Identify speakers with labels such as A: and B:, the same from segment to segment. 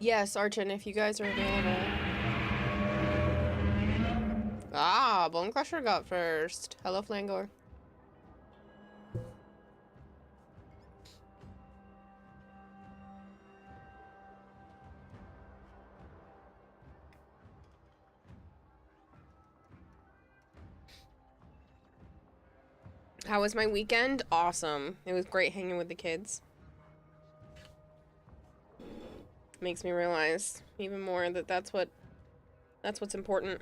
A: Yes, Archon, if you guys are available. Ah, Bone Crusher got first. Hello, Flangor. How was my weekend? Awesome. It was great hanging with the kids. Makes me realize even more that that's what's important.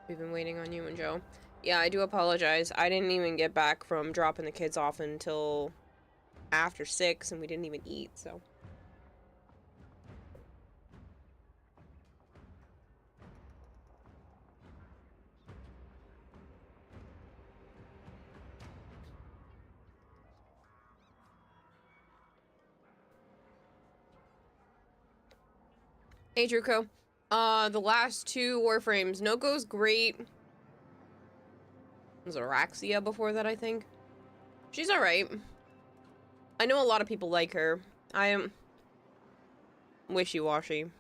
A: We've been waiting on you and Joe. Yeah, I do apologize. I didn't even get back from dropping the kids off until after 6, and we didn't even eat, so. Hey, Druko. The last 2 Warframes. Noko's great. Was Araxia before that, I think? She's alright. I know a lot of people like her. I am wishy-washy.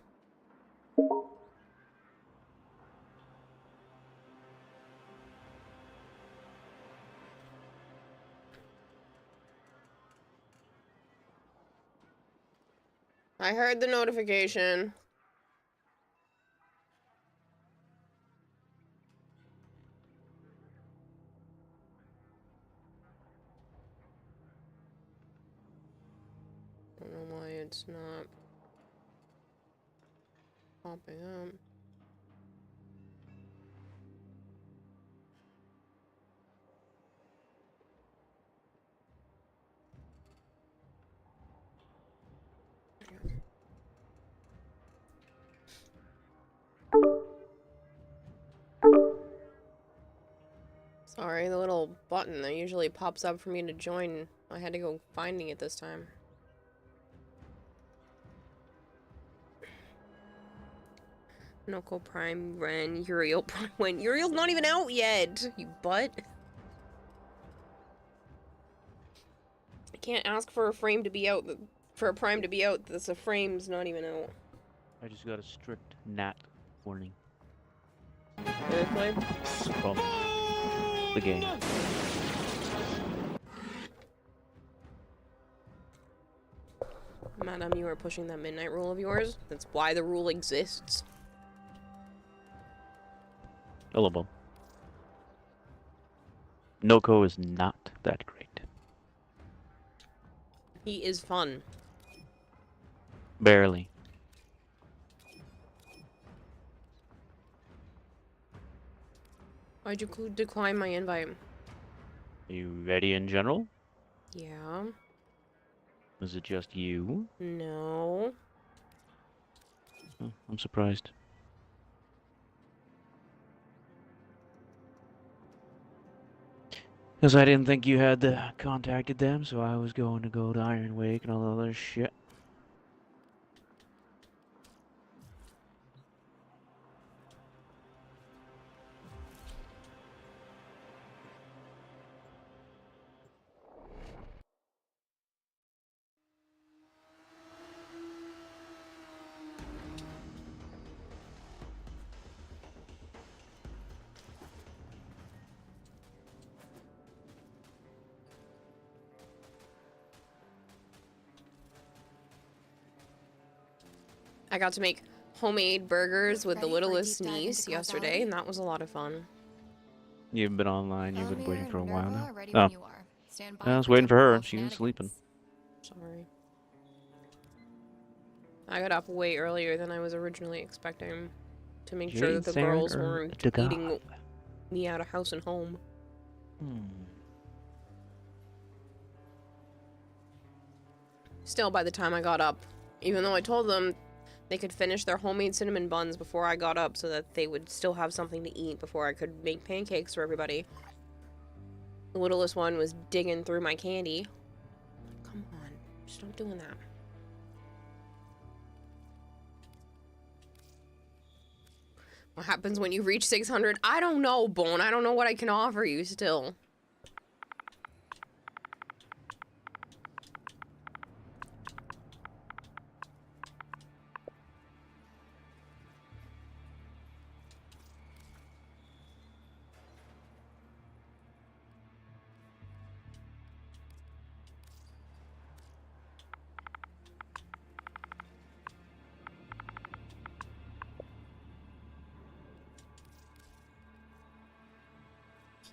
A: I heard the notification. I don't know why it's not popping up. Sorry, the little button that usually pops up for me to join, I had to go finding it this time. Noko Prime, Ren, Uriel Prime, when Uriel's not even out yet, you butt. I can't ask for a frame to be out, for a Prime to be out, that's a frame's not even out.
B: I just got a strict gnat warning.
A: Seriously?
B: From the game.
A: Madam, you are pushing that midnight rule of yours. That's why the rule exists.
B: A little bit. Noko is not that great.
A: He is fun.
B: Barely.
A: Why'd you decline my invite?
B: Are you ready in general?
A: Yeah.
B: Is it just you?
A: No.
B: Oh, I'm surprised. Because I didn't think you had contacted them, so I was going to go to Iron Wake and all that other shit.
A: I got to make homemade burgers with the littlest niece yesterday, and that was a lot of fun.
B: You've been online, you've been waiting for a while now.
C: Oh.
B: I was waiting for her, she was sleeping.
A: Sorry. I got up way earlier than I was originally expecting to make sure that the girls weren't eating me out of house and home. Still, by the time I got up, even though I told them they could finish their homemade cinnamon buns before I got up so that they would still have something to eat before I could make pancakes for everybody. The littlest one was digging through my candy. Come on, stop doing that. What happens when you reach 600? I don't know, Bone. I don't know what I can offer you still.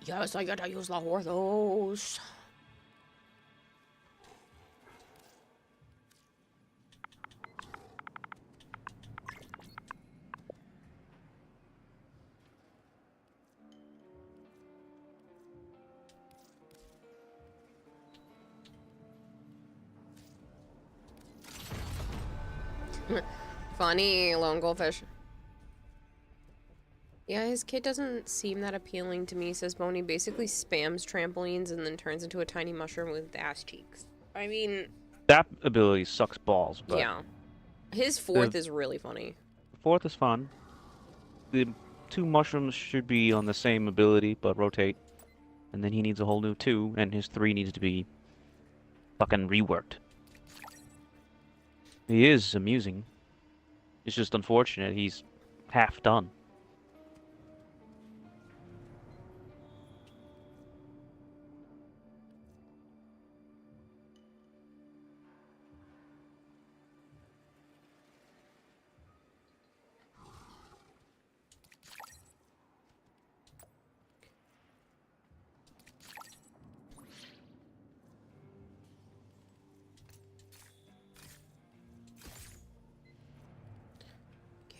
A: Yes, I gotta use the Horthos. Funny, lone goldfish. Yeah, his kit doesn't seem that appealing to me, says Boney. Basically spams trampolines and then turns into a tiny mushroom with ass cheeks. I mean...
B: That ability sucks balls, but...
A: Yeah. His fourth is really funny.
B: The fourth is fun. The 2 mushrooms should be on the same ability, but rotate. And then he needs a whole new 2, and his 3 needs to be fucking reworked. He is amusing. It's just unfortunate he's half done.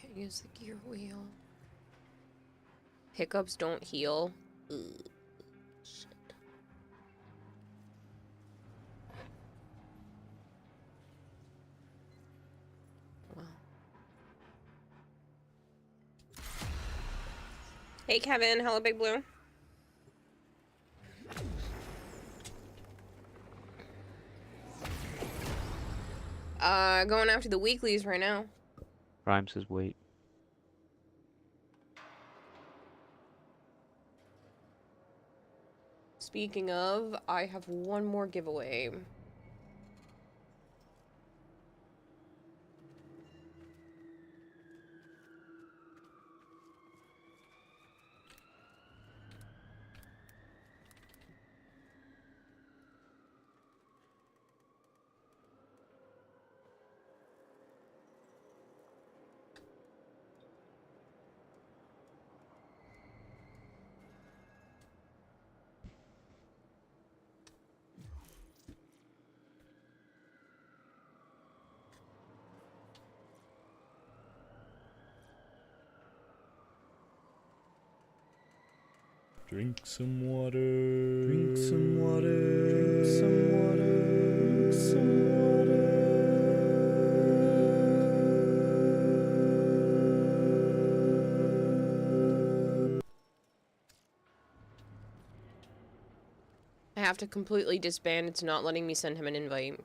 A: Can't use the gear wheel. Hiccups don't heal. Ugh. Shit. Wow. Hey Kevin, hello Big Blue. Going after the weeklies right now.
B: Rhyme says wait.
A: Speaking of, I have one more giveaway.
C: Drink some water. Drink some water. Drink some water. Drink some water.
A: I have to completely disband. It's not letting me send him an invite.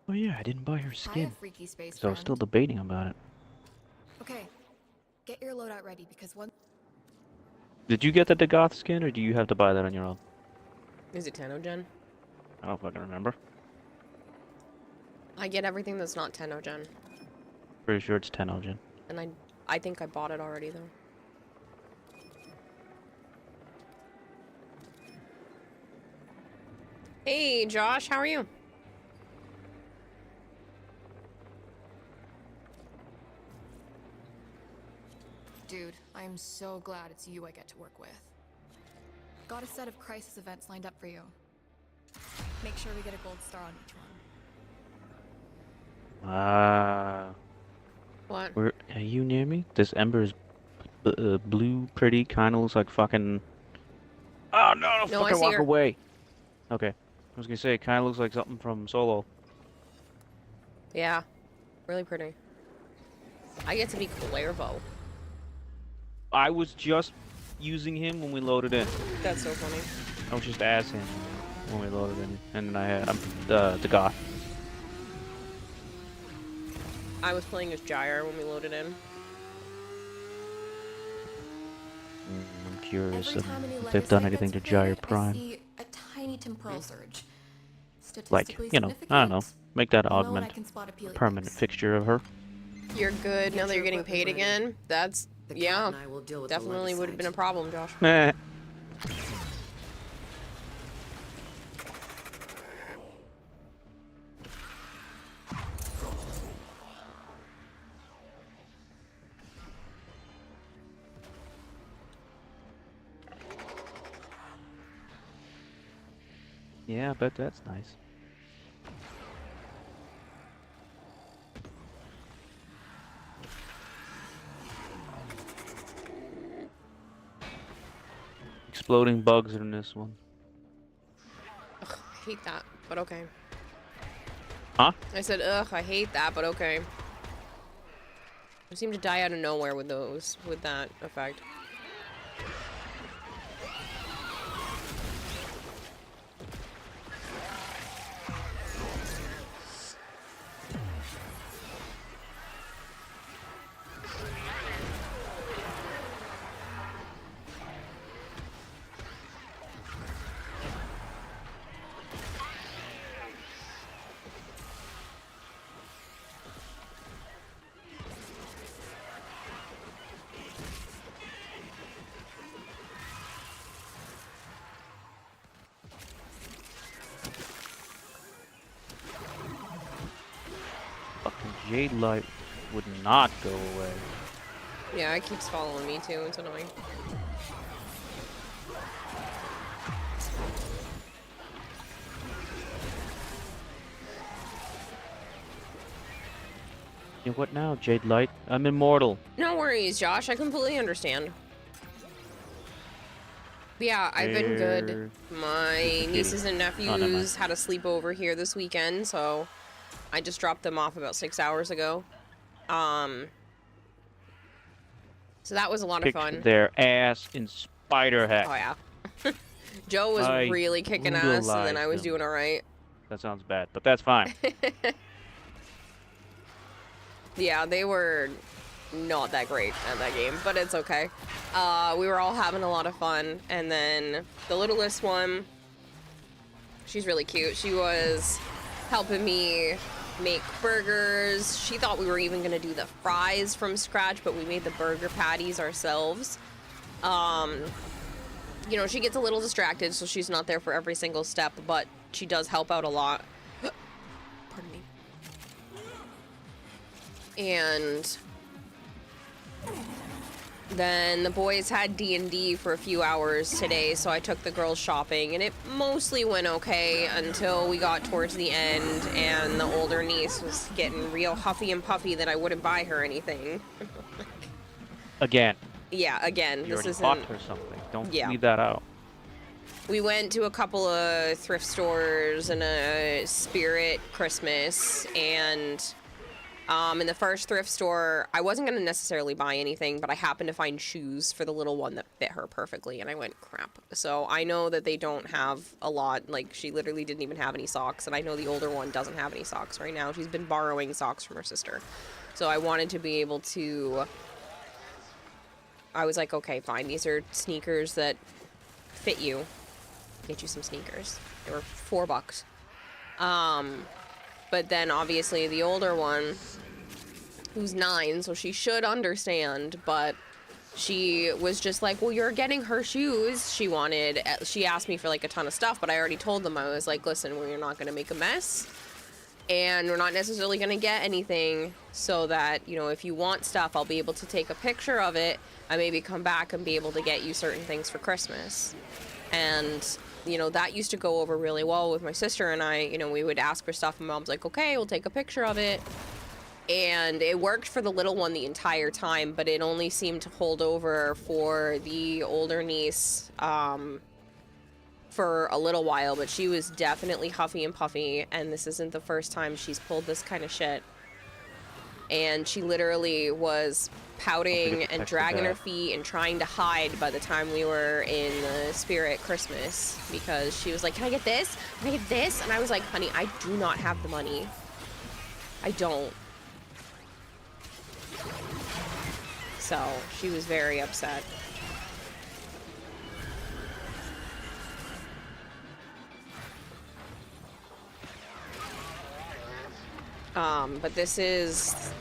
B: Oh yeah, I didn't buy her skin.
D: Freaky space
B: So I was still debating about it.
D: Okay, get your loadout ready because one.
B: Did you get the Dagoth skin, or do you have to buy that on your own?
A: Is it Tenogen?
B: I don't fucking remember.
A: I get everything that's not Tenogen.
B: Pretty sure it's Tenogen.
A: And I think I bought it already though. Hey Josh, how are you?
D: Dude, I am so glad it's you I get to work with. Got a set of crisis events lined up for you. Make sure we get a gold star on each one.
A: What?
B: Where are you near me? This ember is blue, pretty, kind of looks like fucking. Oh no!
A: No, I
B: Fucking
A: see
B: walk
A: her.
B: away. Okay, I was gonna say it kind of looks like something from Solo.
A: Yeah. Really pretty. I get to be Clairvo.
B: I was just using him when we loaded in.
A: That's so funny.
B: I was just as him when we loaded in, and then I had the Goth.
A: I was playing as Gyre when we loaded in.
B: I'm curious
D: Every
B: if
D: time any
B: they've done anything to Gyre
D: I
B: Prime.
D: see a tiny temporal surge.
B: Like,
D: Statistically
B: you know, I don't know,
D: significant.
B: make that
D: I'll know when I
B: augment
D: can spot appealing
B: permanent
D: things.
B: fixture of her.
A: You're good now that you're getting
E: your
A: paid
E: equipment ready.
A: again. That's
E: The cat
A: yeah.
E: and I will deal with the
A: Definitely would have been a
E: legacyte.
A: problem, Josh.
B: Eh. Yeah, I bet that's nice. Exploding bugs in this one.
A: Ugh, I hate that, but okay.
B: Huh?
A: I said, ugh, I hate that, but okay. I seem to die out of nowhere with those, with that effect.
B: Fucking Jade Light would not go away.
A: Yeah, it keeps following me too, it's annoying.
B: You know what now, Jade Light? I'm immortal.
A: No worries, Josh, I completely understand. But yeah, I've been good.
B: There-
A: My
B: kitty.
A: nieces and
B: never mind.
A: nephews had a sleepover here this weekend, so I just dropped them off about 6 hours ago. So that was a lot of
B: Kicked
A: fun.
B: their ass in spider heck.
A: Oh yeah. Joe was
B: I
A: really kicking ass, and then I was
B: brutalized
A: doing alright.
B: That sounds bad, but that's fine.
A: Yeah, they were not that great at that game, but it's okay. We were all having a lot of fun, and then the littlest one, she's really cute. She was helping me make burgers. She thought we were even gonna do the fries from scratch, but we made the burger patties ourselves. You know, she gets a little distracted, so she's not there for every single step, but she does help out a lot. Pardon me. And then the boys had D&D for a few hours today, so I took the girls shopping, and it mostly went okay until we got towards the end, and the older niece was getting real huffy and puffy that I wouldn't buy her anything.
B: Again,
A: Yeah, again,
B: you
A: this
B: already
A: isn't...
B: bought her something. Don't
A: Yeah.
B: leave that out.
A: We went to a couple of thrift stores and a Spirit Christmas, and in the first thrift store, I wasn't going to necessarily buy anything, but I happened to find shoes for the little one that fit her perfectly, and I went, crap. So I know that they don't have a lot. Like, she literally didn't even have any socks, and I know the older one doesn't have any socks right now. She's been borrowing socks from her sister. So I wanted to be able to... I was like, okay, fine. These are sneakers that fit you. Get you some sneakers. They were $4. But then obviously the older one, who's 9, so she should understand, but she was just like, well, you're getting her shoes. She asked me for like a ton of stuff, but I already told them, I was like, listen, we're not going to make a mess, and we're not necessarily going to get anything, so that, you know, if you want stuff, I'll be able to take a picture of it and maybe come back and be able to get you certain things for Christmas. And you know, that used to go over really well with my sister and I. You know, we would ask for stuff and Mom's like, okay, we'll take a picture of it. And it worked for the little one the entire time, but it only seemed to hold over for the older niece for a little while. But she was definitely huffy and puffy, and this isn't the first time she's pulled this kind of shit. And she literally was pouting and dragging her feet and trying to hide by the time we were in the Spirit Christmas, because she was like, can I get this? Can I get this? And I was like, honey, I do not have the money. I don't. So she was very upset. But this is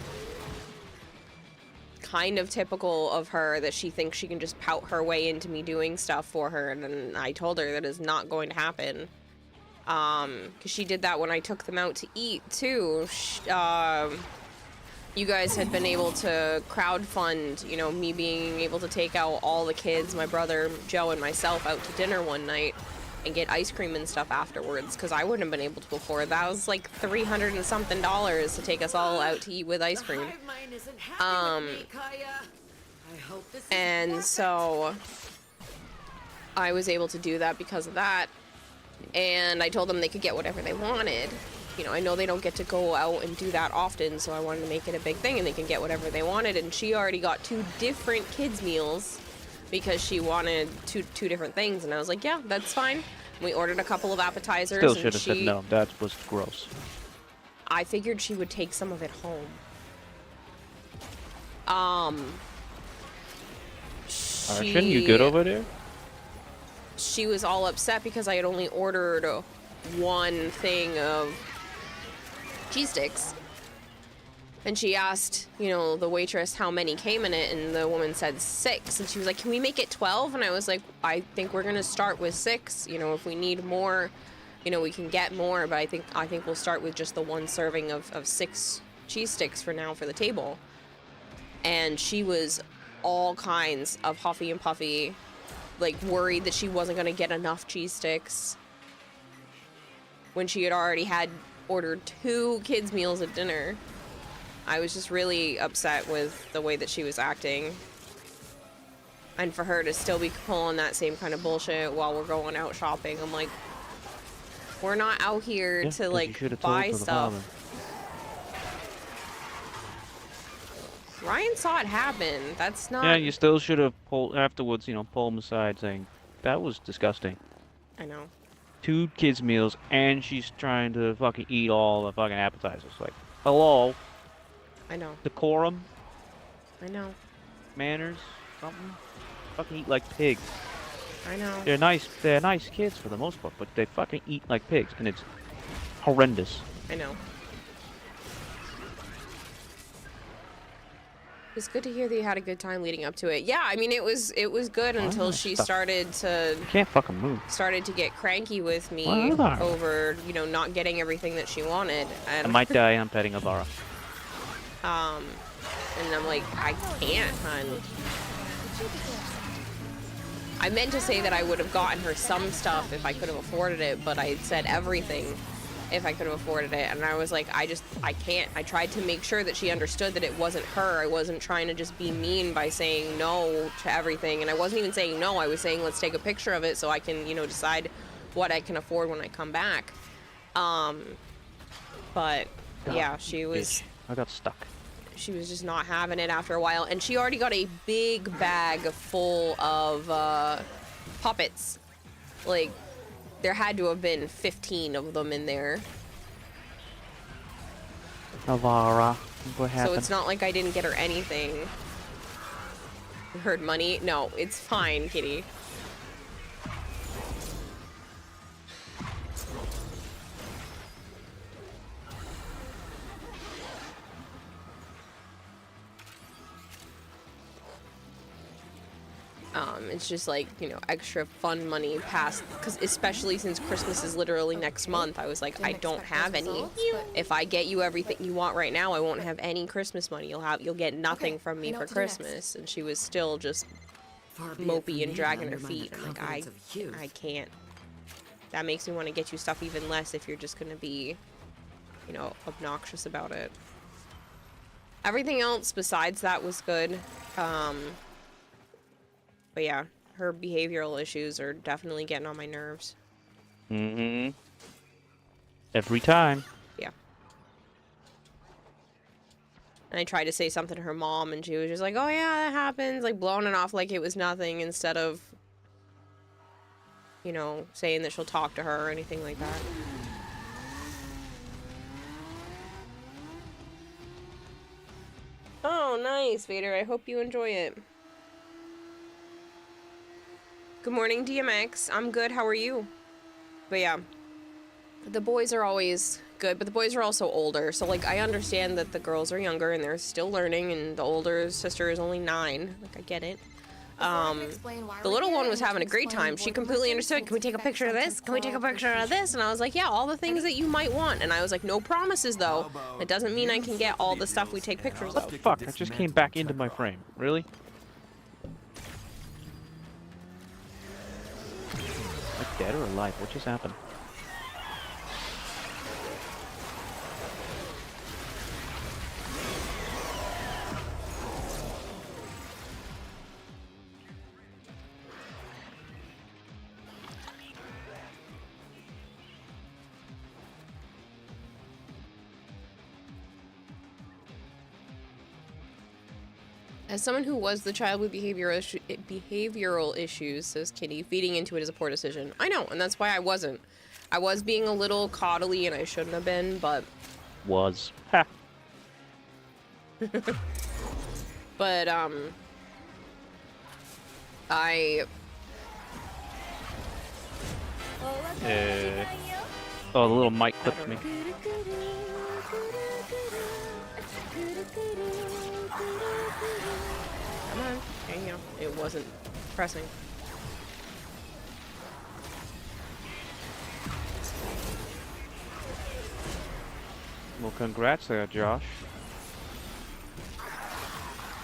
A: kind of typical of her, that she thinks she can just pout her way into me doing stuff for her, and then I told her that is not going to happen. Because she did that when I took them out to eat, too. You guys had been able to crowdfund, you know, me being able to take out all the kids, my brother, Joe, and myself out to dinner one night. and get ice cream and stuff afterwards, because I wouldn't have been able to afford that. It was like $300 and something to take us all out to eat with ice cream. And so I was able to do that because of that. And I told them they could get whatever they wanted. You know, I know they don't get to go out and do that often, so I wanted to make it a big thing, and they can get whatever they wanted. And she already got 2 different kids' meals because she wanted two different things. And I was like, yeah, that's fine. We ordered a couple of appetizers.
B: Still should have said no. That was gross.
A: I figured she would take some of it home.
B: Shouldn't you good over there?
A: She was all upset because I had only ordered 1 thing of cheese sticks. And she asked, you know, the waitress how many came in it, and the woman said 6. And she was like, can we make it 12? And I was like, I think we're gonna start with 6. You know, if we need more, you know, we can get more, but I think we'll start with just the 1 serving of 6 cheese sticks for now for the table. And she was all kinds of huffy and puffy, like worried that she wasn't gonna get enough cheese sticks when she had already ordered 2 kids' meals at dinner. I was just really upset with the way that she was acting. And for her to still be pulling that same kind of bullshit while we're going out shopping, I'm like, we're not out here to like buy stuff. Ryan saw it happen. That's not...
B: Yeah, you still should have pulled afterwards, you know, pull him aside saying, that was disgusting.
A: I know.
B: 2 kids' meals, and she's trying to fucking eat all the fucking appetizers. Like, hello?
A: I know.
B: Decorum?
A: I know.
B: Manners? Something? Fucking eat like pigs.
A: I know.
B: They're nice kids for the most part, but they fucking eat like pigs, and it's horrendous.
A: I know. It's good to hear that you had a good time leading up to it. Yeah, I mean, it was good until she started to...
B: You can't fucking move.
A: Started to get cranky with me over, you know, not getting everything that she wanted. And
B: I might die on petting a Vara.
A: And I'm like, I can't, hon. I meant to say that I would have gotten her some stuff if I could have afforded it, but I said everything if I could have afforded it, and I was like, I can't. I tried to make sure that she understood that it wasn't her. I wasn't trying to just be mean by saying no to everything, and I wasn't even saying no. I was saying, let's take a picture of it so I can, you know, decide what I can afford when I come back. But yeah, she was...
B: I got stuck.
A: She was just not having it after a while, and she already got a big bag full of puppets. Like, there had to have been 15 of them in there.
B: Avara, what happened?
A: So it's not like I didn't get her anything. You heard money? No, it's fine, kitty. It's just like, you know, extra fun money past, because especially since Christmas is literally next month, I was like, I don't have any. If I get you everything you want right now, I won't have any Christmas money. You'll get nothing from me for Christmas. And she was still just mopey and dragging her feet. I'm like, I can't. That makes me want to get you stuff even less if you're just gonna be, you know, obnoxious about it. Everything else besides that was good. But yeah, her behavioral issues are definitely getting on my nerves.
B: Mm-hmm. Every time.
A: Yeah. And I tried to say something to her mom, and she was just like, oh yeah, that happens, like blowing it off like it was nothing, instead of, you know, saying that she'll talk to her or anything like that. Oh, nice, Vader. I hope you enjoy it. Good morning, DMX. I'm good. How are you? But yeah, the boys are always good, but the boys are also older. So, like, I understand that the girls are younger and they're still learning, and the older sister is only 9. Like, I get it. The little one was having a great time. She completely understood. Can we take a picture of this? Can we take a picture of this? And I was like, yeah, all the things that you might want. And I was like, no promises, though. It doesn't mean I can get all the stuff we take pictures of.
B: What the fuck? I just came back into my frame. Really? Like, dead or alive? What just happened?
A: As someone who was the child with behavioral issues, says Kitty, feeding into it is a poor decision. I know, and that's why I wasn't. I was being a little coddly, and I shouldn't have been, but...
B: Was. Ha!
A: But, I...
B: Oh, the little mic clipped me.
A: Come on. There you go. It wasn't pressing.
B: Well, congrats there, Josh.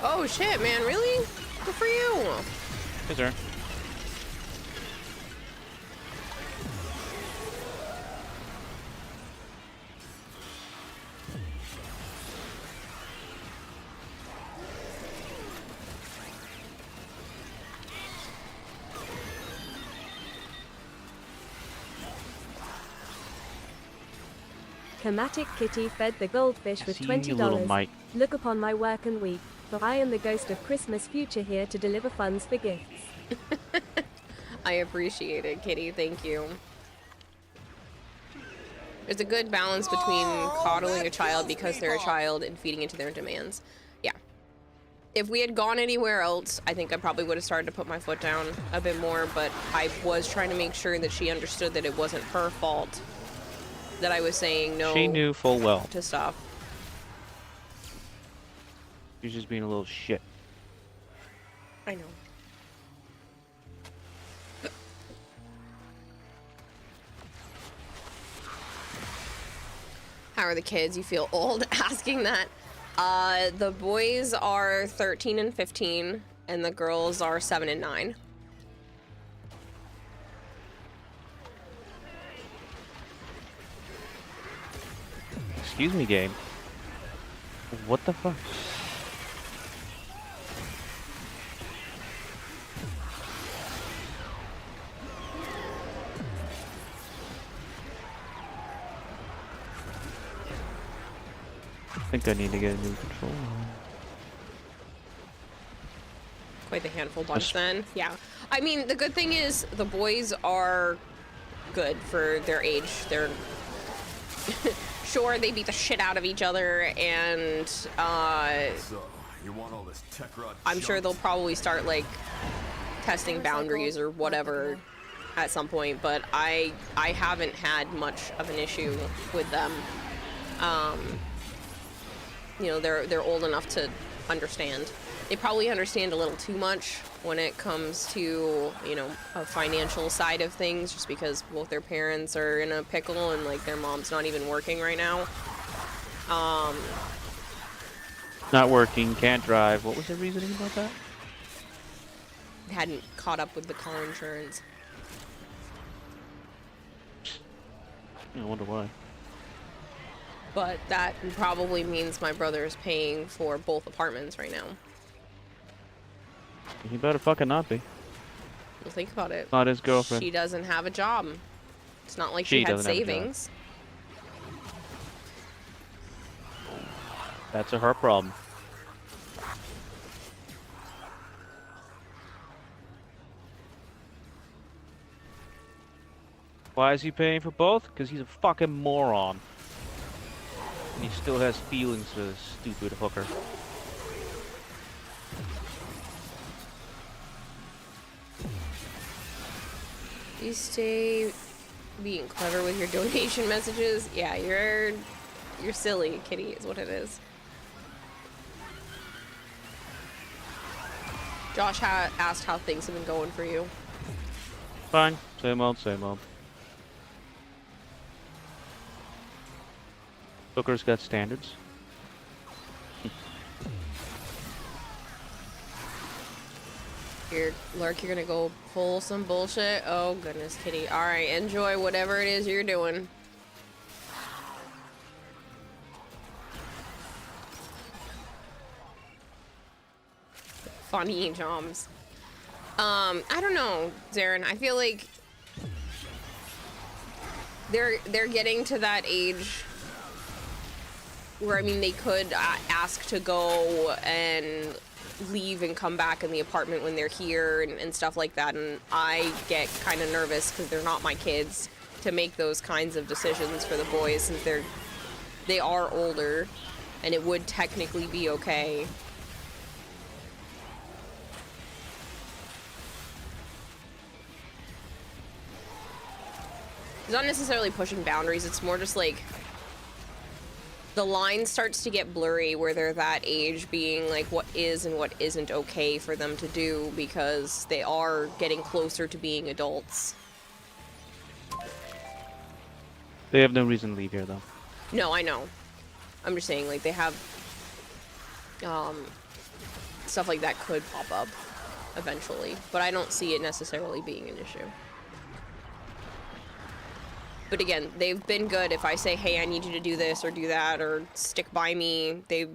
A: Oh shit, man, really? Good for you.
B: Yes, sir.
E: Chromatic Kitty fed the goldfish with
B: See you, little
E: $20.
B: Mike.
E: Look upon my work and weep, for I am the ghost of Christmas future here to deliver funds for gifts.
A: I appreciate it, Kitty. Thank you. There's a good balance between coddling a child because they're a child and feeding into their demands. Yeah. If we had gone anywhere else, I think I probably would have started to put my foot down a bit more, but I was trying to make sure that she understood that it wasn't her fault that I was saying no.
B: She knew full well.
A: To stuff.
B: She's just being a little shit.
A: I know. How are the kids? You feel old asking that. The boys are 13 and 15, and the girls are 7 and 9.
B: Excuse me, game. What the fuck? I think I need to get a new controller.
A: Quite the handful bunch then. Yeah. I mean, the good thing is the boys are good for their age. They're sure they beat the shit out of each other, and
F: So, you want all this tech rod
A: I'm sure
F: junk?
A: they'll probably start like testing boundaries or whatever at some point, but I haven't had much of an issue with them. You know, they're old enough to understand. They probably understand a little too much when it comes to, you know, a financial side of things, just because both their parents are in a pickle and like their mom's not even working right now.
B: Not working, can't drive. What was the reasoning about that?
A: Hadn't caught up with the car insurance.
B: I wonder why.
A: But that probably means my brother is paying for both apartments right now.
B: He better fucking not be.
A: Well, think about it.
B: Not his girlfriend.
A: She doesn't have a job. It's not like
B: She
A: she had
B: doesn't have a job.
A: savings.
B: That's her problem. Why is he paying for both? Because he's a fucking moron. And he still has feelings for this stupid hooker.
A: You stay being clever with your donation messages. Yeah, you're silly, Kitty, is what it is. Josh asked how things have been going for you.
B: Fine. Same old, same old. Hooker's got standards.
A: Here, Lurk, you're gonna go pull some bullshit. Oh goodness, kitty. Alright, enjoy whatever it is you're doing. Funny Joms. I don't know, Zarin. I feel like they're getting to that age where, I mean, they could ask to go and leave and come back in the apartment when they're here and stuff like that, and I get kind of nervous because they're not my kids to make those kinds of decisions for the boys, since they are older and it would technically be okay. It's not necessarily pushing boundaries, it's more just like the line starts to get blurry where they're that age, being like what is and what isn't okay for them to do, because they are getting closer to being adults.
B: They have no reason to leave here, though.
A: No, I know. I'm just saying, like, they have stuff like that could pop up eventually, but I don't see it necessarily being an issue. But again, they've been good. If I say, hey, I need you to do this or do that or stick by me, they've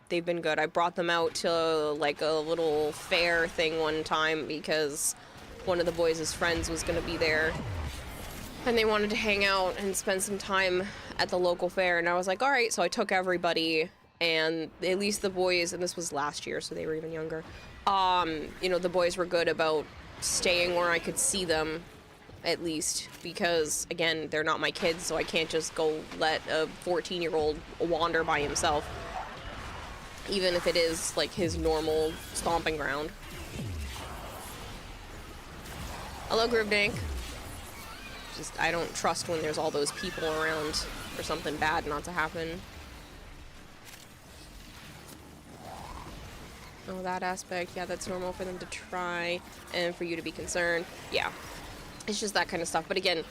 A: been good. I brought them out to like a little fair thing one time because one of the boys' friends was going to be there. And they wanted to hang out and spend some time at the local fair. And I was like, all right. So I took everybody, and at least the boys, and this was last year, so they were even younger. You know, the boys were good about staying where I could see them, at least, because again, they're not my kids, so I can't just go let a 14-year-old wander by himself, even if it is like his normal stomping ground. Hello, Groovdank. Just, I don't trust when there's all those people around for something bad not to happen. Oh, that aspect, yeah, that's normal for them to try and for you to be concerned. Yeah. It's just that kind of stuff. But again,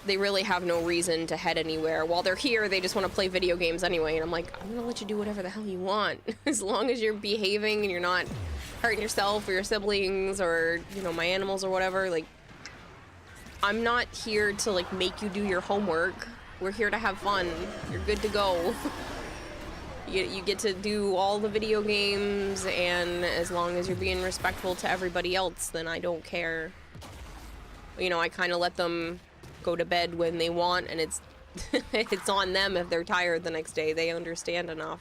A: they really have no reason to head anywhere. While they're here, they just want to play video games anyway. And I'm like, I'm gonna let you do whatever the hell you want. As long as you're behaving and you're not hurting yourself or your siblings or, you know, my animals or whatever. Like, I'm not here to, like, make you do your homework. We're here to have fun. You're good to go. You get to do all the video games, and as long as you're being respectful to everybody else, then I don't care. You know, I kind of let them go to bed when they want, and it's it's on them if they're tired the next day. They understand enough.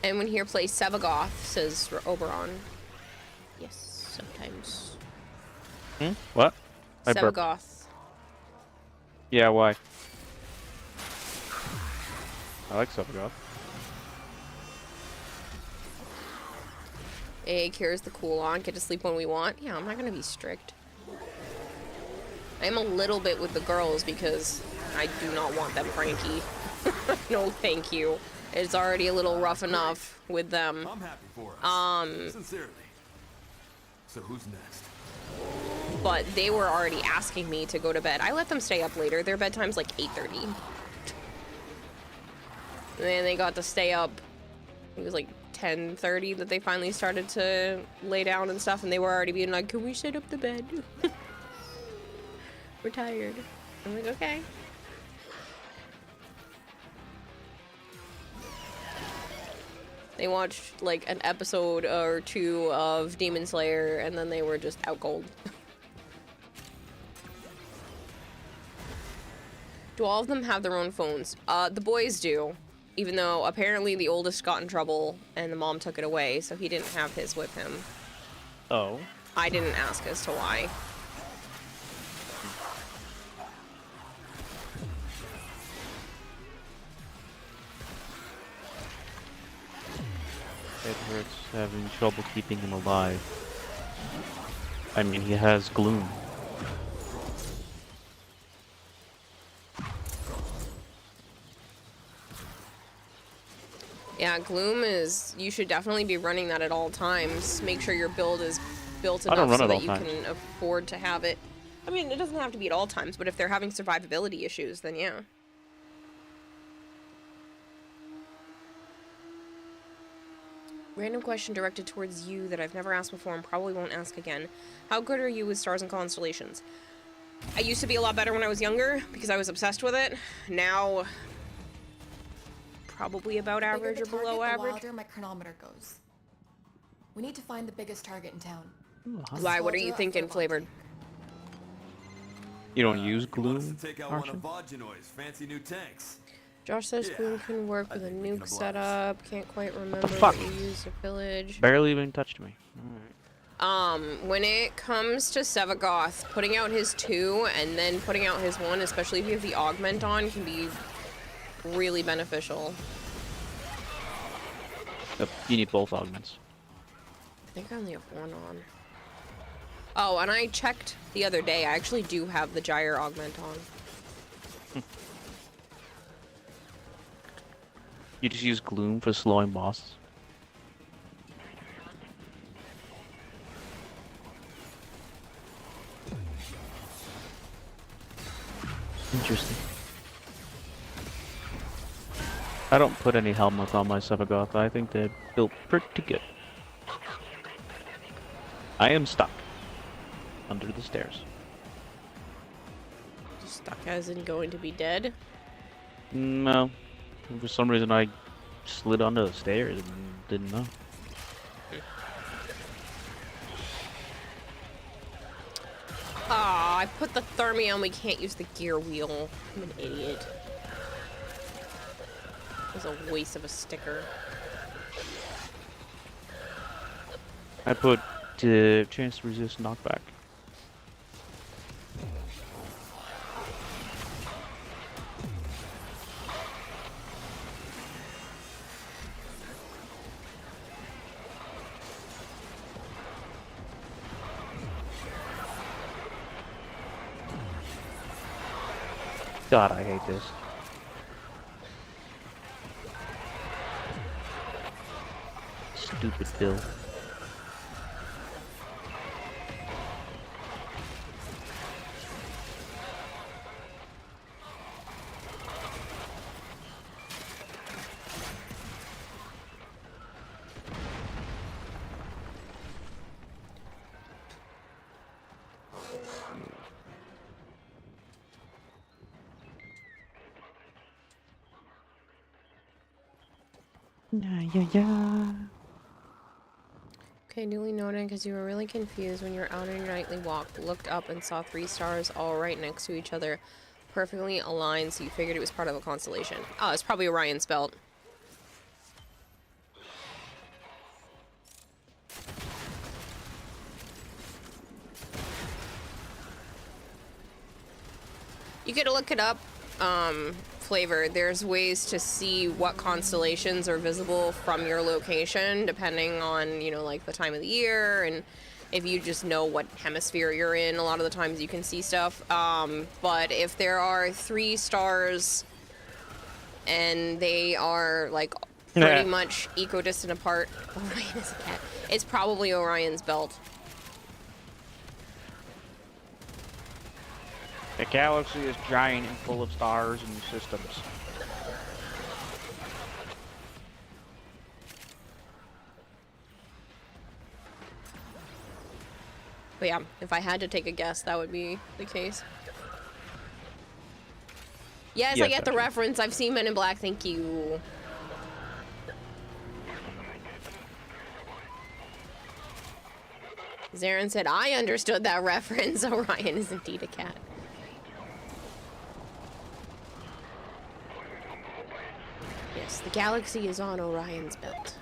A: And when here plays Sevagoth, says Oberon. Yes, sometimes.
B: What? I burped.
A: Sevagoth.
B: Yeah, why? I like Sevagoth.
A: Hey, here's the cool on. Get to sleep when we want. Yeah, I'm not gonna be strict. I am a little bit with the girls because I do not want them cranky. No, thank you. It's already a little rough enough with them.
F: I'm happy for us. Sincerely. So who's next?
A: But they were already asking me to go to bed. I let them stay up later. Their bedtime's like 8:30. And then they got to stay up. It was like 10:30 that they finally started to lay down and stuff, and they were already being like, can we set up the bed? We're tired. I'm like, okay. They watched like an episode or two of Demon Slayer, and then they were just out cold. Do all of them have their own phones? The boys do, even though apparently the oldest got in trouble and the mom took it away, so he didn't have his with him.
B: Oh.
A: I didn't ask as to why.
B: Edward's having trouble keeping him alive. I mean, he has gloom.
A: Yeah, gloom is... You should definitely be running that at all times. Make sure your build is built
B: I don't
A: enough
B: run
A: so
B: at
A: that
B: all
A: you
B: times.
A: can afford to have it. I mean, it doesn't have to be at all times, but if they're having survivability issues, then yeah. Random question directed towards you that I've never asked before and probably won't ask again. How good are you with stars and constellations? I used to be a lot better when I was younger because I was obsessed with it. Now, probably about average or below
D: the
A: average.
D: wilder my chronometer goes. We need to find the biggest target in town.
A: Why? What are you thinking, Flavored?
B: You don't use
F: He wants
B: gloom,
F: to take out one
B: Archon?
F: of Vajinoy's fancy new tanks.
A: Josh says
F: Yeah,
A: Gloom can work
F: I
A: with a
F: think we can
A: nuke
F: oblige.
A: setup. Can't quite remember
B: fuck?
A: what you used to pillage.
B: Barely even touched me. Alright.
A: When it comes to Sevagoth, putting out his 2 and then putting out his 1, especially if you have the augment on, can be really beneficial.
B: Yep, you need both augments.
A: I think I only have 1 on. Oh, and I checked the other day. I actually do have the Gyre augment on.
B: You just use gloom for slowing bosses. Interesting. I don't put any helmets on my Sevagoth. I think they're built pretty good. I am stuck under the stairs.
A: Stuck as in going to be dead.
B: No. For some reason I slid onto the stairs and didn't know.
A: Ah, I put the thermium. We can't use the gear wheel. I'm an idiot. It was a waste of a sticker.
B: I put chance to resist knockback. God, I hate this. Stupid Bill.
A: Okay, duly noted, because you were really confused when you were out on your nightly walk, looked up and saw 3 stars all right next to each other, perfectly aligned, so you figured it was part of a constellation. Oh, it's probably Orion's belt. You gotta look it up, Flavor. There's ways to see what constellations are visible from your location, depending on, you know, like the time of the year, and if you just know what hemisphere you're in, a lot of the times you can see stuff. But if there are 3 stars and they are, like, pretty much equidistant apart, Orion is a cat. It's probably Orion's belt.
B: The galaxy is giant and full of stars and systems.
A: But yeah, if I had to take a guess, that would be the case. Yes, I get the
B: Archie.
A: reference. I've seen Men in Black. Thank you. Zarin said, I understood that reference. Orion is indeed a cat. Yes, the galaxy is on Orion's belt.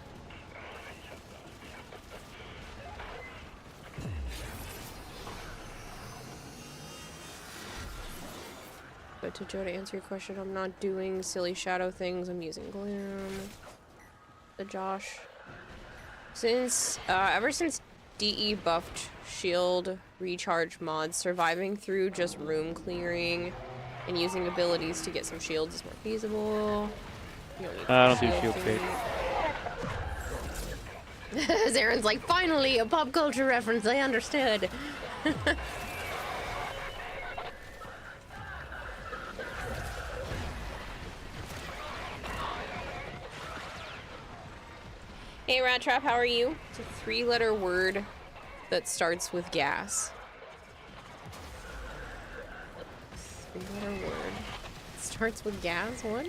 A: But to Joe, to answer your question, I'm not doing silly shadow things. I'm using Gloom. The Josh. Ever since DE buffed shield recharge mods, surviving through just room clearing and using abilities to get some shields is more feasible. You don't need
B: I don't do
A: shield
B: shield
A: thingy.
B: fate.
A: Zaren's like, finally, a pop culture reference, I understood. Hey, Rat Trap, how are you? It's a 3-letter word that starts with gas. 3-letter word. Starts with gas? What?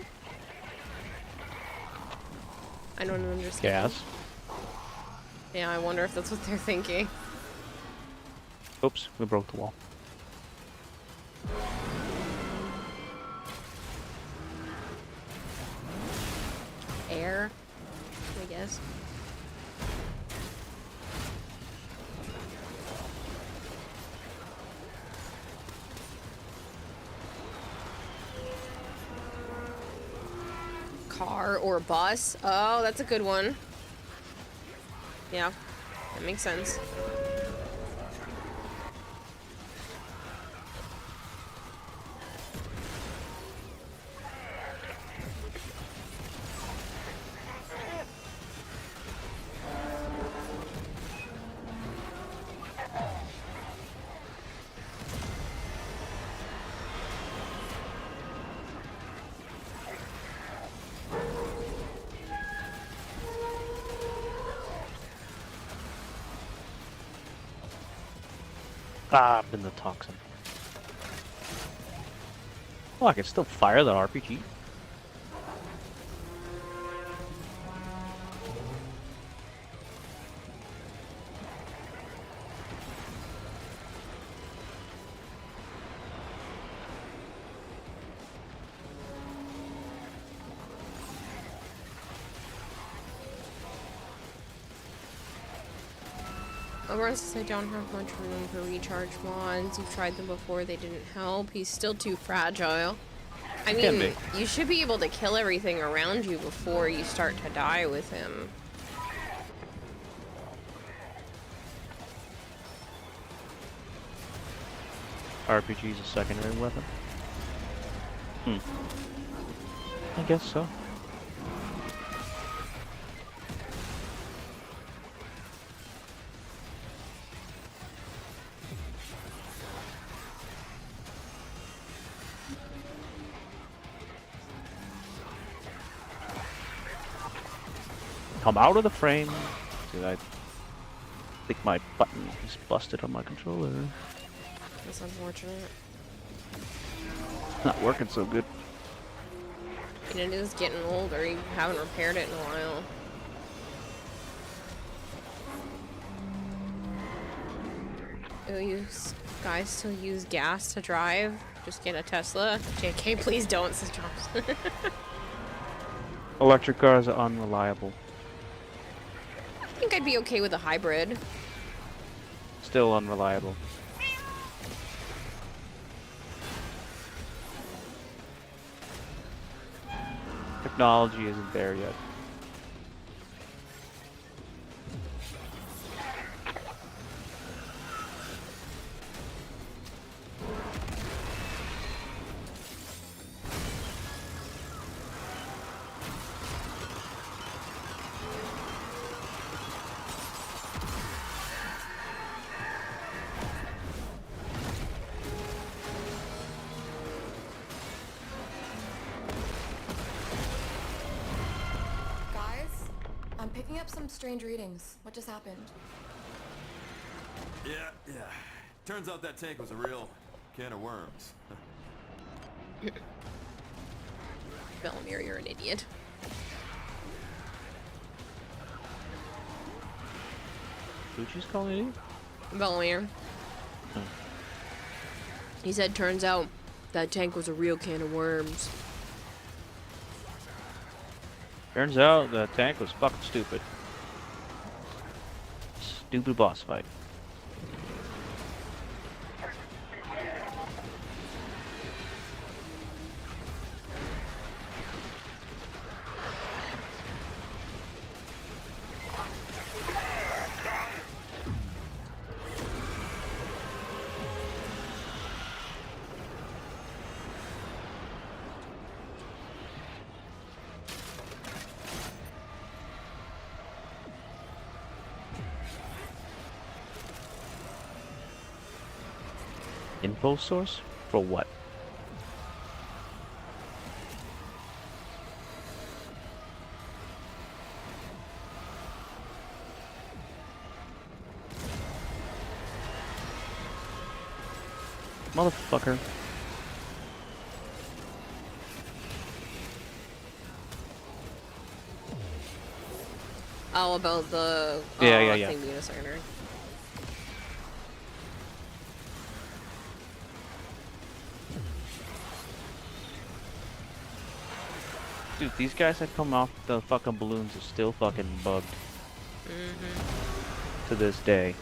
A: I don't understand.
B: Gas.
A: Yeah, I wonder if that's what they're thinking.
B: Oops, we broke the wall.
A: Air, I guess. Car or bus. Oh, that's a good one. Yeah, that makes sense.
B: Ah, I've been the toxin. Oh, I can still fire that RPG.
A: Oberon says I don't have much room for recharge mods. You've tried them before, they didn't help. He's still too fragile. I
B: Can
A: mean,
B: be.
A: you should be able to kill everything around you before you start to die with him.
B: RPG's a secondary weapon. I guess so. Come out of the frame. Dude, I think my button is busted on my controller.
A: That's unfortunate.
B: Not working so good.
A: And it is getting older. You haven't repaired it in a while. Do you guys still use gas to drive? Just get a Tesla? JK, please don't, says Jones.
B: Electric cars are unreliable.
A: I think I'd be okay with a hybrid.
B: Still unreliable. Technology isn't there yet.
D: Guys, I'm picking up some strange readings. What just happened?
F: Yeah. Turns out that tank was a real can of worms.
A: Bellamere, you're an idiot.
B: Gucci's calling you?
A: Bellamere.
B: Oh.
A: He said, turns out that tank was a real can of worms.
B: Turns out the tank was fucking stupid. Stupid boss fight. Info source? For what? Motherfucker.
A: Oh, about the
B: Yeah.
A: thing being a secondary.
B: Dude, these guys that come off the fucking balloons are still fucking bugged. To this day.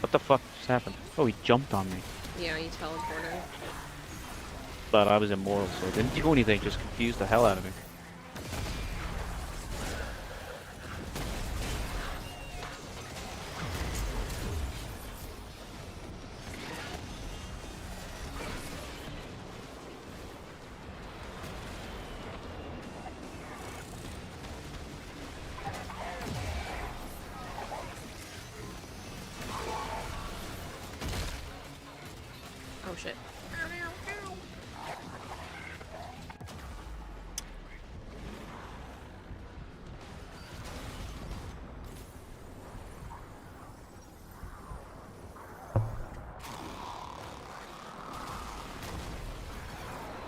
B: What the fuck just happened? Oh, he jumped on me.
A: Yeah, you teleported.
B: But I was immortal, so it didn't do anything, just confused the hell out of me.
A: Oh shit.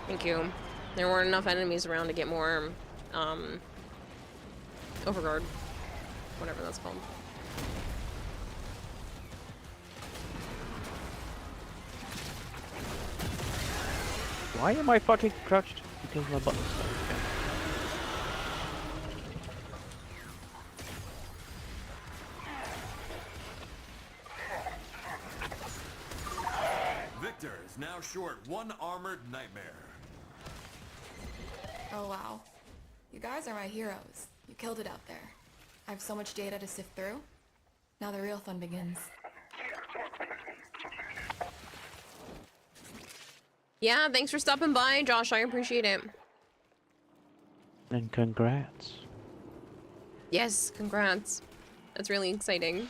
A: Thank you. There weren't enough enemies around to get more, overguard. Whatever that's called.
B: Why am I fucking crouched? Because my button's stuck.
F: Victor is now short one armored nightmare.
D: Oh wow. You guys are my heroes. You killed it out there. I have so much data to sift through. Now the real fun begins.
A: Yeah, thanks for stopping by, Josh. I appreciate it.
B: And congrats.
A: Yes, congrats. That's really exciting.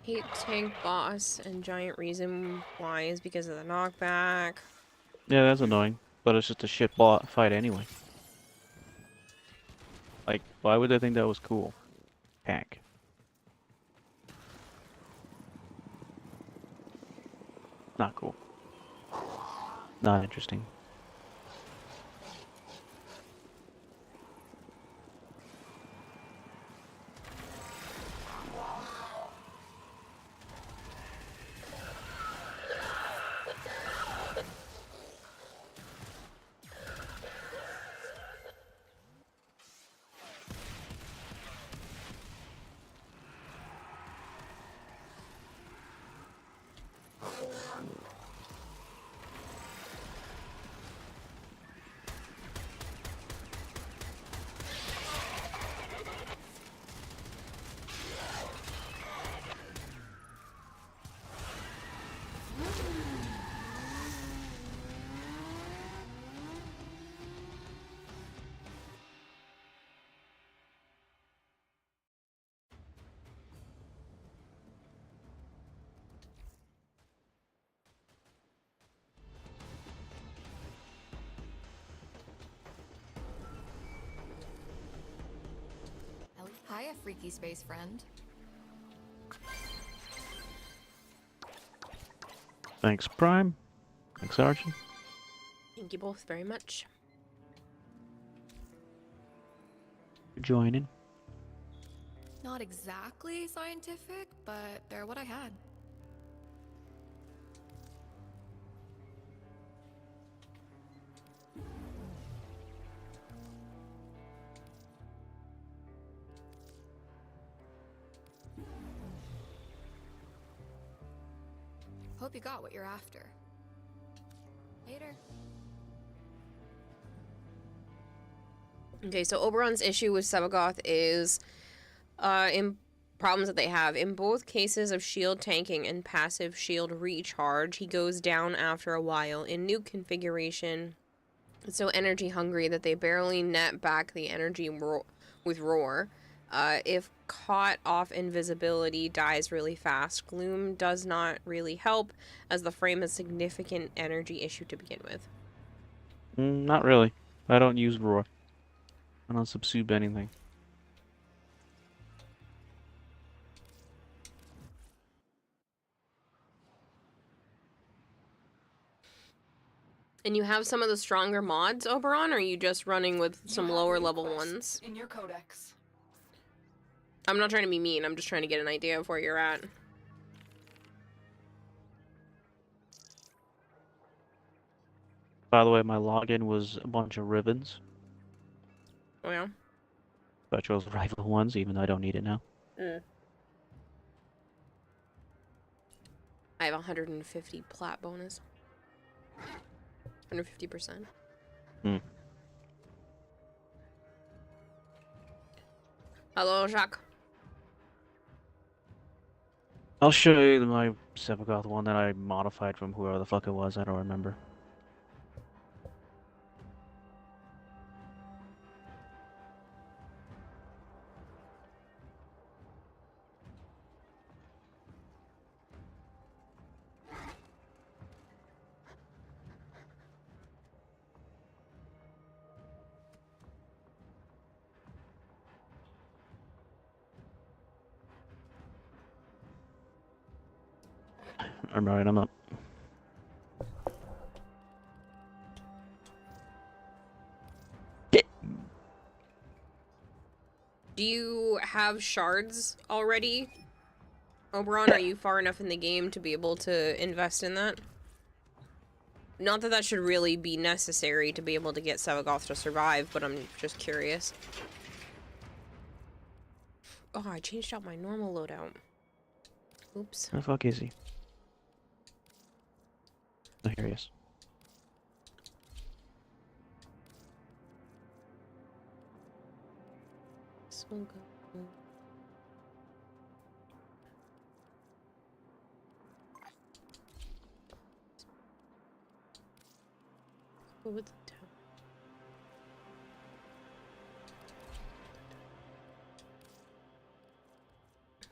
A: Hate tank boss, and giant reason why is because of the knockback.
B: Yeah, that's annoying. But it's just a shit fight anyway. Like, why would they think that was cool? Tank. Not cool. Not interesting.
D: Hiya, freaky space friend.
B: Thanks, Prime. Thanks, Archie.
A: Thank you both very much.
B: For joining.
D: Not exactly scientific, but they're what I had. Hope you got what you're after. Later.
A: Okay, so Oberon's issue with Sevagoth is in problems that they have. In both cases of shield tanking and passive shield recharge, he goes down after a while. In new configuration, it's so energy hungry that they barely net back the energy with Roar. If caught off invisibility, dies really fast. Gloom does not really help, as the frame has significant energy issue to begin with.
B: Not really. I don't use Roar. I don't subsube anything.
A: And you have some of the stronger mods, Oberon, or are you just running with some lower level ones?
G: In your codex.
A: I'm not trying to be mean, I'm just trying to get an idea of where you're at.
B: By the way, my login was a bunch of ribbons.
A: Oh yeah?
B: But I chose the rival ones, even though I don't need it now.
A: I have 150 plat bonus. 150%. Hello, Jacques.
B: I'll show you my Sevagoth one that I modified from whoever the fuck it was. I don't remember. Alright, I'm up.
A: Do you have shards already? Oberon, are you far enough in the game to be able to invest in that? Not that that should really be necessary to be able to get Sevagoth to survive, but I'm just curious. Oh, I changed out my normal loadout. Oops.
B: Where the fuck is he? Oh, here he is.
A: This will go. Go with the town.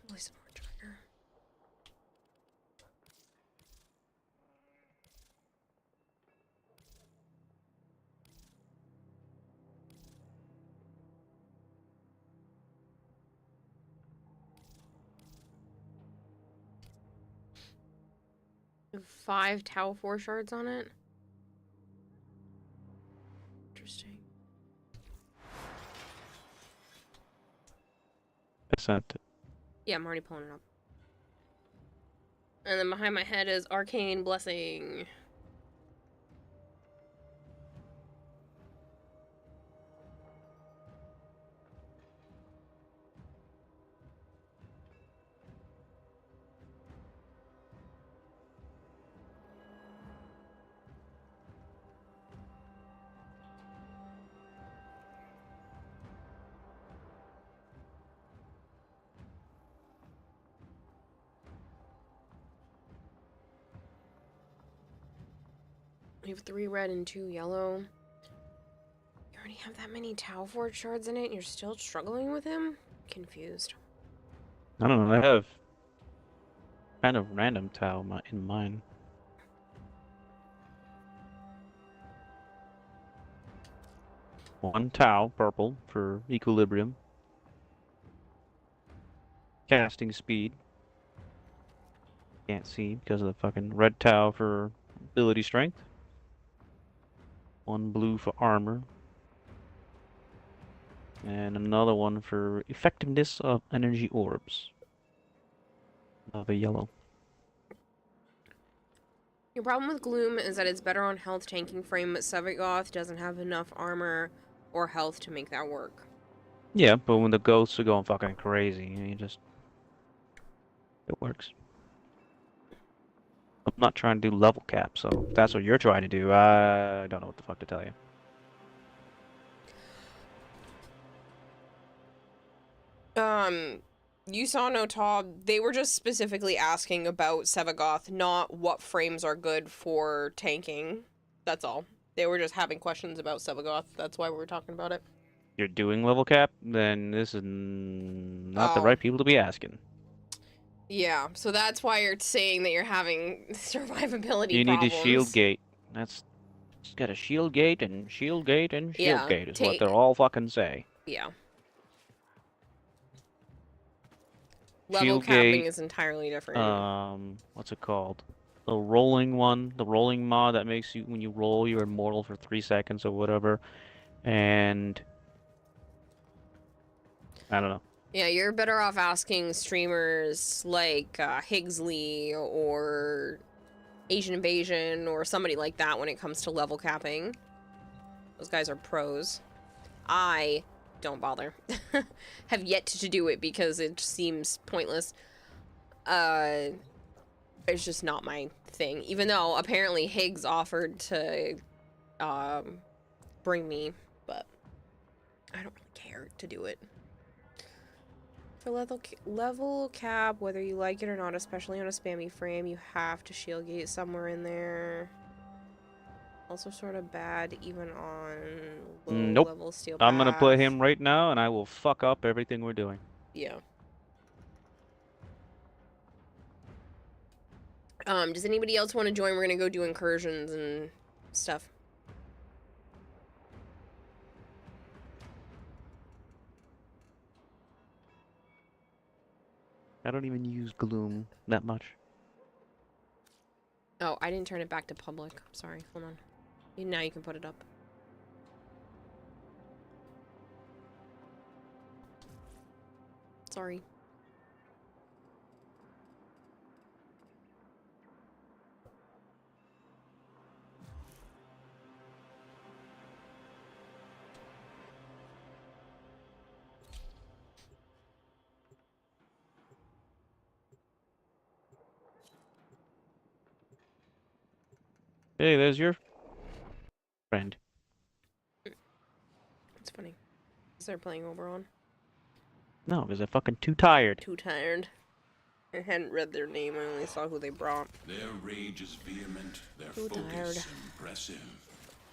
A: Voice of our trigger. Have 5 Tau 4 shards on it. Interesting.
B: I sent it.
A: Yeah, I'm already pulling it up. And then behind my head is Arcane Blessing. We have 3 red and 2 yellow. You already have that many Tau Forge shards in it and you're still struggling with him? Confused.
B: I don't know. I have kind of random Tau in mine. One Tau, purple, for equilibrium. casting speed. Can't see because of the fucking red tile for ability strength. 1 blue for armor. And another one for effectiveness of energy orbs. Another yellow.
A: Your problem with Gloom is that it's better on health tanking frame, but Sevagoth doesn't have enough armor or health to make that work.
B: Yeah, but when the ghosts are going fucking crazy, you just... It works. I'm not trying to do level cap, so if that's what you're trying to do, I don't know what the fuck to tell you.
A: You saw no Tob. They were just specifically asking about Sevagoth, not what frames are good for tanking. That's all. They were just having questions about Sevagoth. That's why we were talking about it.
B: You're doing level cap, then this is not the right people to be asking.
A: Yeah, so that's why you're saying that you're having survivability
B: You need
A: problems.
B: a shield gate. That's... It's got a shield gate and shield gate and shield
A: Yeah,
B: gate is what they're all fucking say.
A: Yeah. Level
B: Shield
A: capping
B: gate,
A: is entirely different.
B: what's it called? The rolling one, the rolling mod that makes you, when you roll, you're immortal for 3 seconds or whatever. And... I don't know.
A: Yeah, you're better off asking streamers like Higgsley or Asian Invasion or somebody like that when it comes to level capping. Those guys are pros. I don't bother. Have yet to do it because it seems pointless. It's just not my thing. Even though apparently Higgs offered to bring me, but I don't really care to do it. For level cap, whether you like it or not, especially on a spammy frame, you have to shield gate somewhere in there. Also sort of bad even on low level steel
B: I'm gonna play
A: path.
B: him right now and I will fuck up everything we're doing.
A: Yeah. Does anybody else want to join? We're gonna go do incursions and stuff.
B: I don't even use Gloom that much.
A: Oh, I didn't turn it back to public. Sorry, hold on. Now you can put it up. Sorry.
B: Hey, there's your friend.
A: It's funny. Is they're playing Oberon?
B: No, because they're fucking too tired.
A: Too tired. I hadn't read their name. I only saw who they brought.
G: Their rage is vehement, their
A: Too
G: focus
A: tired.
G: impressive.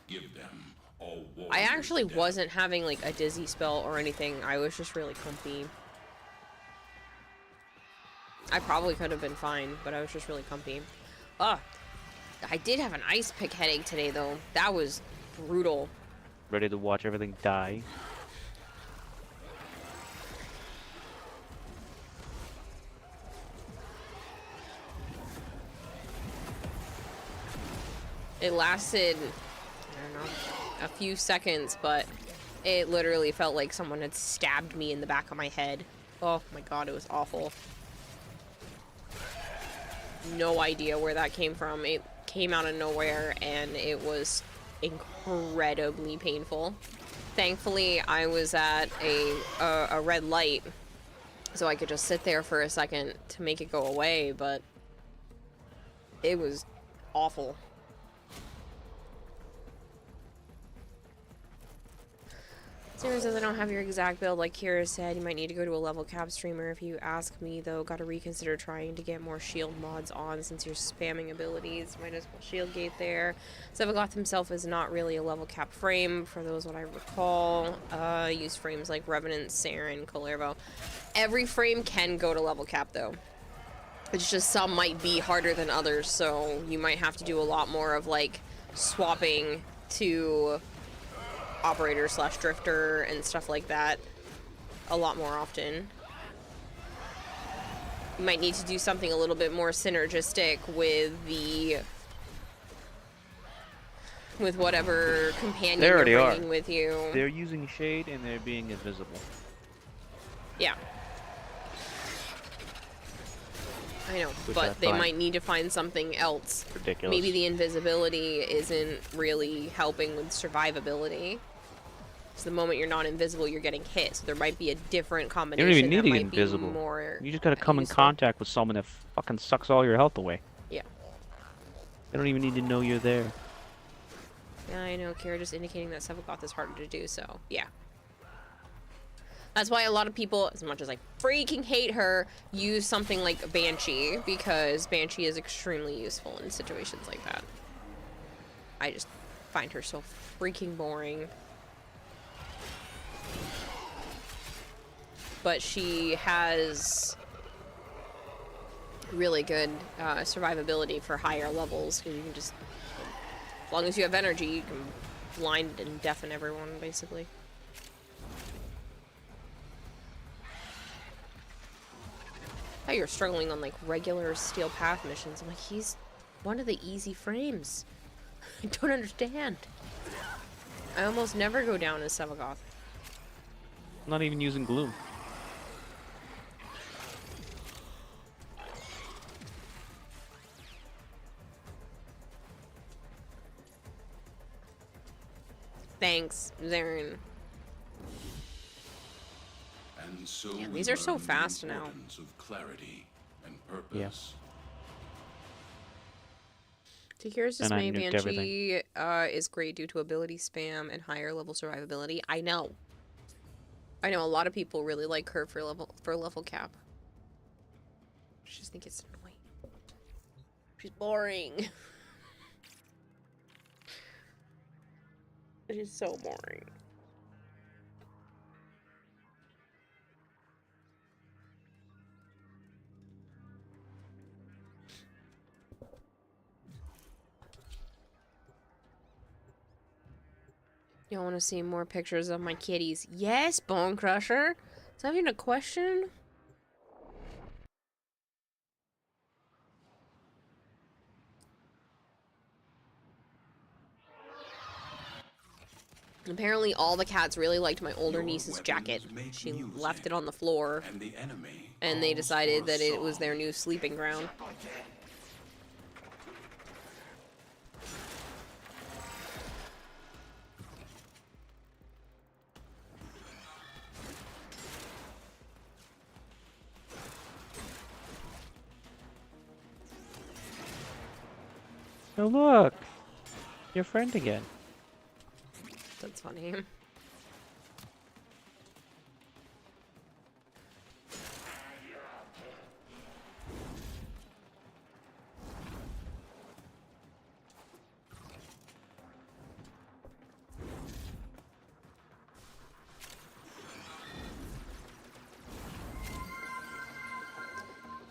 G: Give them all war.
A: I actually wasn't having like a dizzy spell or anything. I was just really comfy. I probably could have been fine, but I was just really comfy. I did have an ice pick headache today though. That was brutal.
B: Ready to watch everything die.
A: It lasted, I don't know, a few seconds, but it literally felt like someone had stabbed me in the back of my head. Oh my god, it was awful. No idea where that came from. It came out of nowhere and it was incredibly painful. Thankfully, I was at a red light, so I could just sit there for a second to make it go away, but it was awful. Sarah says I don't have your exact build like Kira said. You might need to go to a level cap streamer. If you ask me though, gotta reconsider trying to get more shield mods on since you're spamming abilities. Might as well shield gate there. Sevagoth himself is not really a level cap frame for those what I recall. Use frames like Revenant, Saren, Kalervo. Every frame can go to level cap though. It's just some might be harder than others, so you might have to do a lot more of like swapping to operator / drifter and stuff like that a lot more often. You might need to do something a little bit more synergistic with whatever companion
B: They
A: you're
B: already are.
A: bringing with you.
B: They're using shade and they're being invisible.
A: Yeah. I know,
B: Which I
A: but they
B: find
A: might need to find something else.
B: ridiculous.
A: Maybe the invisibility isn't really helping with survivability. So the moment you're not invisible, you're getting hit. So there might be a different
B: You
A: combination
B: don't even need
A: that
B: to get
A: might
B: invisible.
A: be more
B: You just gotta come in
A: useful.
B: contact with someone that fucking sucks all your health away.
A: Yeah.
B: They don't even need to know you're there.
A: Yeah, I know, Kira just indicating that Sevagoth is harder to do, so yeah. That's why a lot of people, as much as I freaking hate her, use something like Banshee, because Banshee is extremely useful in situations like that. I just find her so freaking boring. But she has really good survivability for higher levels, because you can just, as long as you have energy, you can blind and deafen everyone, basically. How you're struggling on like regular Steel Path missions. I'm like, he's one of the easy frames. I don't understand. I almost never go down as Sevagoth.
B: I'm not even using gloom.
A: Thanks, Zarin.
G: And so
A: Yeah,
G: we
A: these are so
G: learn the
A: fast now.
G: importance of clarity and purpose.
A: To Kira's
B: And I
A: dismay,
B: nuked everything.
A: Banshee is great due to ability spam and higher level survivability. I know. I know a lot of people really like her for level cap. I just think it's annoying. She's boring. She's so boring. Y'all want to see more pictures of my kitties? Yes, Bone Crusher. Is that even a question? Apparently all the cats really liked my older
G: Your
A: niece's
G: weapons
A: jacket.
G: make
A: She
G: music,
A: left it on the floor,
G: And the enemy
A: and they
G: calls
A: decided
G: for a
A: that it was their
G: song.
A: new sleeping ground.
B: Oh look! Your friend again.
A: That's funny.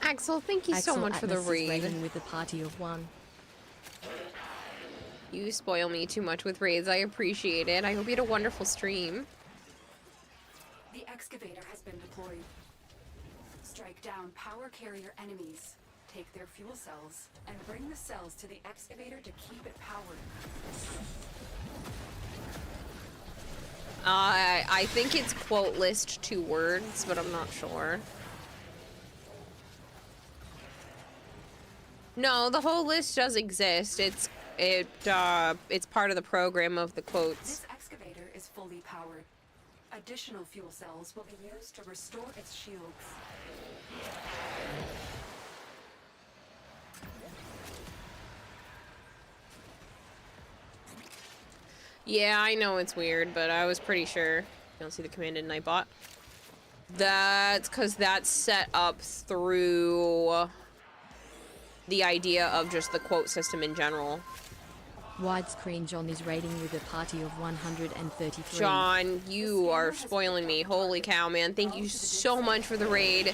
A: Axel, thank you so much for the raid.
H: With a party of one.
A: You spoil me too much with raids. I appreciate it. I hope you had a wonderful stream.
I: The excavator has been deployed. Strike down power carrier enemies. Take their fuel cells and bring the cells to the excavator to keep it powered.
A: I think it's quote list 2 words, but I'm not sure. No, the whole list does exist. It's part of the program of the quotes.
I: This excavator is fully powered. Additional fuel cells will be used to restore its shields.
A: Yeah, I know it's weird, but I was pretty sure. You don't see the commanded Nightbot? That's because that's set up through the idea of just the quote system in general.
H: Widescreen John is raiding with a party of 133.
A: John, you are spoiling me. Holy cow, man. Thank you so much for the raid.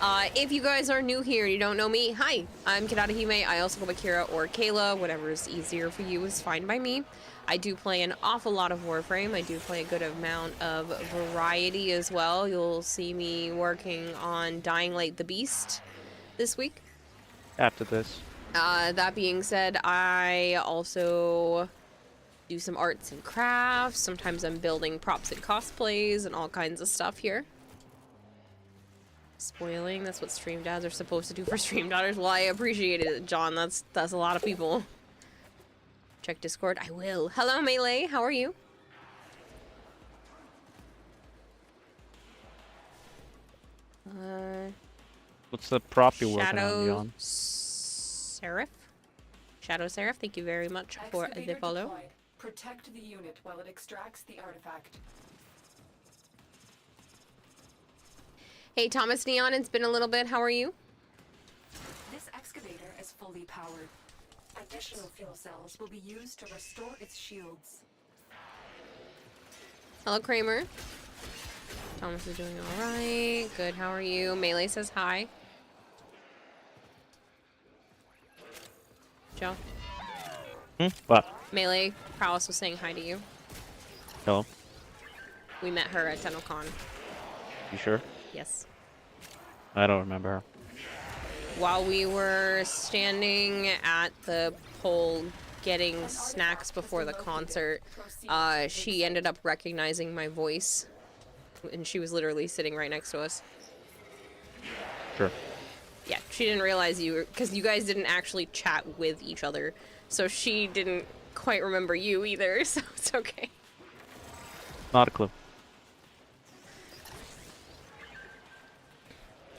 A: If you guys are new here and you don't know me, hi, I'm Kirarahime. I also go by Kira or Kayla. Whatever is easier for you is fine by me. I do play an awful lot of Warframe. I do play a good amount of variety as well. You'll see me working on Dying Light the Beast this week.
B: After this.
A: That being said, I also do some arts and crafts. Sometimes I'm building props and cosplays and all kinds of stuff here. Spoiling, that's what stream dads are supposed to do for stream daughters. Well, I appreciate it, John. That's a lot of people. Check Discord. I will. Hello, Melee. How are you?
B: What's the prop you're working on,
A: Shadow
B: John?
A: Seraph? Shadow Seraph, thank you very much for the
I: Excavator
A: follow.
I: deployed. Protect the unit while it extracts the artifact.
A: Hey, Thomas Neon, it's been a little bit. How are you?
I: This excavator is fully powered. Additional fuel cells will be used to restore its shields.
A: Hello, Kramer. Thomas is doing alright. Good, how are you? Melee says hi. Joe?
B: What?
A: Melee Prowess was saying hi to you.
B: No.
A: We met her at TennoCon.
B: You sure?
A: Yes.
B: I don't remember her.
A: While we were standing at the pole getting snacks before the concert, she ended up recognizing my voice. And she was literally sitting right next to us.
B: Sure.
A: Yeah, she didn't realize you were, because you guys didn't actually chat with each other. So she didn't quite remember you either, so it's okay.
B: Not a clue.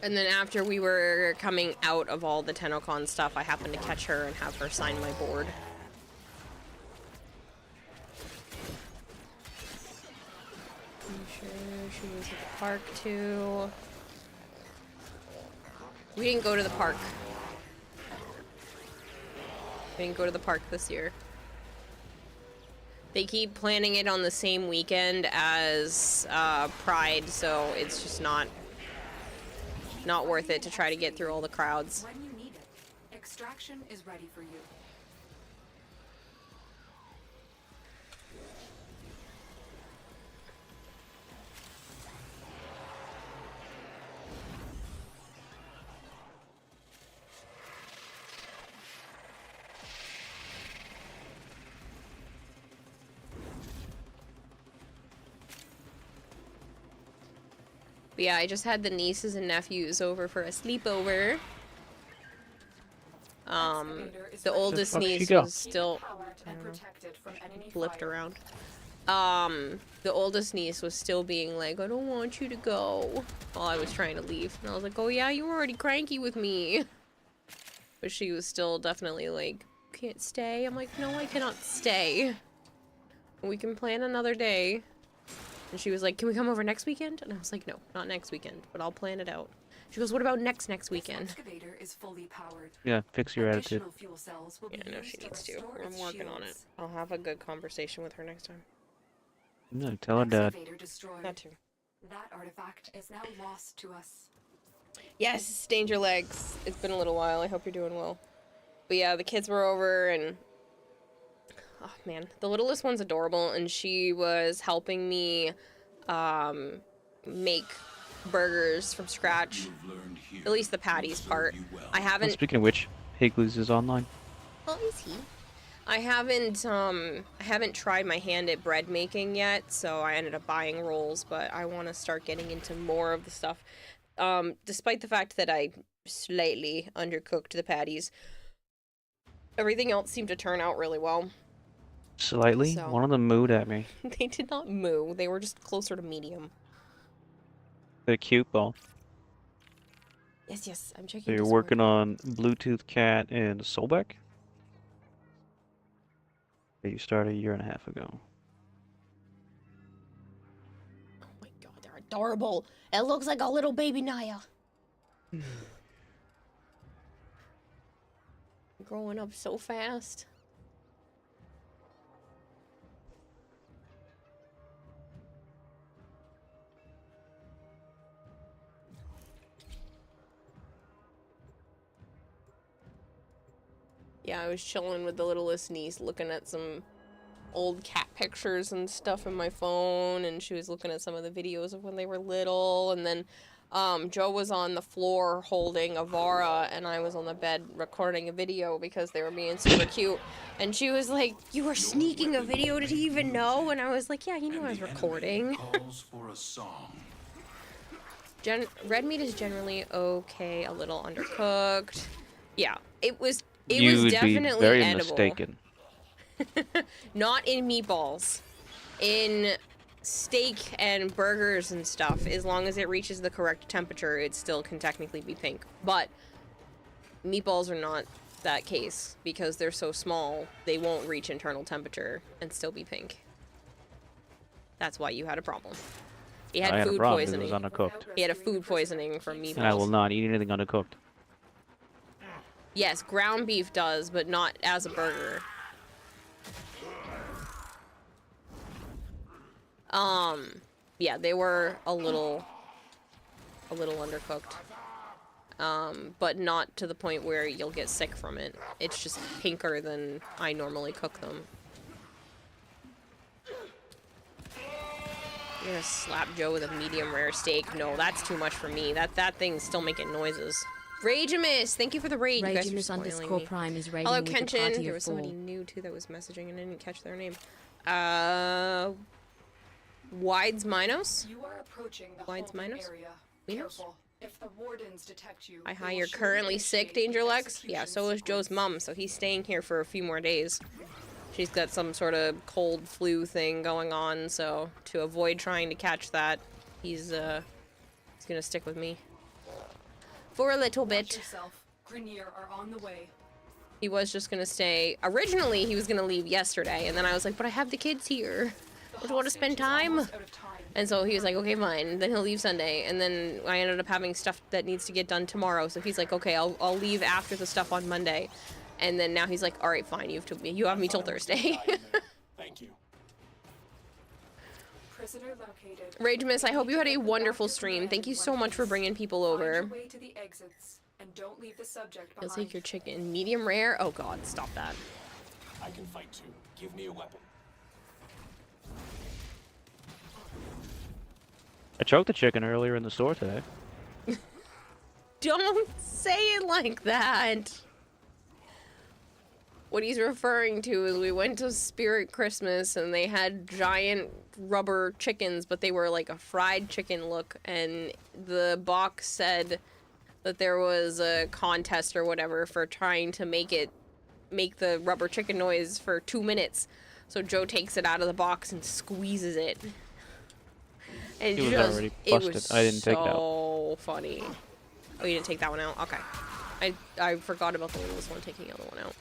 A: And then after we were coming out of all the TennoCon stuff, I happened to catch her and have her sign my board. I'm sure she was at the park too. We didn't go to the park. We didn't go to the park this year. They keep planning it on the same weekend as Pride, so it's just not worth it to try to get through all the crowds.
I: When you need it, extraction is ready for you.
A: But yeah, I just had the nieces and nephews over for a sleepover. The oldest
B: fuck she
A: niece
B: go?
A: was still
I: And protected from enemy
A: flipped
I: fire.
A: around. The oldest niece was still being like, I don't want you to go, while I was trying to leave. And I was like, oh yeah, you were already cranky with me. But she was still definitely like, can't stay. I'm like, no, I cannot stay. We can plan another day. And she was like, can we come over next weekend? And I was like, no, not next weekend, but I'll plan it out. She goes, what about next weekend?
I: This excavator is fully powered.
B: Yeah, fix your attitude.
I: Additional fuel cells will
A: Yeah,
I: be
A: I know
I: used
A: she needs to.
I: restore
A: I'm
I: its
A: working on it.
I: shields.
A: I'll have a good conversation with her next time.
B: No, tell her dad.
I: Excavator destroyed.
A: That too.
I: That artifact is now lost to us.
A: Yes, Danger Legs. It's been a little while. I hope you're doing well. But yeah, the kids were over and... Oh man, the littlest one's adorable and she was helping me make burgers from scratch.
G: You've learned here
A: At least the
G: will
A: patties
G: serve
A: part.
G: you well.
A: I
B: And
A: haven't...
B: speaking of which, Higgly's is online.
A: Well, is he? I haven't tried my hand at bread making yet, so I ended up buying rolls, but I want to start getting into more of the stuff. Despite the fact that I slightly undercooked the patties, everything else seemed to turn out really well.
B: Slightly?
A: So-
B: One of them mooed at me.
A: They did not moo, they were just closer to medium.
B: They're cute, though.
A: Yes, I'm checking
B: So you're
A: Discord.
B: working on Bluetooth Cat and Solbeck? That you started a year and a half ago.
A: Oh my god, they're adorable. It looks like a little baby Naya. Growing up so fast. Yeah, I was chilling with the littlest niece looking at some old cat pictures and stuff in my phone, and she was looking at some of the videos of when they were little, and then Joe was on the floor holding Avara, and I was on the bed recording a video because they were being super cute. And she was like, "You were sneaking a video, did he even know?" And I was like, "Yeah, he knew I was recording."
G: Calls for a song.
A: Red meat is generally okay, a little undercooked. Yeah, it was
B: You would
A: definitely
B: be very
A: edible.
B: mistaken.
A: Not in meatballs. In steak and burgers and stuff, as long as it reaches the correct temperature, it still can technically be pink. But meatballs are not that case because they're so small, they won't reach internal temperature and still be pink. That's why you had a problem. He had
B: I had a
A: food
B: problem because it
A: poisoning.
B: was undercooked.
A: He had a food poisoning from meatballs.
B: And I will not eat anything undercooked.
A: Yes, ground beef does, but not as a burger. Yeah, they were a little undercooked. But not to the point where you'll get sick from it. It's just pinker than I normally cook them. You're gonna slap Joe with a medium rare steak? No, that's too much for me. That thing's still making noises. Rageamus, thank you for the raid. You guys are
H: Rageamus
A: spoiling
H: underscore
A: me.
H: prime is raiding
A: Hello,
H: with a
A: Kenshin.
H: party
A: There
H: of
A: was somebody
H: 4.
A: new too that was messaging and I didn't catch their name. Wides Minos?
I: You are approaching the
A: Wides
I: holding
A: Minos?
I: area.
A: Minos?
I: Careful. If the wardens detect you,
A: Hi,
I: they will
A: you're
I: surely
A: currently sick,
I: initiate
A: Danger
I: the
A: Lex? Yeah, so is Joe's
I: execution
A: mom, so he's staying here for a few more days. She's got some sort of cold flu thing going on, so to avoid trying to catch that, he's gonna stick with me. For a little
I: sequence. Watch
A: bit.
I: yourself. Grenier are on the way.
A: He was just gonna stay. Originally, he was gonna leave yesterday, and then I was like, but I have the kids here. Don't you want to spend time? And so he was like, okay, fine. Then he'll leave Sunday, and then I ended up having stuff that needs to get done tomorrow. So he's like, okay, I'll leave after the stuff on Monday, and then now he's like, all right, fine. You have me till Thursday.
G: Thank you.
I: Prisoner located.
A: Ragemus, I hope you had a wonderful stream. Thank you so much for bringing people
I: Find
A: over.
I: your way to the exits and don't leave the subject
A: You'll
I: behind.
A: take your chicken medium rare. Oh God, stop that.
G: I can fight too. Give me a weapon.
B: I choked the chicken earlier in the store today.
A: Don't say it like that. What he's referring to is we went to Spirit Christmas and they had giant rubber chickens, but they were like a fried chicken look, and the box said that there was a contest or whatever for trying to make the rubber chicken noise for 2 minutes. So Joe takes it out of the box and squeezes it. And
B: He was already busted.
A: was
B: I didn't take it out.
A: so funny. Oh, you didn't take that one out? Okay. I forgot about the littlest one taking the other one out.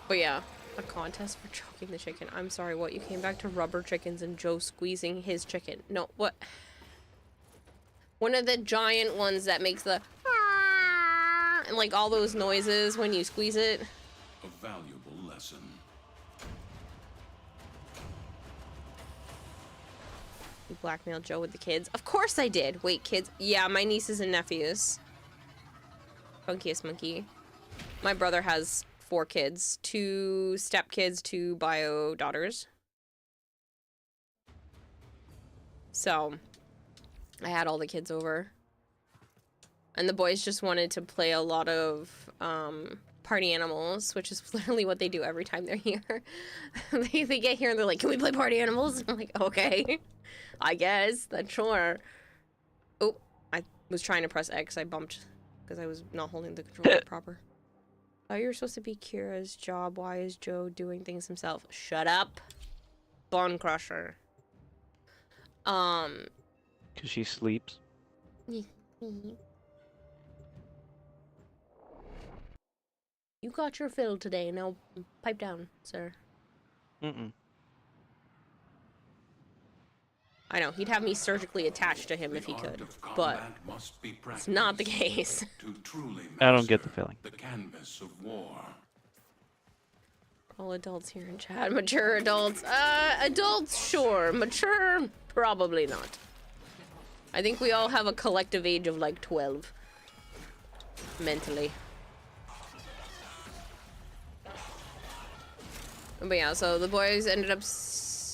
A: But yeah, a contest for choking the chicken. I'm sorry, what? You came back to rubber chickens and Joe squeezing his chicken. No, what? One of the giant ones that makes the and like all those noises when you squeeze it.
G: A valuable lesson.
A: You blackmailed Joe with the kids. Of course I did. Wait, kids? Yeah, my nieces and nephews. Funkiest monkey. My brother has 4 kids. 2 stepkids, 2 bio daughters. So, I had all the kids over. And the boys just wanted to play a lot of party animals, which is literally what they do every time they're here. they get here and they're like, can we play party animals? I'm like, okay. I guess. That's sure. Oh, I was trying to press X. I bumped because I was not holding the controller proper. Oh, you're supposed to be Kira's job. Why is Joe doing things himself? Shut up. Bone crusher.
B: Because she sleeps.
A: You got your fill today. Now pipe down, sir.
B: Mm-mm.
A: I know, he'd have me surgically attached to him if he could, but it's not the case.
G: To truly
B: I don't get the feeling.
G: the canvas of war.
A: All adults here in chat. Mature adults. Adults, sure. Mature, probably not. I think we all have a collective age of like 12. Mentally. But yeah, so the boys ended up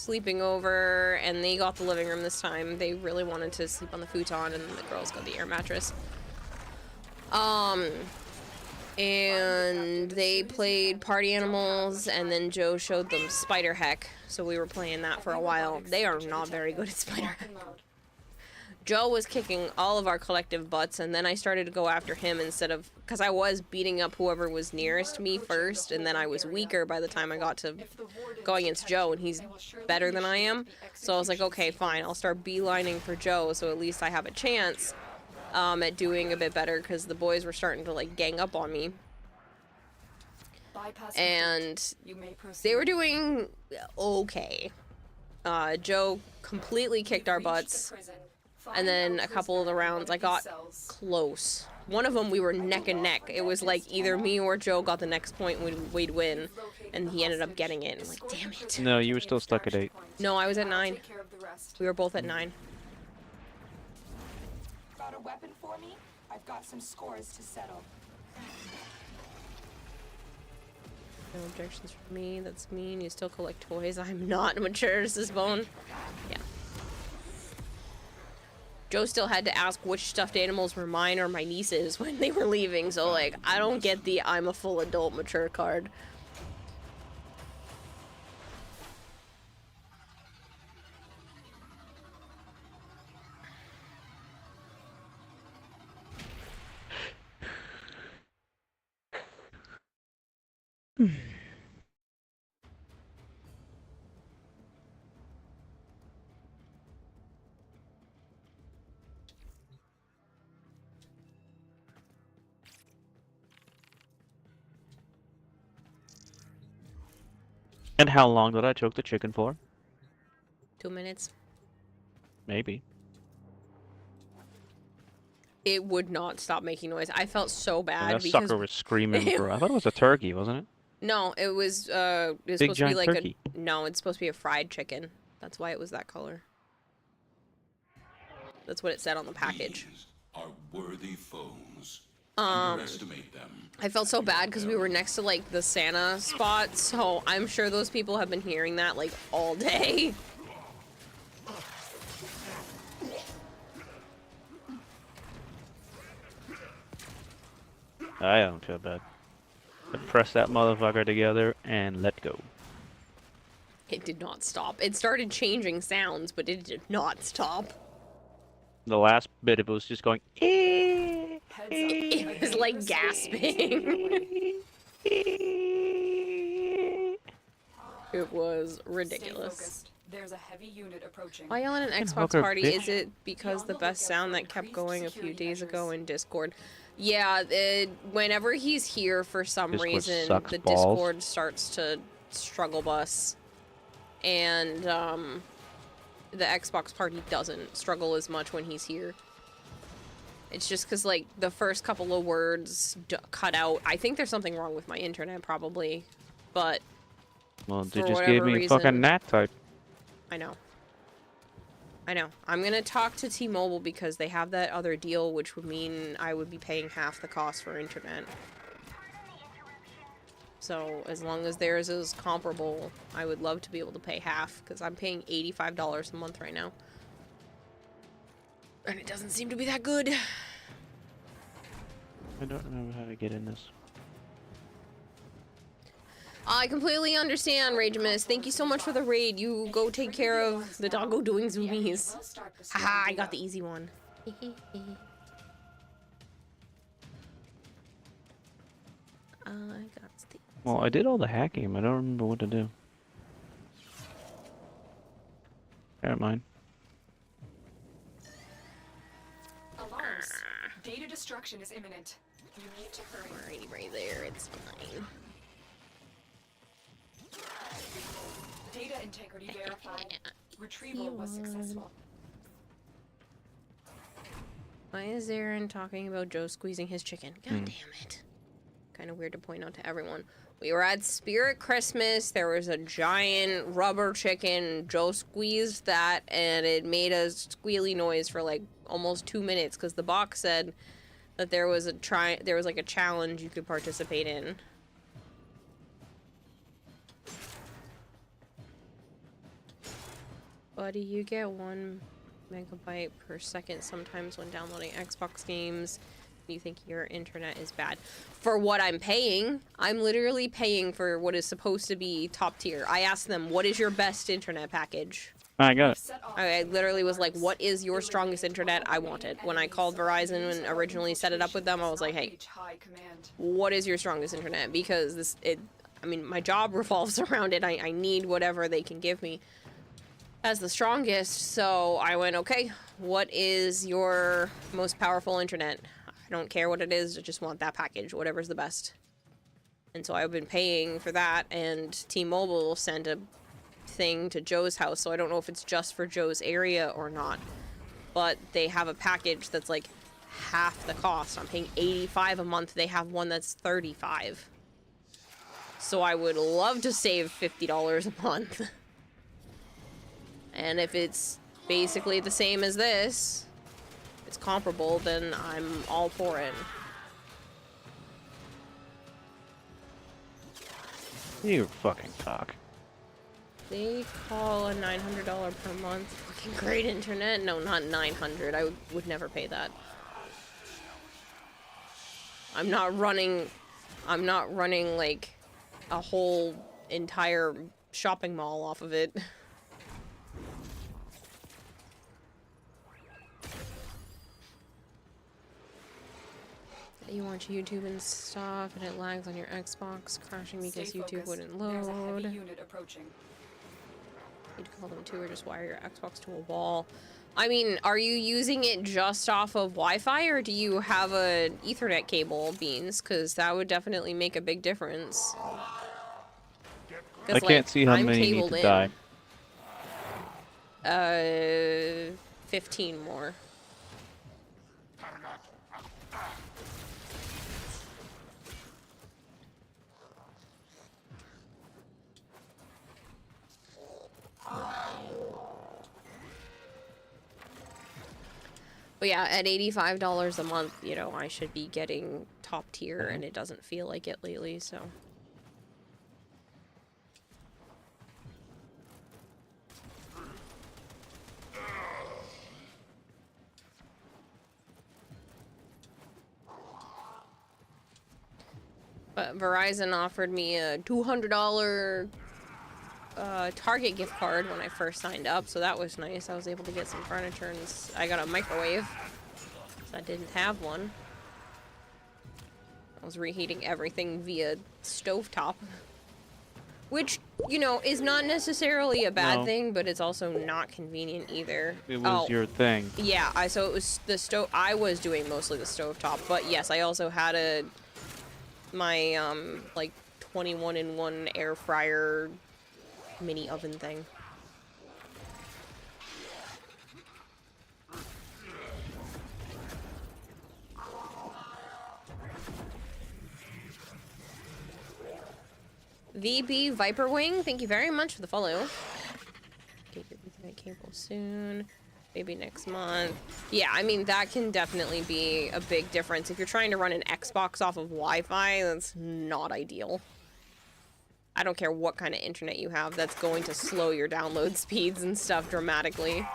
A: sleeping over, and they got the living room this time. They really wanted to sleep on the futon, and the girls got the air mattress. And they played Party Animals, and then Joe showed them Spider Heck, so we were playing that for a while. They are not very good at Spider Heck. Joe was kicking all of our collective butts, and then I started to go after him instead of... Because I was beating up whoever was nearest me first, and then I was weaker by the time I got to go against Joe, and he's better than I am. So I was like, okay, fine, I'll start beelining for Joe, so at least I have a chance at doing a bit better, because the boys were starting to, like, gang up on me. And they were doing okay. Joe completely kicked our butts. And then a couple of the rounds, I got close. One of them, we were neck and neck. It was like either me or Joe got the next point and we'd win. And he ended up getting it. I'm like, damn it.
B: No, you were still stuck at 8.
A: No, I was at 9. We were both at 9.
I: Got a weapon for me? I've got some scores to settle.
A: No objections from me. That's mean. You still collect toys. I'm not mature as this bone. Yeah. Joe still had to ask which stuffed animals were mine or my niece's when they were leaving, so, like, I don't get the I'm a full adult mature card.
B: And how long did I choke the chicken for?
A: 2 minutes.
B: Maybe.
A: It would not stop making noise. I felt so
B: And
A: bad
B: that
A: because
B: sucker was screaming for... I thought it was a turkey, wasn't it?
A: no, it was supposed to be
B: giant
A: like
B: turkey.
A: a no, it's supposed to be a fried chicken. That's why it was that color. That's what it said on the package.
G: These are worthy foes. Underestimate them.
A: I felt so bad because we were next to like the Santa spot, so I'm sure those people have been hearing that like all day.
B: I don't feel bad. But press that motherfucker together and let go.
A: It did not stop. It started changing sounds, but it did not stop.
B: The last bit of it was just going...
A: It was like gasping. It was ridiculous.
I: There's a heavy unit approaching.
A: Why yell at an Xbox
B: hooker,
A: party?
B: bitch.
A: Is it because the best sound that kept going a few days ago in Discord? Yeah, whenever he's here for some
B: Discord
A: reason,
B: sucks
A: the
B: balls.
A: Discord starts to struggle bus. And the Xbox party doesn't struggle as much when he's here. It's just because, like, the first couple of words cut out. I think there's something wrong with my internet, probably. But
B: Well, they
A: for
B: just
A: whatever
B: gave me a fucking
A: reason-
B: nat type.
A: I know. I know. I'm gonna talk to T-Mobile because they have that other deal, which would mean I would be paying half the cost for internet. So, as long as theirs is comparable, I would love to be able to pay half, because I'm paying $85 a month right now. And it doesn't seem to be that good.
B: I don't remember how to get in this.
A: I completely understand, Ragemus. Thank you so much for the raid. You go take care of the doggo doing zoomies. Haha, I got the easy one. I got the...
B: Well, I did all the hacking, but I don't remember what to do. Never mind.
I: Alarms. Data destruction is imminent. You need to hurry.
A: Alrighty, right there. It's fine.
I: Data integrity verified. Retrieval was successful.
A: Why is Aaron talking about Joe squeezing his chicken? God damn it. Kind of weird to point out to everyone. We were at Spirit Christmas. There was a giant rubber chicken. Joe squeezed that, and it made a squealy noise for like almost 2 minutes because the box said that there was like a challenge you could participate in. Buddy, you get 1 megabyte per second sometimes when downloading Xbox games. You think your internet is bad. For what I'm paying, I'm literally paying for what is supposed to be top tier. I asked them, what is your best internet package?
B: I got it.
A: I literally was like, what is your strongest internet? I want it. When I called Verizon and originally set it up with them, I was like, hey, what is your strongest internet? Because I mean, my job revolves around it. I need whatever they can give me as the strongest. So I went, okay, what is your most powerful internet? I don't care what it is, I just want that package, whatever's the best. And so I've been paying for that, and T-Mobile sent a thing to Joe's house, so I don't know if it's just for Joe's area or not. But they have a package that's like half the cost. I'm paying $85 a month, they have one that's $35. So I would love to save $50 a month. And if it's basically the same as this, it's comparable, then I'm all for it.
B: You fucking cock.
A: They call a $900 per month fucking great internet. No, not 900. I would never pay that. I'm not running like a whole entire shopping mall off of it. You watch YouTube and stuff, and it lags on your Xbox, crashing because YouTube wouldn't load.
I: There's a heavy unit approaching.
A: You'd call them to, or just wire your Xbox to a wall. I mean, are you using it just off of Wi-Fi, or do you have an Ethernet cable, Beans? Because that would definitely make a big difference.
B: I can't see how many need to
A: die. 15 more. But yeah, at $85 a month, you know, I should be getting top tier, and it doesn't feel like it lately, so. But Verizon offered me a $200 Target gift card when I first signed up, so that was nice. I was able to get some furniture, and I got a microwave, so I didn't have one. I was reheating everything via stovetop, which, you know, is not necessarily a bad thing, but it's also not convenient either.
B: It was your thing.
A: Yeah, so it was the stove. I was doing mostly the stovetop, but yes, I also had my like 21-in-1 air fryer mini oven thing. VB Viperwing, thank you very much for the follow. Get your Ethernet cable soon. Maybe next month. Yeah, I mean, that can definitely be a big difference. If you're trying to run an Xbox off of Wi-Fi, that's not ideal. I don't care what kind of internet you have, that's going to slow your download speeds and stuff dramatically.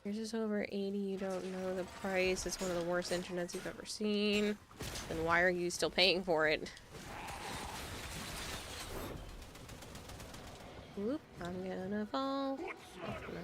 A: Yours is over 80, you don't know the price, it's one of the worst internets you've ever seen. Then why are you still paying for it? Whoop, I'm gonna fall. Oh, no.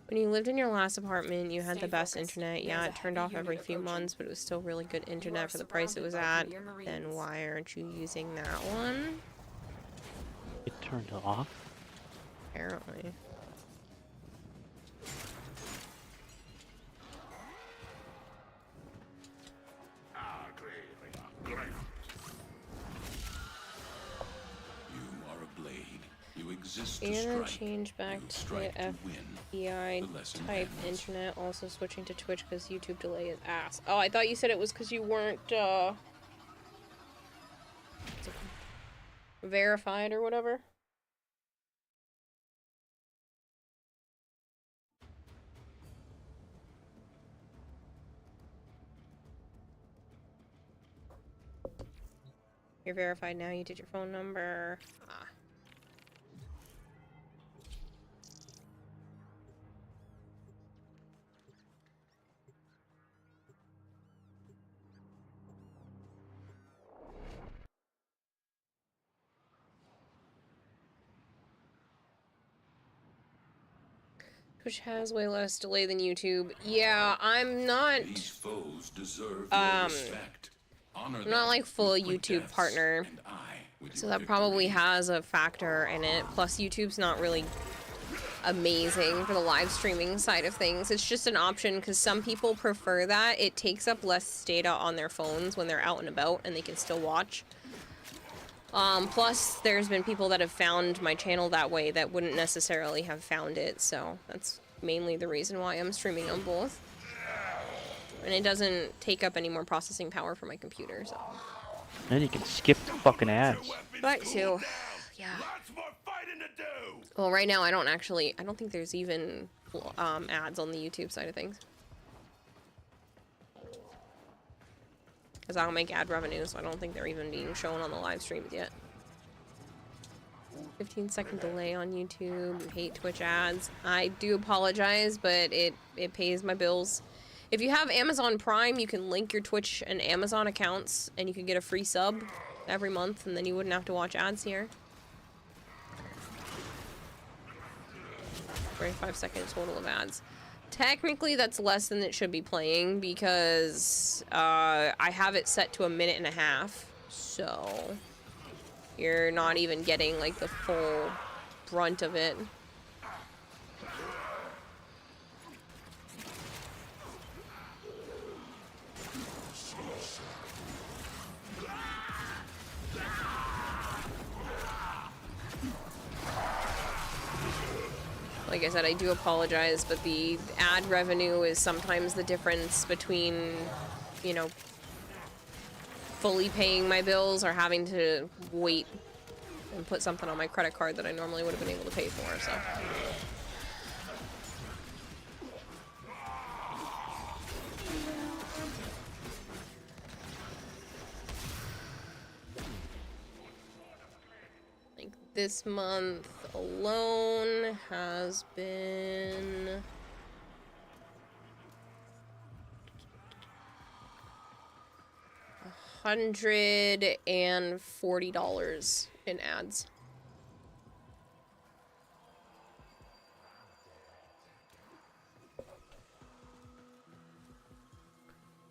A: When you lived in your last apartment, you had the best internet. Yeah, it turned off every few months, but it was still really good internet for the price it was at. Then why aren't you using that one?
B: It turned off?
A: Apparently. And then change back to FBI type internet, also switching to Twitch because YouTube delay is ass. Oh, I thought you said it was because you weren't, Verified or whatever. You're verified now. You did your phone number. Ah. Twitch has way less delay than YouTube. Yeah, I'm not.
G: These foes deserve your respect. Honor
A: I'm not like
G: them
A: full
G: with quick
A: YouTube
G: deaths,
A: partner,
G: and I with
A: so
G: your
A: that probably
G: victory.
A: has a factor in it. Plus, YouTube's not really amazing for the live streaming side of things. It's just an option because some people prefer that. It takes up less data on their phones when they're out and about and they can still watch. Plus, there's been people that have found my channel that way that wouldn't necessarily have found it, so that's mainly the reason why I'm streaming on both. And it doesn't take up any more processing power for my computer, so.
B: And you can skip the fucking ads.
A: But too, yeah. Well, right now I don't think there's even ads on the YouTube side of things. Because I don't make ad revenue, so I don't think they're even being shown on the live streams yet. 15-second delay on YouTube. You hate Twitch ads. I do apologize, but it pays my bills. If you have Amazon Prime, you can link your Twitch and Amazon accounts, and you can get a free sub every month, and then you wouldn't have to watch ads here. 45 seconds total of ads. Technically, that's less than it should be playing because I have it set to 1.5 minutes, so you're not even getting like the full brunt of it. Like I said, I do apologize, but the ad revenue is sometimes the difference between, you know, fully paying my bills or having to wait and put something on my credit card that I normally would have been able to pay for, so. This month alone has been $140 in ads.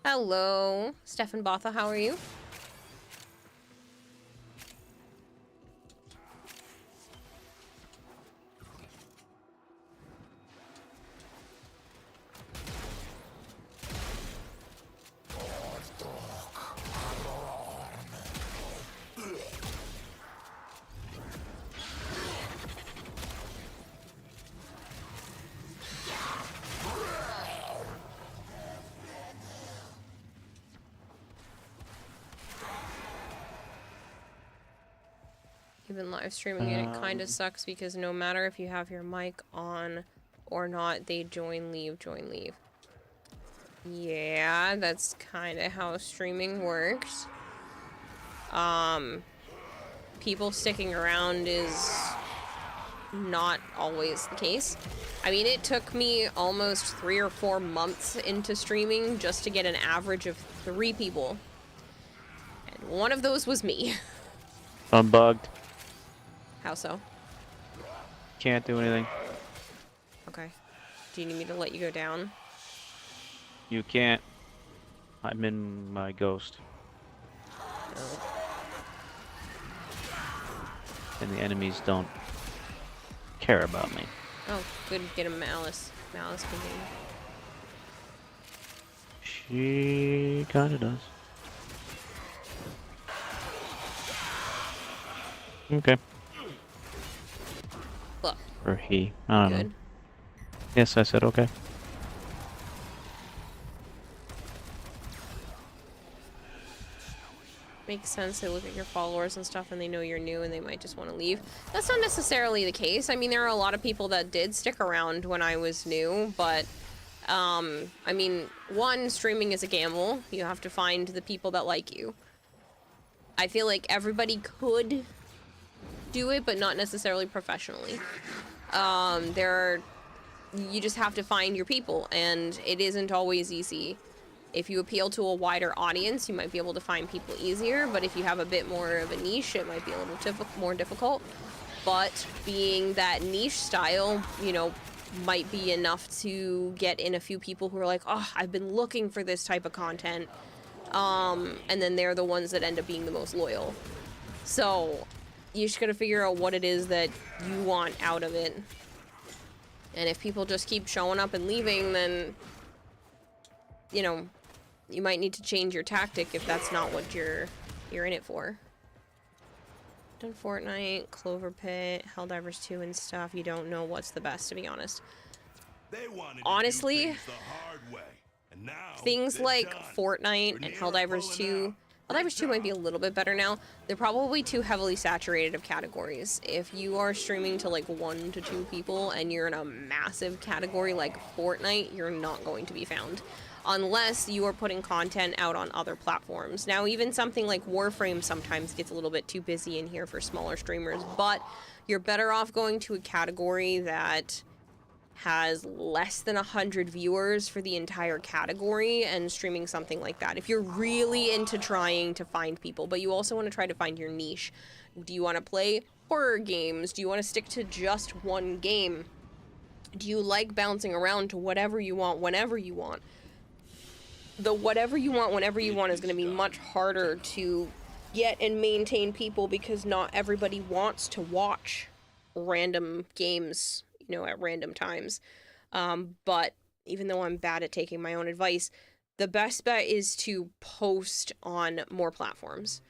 A: Hello, Stefan Botha, how are you? Even live streaming it kind of sucks because no matter if you have your mic on or not, they join, leave, join, leave. Yeah, that's kind of how streaming works. People sticking around is not always the case. I mean, it took me almost 3 or 4 months into streaming just to get an average of 3 people. And one of those was me.
B: I'm bugged.
A: How so?
B: Can't do anything.
A: Okay. Do you need me to let you go down?
B: You can't. I'm in my ghost.
A: No.
B: And the enemies don't care about me.
A: Oh, good. Get a Malice. Malice can
B: She kinda does. Okay.
A: Look.
B: Or he. I don't
A: Good.
B: know. Yes, I said okay.
A: makes sense. They look at your followers and stuff and they know you're new and they might just want to leave. That's not necessarily the case. I mean, there are a lot of people that did stick around when I was new, but I mean, one, streaming is a gamble. You have to find the people that like you. I feel like everybody could do it, but not necessarily professionally. You just have to find your people, and it isn't always easy. If you appeal to a wider audience, you might be able to find people easier, but if you have a bit more of a niche, it might be a little more difficult. But being that niche style, you know, might be enough to get in a few people who are like, oh, I've been looking for this type of content. And then they're the ones that end up being the most loyal. So you just gotta figure out what it is that you want out of it. And if people just keep showing up and leaving, then, you know, you might need to change your tactic if that's not what you're in it for. Done Fortnite, Clover Pit, Helldivers 2 and stuff. You don't know what's the best, to be honest. Honestly, things like Fortnite and Helldivers 2, Helldivers 2 might be a little bit better now. They're probably too heavily saturated of categories. If you are streaming to like 1 to 2 people and you're in a massive category like Fortnite, you're not going to be found. Unless you are putting content out on other platforms. Now, even something like Warframe sometimes gets a little bit too busy in here for smaller streamers, but you're better off going to a category that has less than 100 viewers for the entire category and streaming something like that. If you're really into trying to find people, but you also want to try to find your niche. Do you want to play horror games? Do you want to stick to just one game? Do you like bouncing around to whatever you want, whenever you want? The whatever you want, whenever you want is going to be much harder to get and maintain people because not everybody wants to watch random games, you know, at random times. But even though I'm bad at taking my own advice, the best bet is to post on more platforms.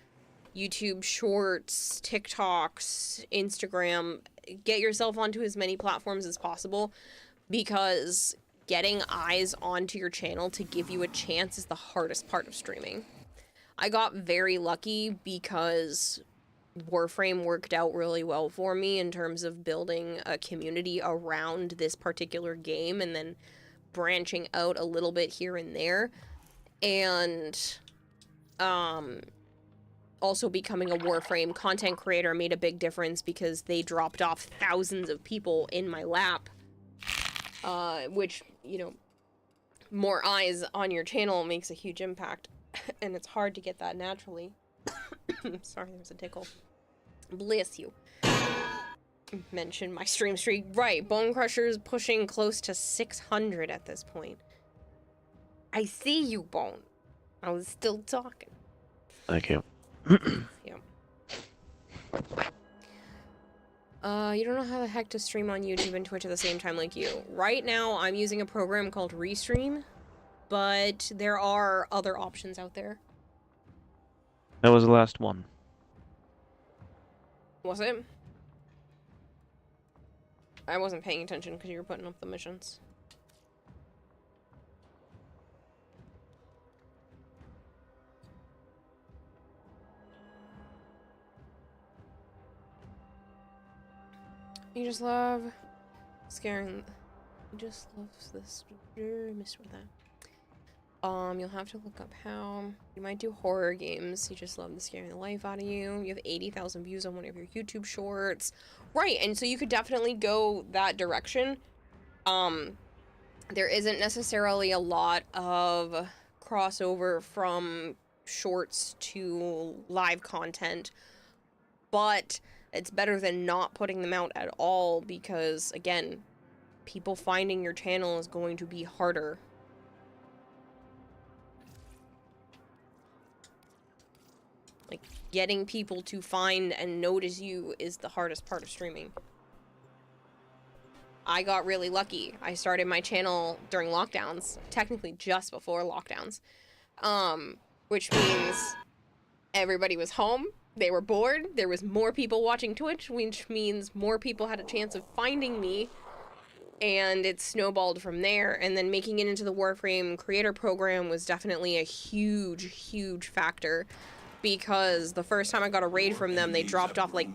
A: YouTube Shorts, TikToks, Instagram. Get yourself onto as many platforms as possible because getting eyes onto your channel to give you a chance is the hardest part of streaming. I got very lucky because Warframe worked out really well for me in terms of building a community around this particular game and then branching out a little bit here and there. And also becoming a Warframe content creator made a big difference because they dropped off thousands of people in my lap. Which, you know, more eyes on your channel makes a huge impact. And it's hard to get that naturally. Sorry, there's a tickle. Bless you. Mention my stream streak. Right, Bone Crusher's pushing close to 600 at this point. I see you, Bone. I was still talking.
B: Thank you.
A: Yeah. You don't know how the heck to stream on YouTube and Twitch at the same time like you. Right now, I'm using a program called Restream, but there are other options out there.
B: That was the last one.
A: Was it? I wasn't paying attention because you were putting up the missions. You just love scaring. You just love this. Missed with that. You'll have to look up how. You might do horror games. You just love the scaring the life out of you. You have 80,000 views on one of your YouTube shorts. Right, and so you could definitely go that direction. There isn't necessarily a lot of crossover from shorts to live content, but it's better than not putting them out at all because, again, people finding your channel is going to be harder. Like, getting people to find and notice you is the hardest part of streaming. I got really lucky. I started my channel during lockdowns, technically just before lockdowns, which means everybody was home. They were bored. There was more people watching Twitch, which means more people had a chance of finding me, and it snowballed from there. And then making it into the Warframe creator program was definitely a huge, huge factor. because the first time I got a raid from them, they dropped off like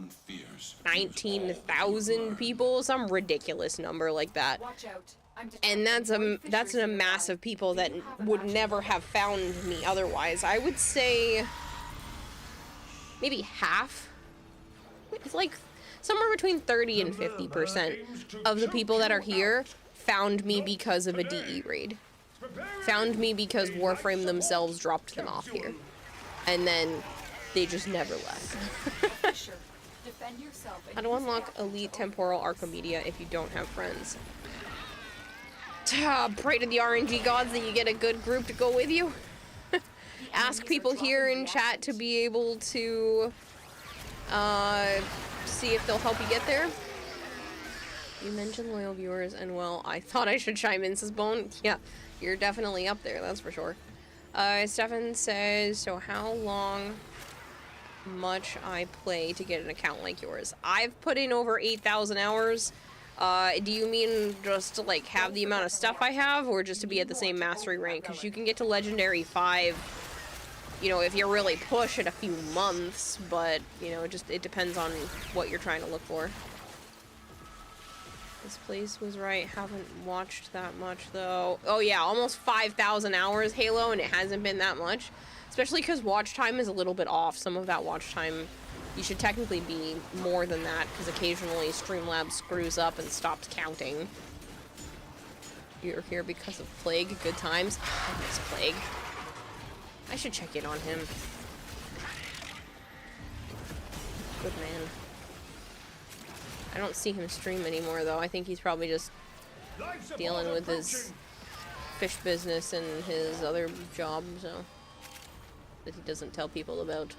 A: 19,000 people, some ridiculous number like that.
I: Watch out. I'm
A: And that's a mass of people that would never have found me otherwise. I would say maybe half. It's like somewhere between 30 and 50% of the people that are here found me because of a DE raid. Found me because Warframe themselves dropped them off here. And then they just never left.
I: Defend yourself.
A: How to unlock Elite Temporal Archimedia if you don't have friends. Pray to the RNG gods that you get a good group to go with you. Ask people here in chat to be able to see if they'll help you get there. You mentioned loyal viewers, and well, I thought I should chime in, says Bone. Yeah, you're definitely up there, that's for sure. Stefan says, so how long much I play to get an account like yours? I've put in over 8,000 hours. Do you mean just to, like, have the amount of stuff I have, or just to be at the same mastery rank? Because you can get to Legendary 5, you know, if you really push in a few months, but, you know, it depends on what you're trying to look for. This place was right. Haven't watched that much, though. Oh, yeah, almost 5,000 hours Halo, and it hasn't been that much. Especially because watch time is a little bit off. Some of that watch time, you should technically be more than that, because occasionally Streamlabs screws up and stops counting. You're here because of Plague. Good times. I miss Plague. I should check in on him. Good man. I don't see him stream anymore, though. I think he's probably just dealing with his fish business and his other job, so that he doesn't tell people about.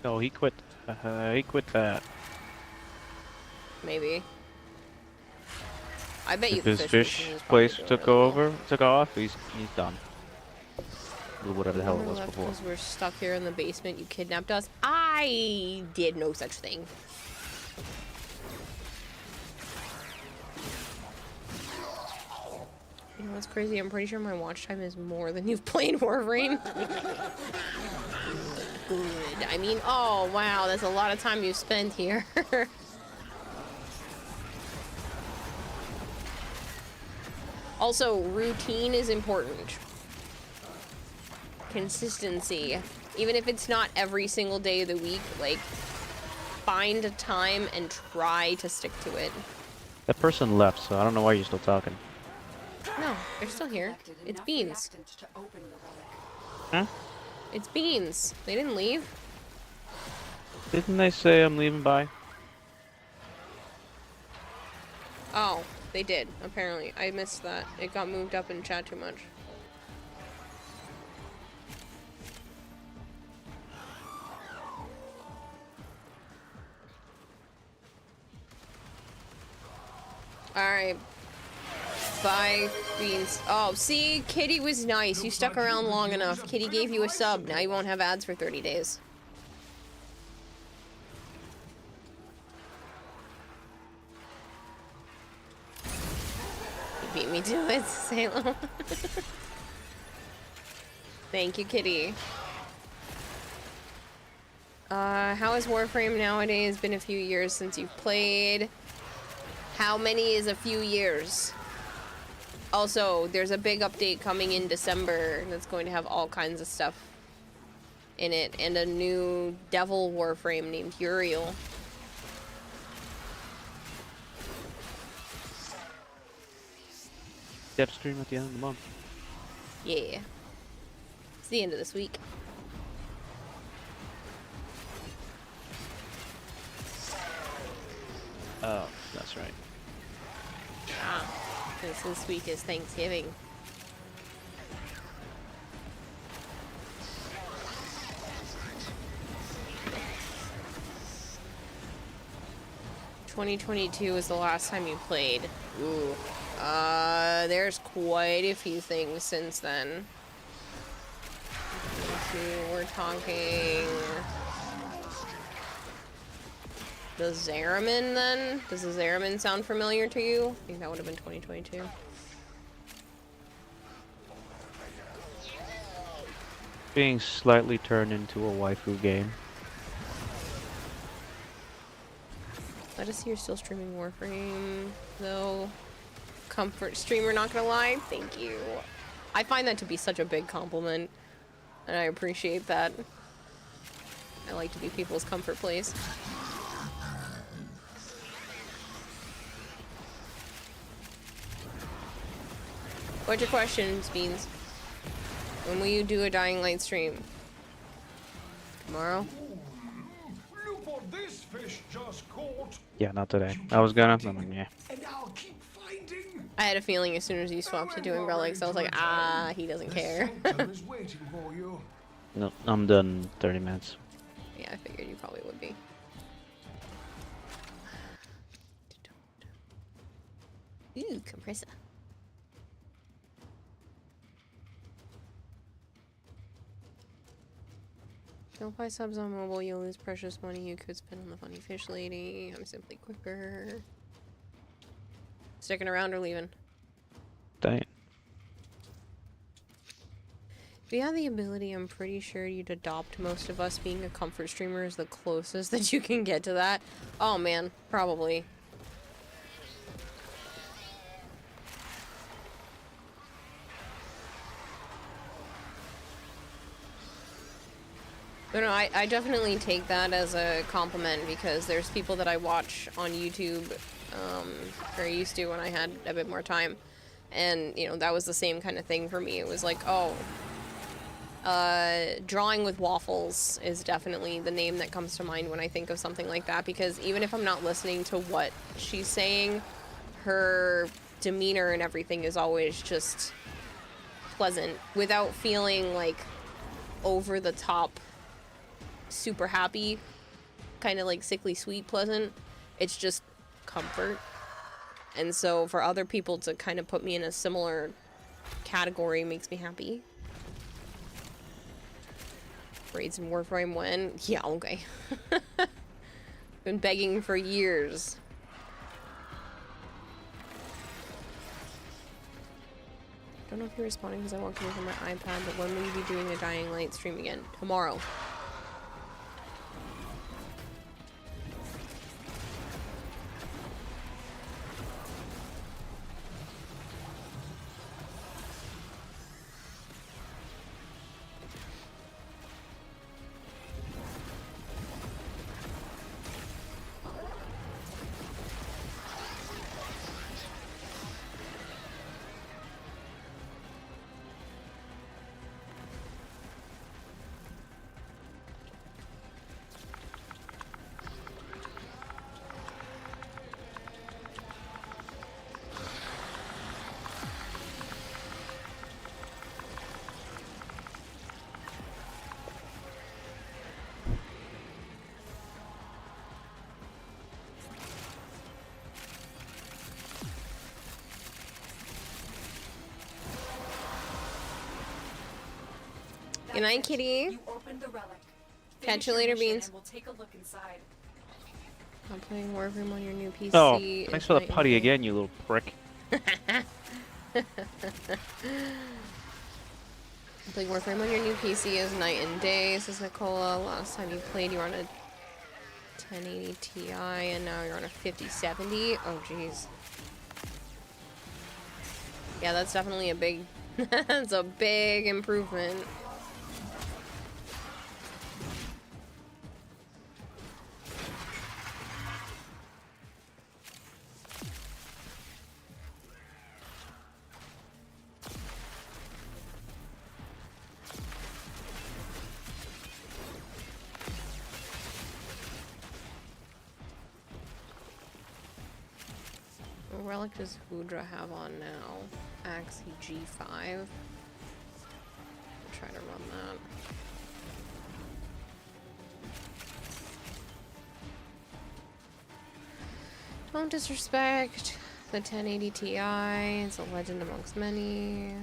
B: Oh, he quit. He quit that.
A: Maybe. I bet you
B: If
A: the
B: his
A: fish
B: fish
A: business is probably
B: place
A: doing
B: took
A: really well.
B: off, he's done. Or whatever the hell it was
A: Left
B: before.
A: because we're stuck here in the basement. You kidnapped us. I did no such thing. You know what's crazy? I'm pretty sure my watch time is more than you've played Warframe. Good. I mean, oh wow, that's a lot of time you've spent here. Also, routine is important. Consistency. Even if it's not every single day of the week, like, find a time and try to stick to it.
B: That person left, so I don't know why you're still talking.
A: No, they're still here. It's Beans.
B: Huh?
A: It's Beans. They didn't leave.
B: Didn't they say I'm leaving by?
A: Oh, they did, apparently. I missed that. It got moved up in chat too much. Alright. Bye, Beans. Oh, see? Kitty was nice. You stuck around long enough. Kitty gave you a sub. Now you won't have ads for 30 days. You beat me to it, Salem. Thank you, Kitty. How is Warframe nowadays? Been a few years since you've played. How many is a few years? Also, there's a big update coming in December that's going to have all kinds of stuff in it, and a new devil Warframe named Uriel.
B: Dev stream at the end of the month.
A: Yeah. It's the end of this week.
B: Oh, that's right.
A: Ah, because this week is Thanksgiving. "2022 was the last time you played." Ooh. There's quite a few things since then. Let's see, we're talking... The Zariman, then? Does the Zariman sound familiar to you? I think that would have been 2022.
B: being slightly turned into a waifu game.
A: Let us see you're still streaming Warframe, though. Comfort streamer, not gonna lie. Thank you. I find that to be such a big compliment, and I appreciate that. I like to be people's comfort place. What's your question, Beans? When will you do a Dying Light stream? Tomorrow?
F: Look what this fish just caught.
B: Yeah, not today. I was gonna, I mean, yeah.
F: And I'll keep finding.
A: I had a feeling as soon as you swapped to doing relics, I was like, ah, he doesn't care.
F: is waiting for you.
B: No, I'm done in 30 minutes.
A: Yeah, I figured you probably would be. Ooh, compressor. Don't buy subs on mobile, you'll lose precious money you could spend on the funny fish lady. I'm simply quicker. Sticking around or leaving?
B: Dang.
A: If you had the ability, I'm pretty sure you'd adopt most of us. Being a comfort streamer is the closest that you can get to that. Oh man, probably. But no, I definitely take that as a compliment because there's people that I watch on YouTube, or I used to when I had a bit more time. And, you know, that was the same kind of thing for me. It was like, oh, Drawing with Waffles is definitely the name that comes to mind when I think of something like that, because even if I'm not listening to what she's saying, her demeanor and everything is always just pleasant without feeling like over the top super happy, kind of like sickly sweet pleasant. It's just comfort. And so for other people to kind of put me in a similar category makes me happy. Raids in Warframe when? Yeah, okay. Been begging for years. Don't know if you're responding because I walked away from my iPad, but when will you be doing a Dying Light stream again? Tomorrow. Good night, kitty.
I: You opened the relic.
A: Catch you later, Beans.
I: And we'll take a look inside.
A: I'm playing Warframe on your new PC.
B: Oh,
A: It's
B: thanks for the
A: night
B: putty
A: and day.
B: again, you little prick.
A: Playing Warframe on your new PC is night and day, says Nicola. Last time you played, you were on a 1080 Ti, and now you're on a 5070. Oh, jeez. Yeah, that's definitely a big... that's a big improvement. What relic does Hudra have on now? Axie G5. I'll try to run that. Don't disrespect the 1080 Ti. It's a legend amongst many.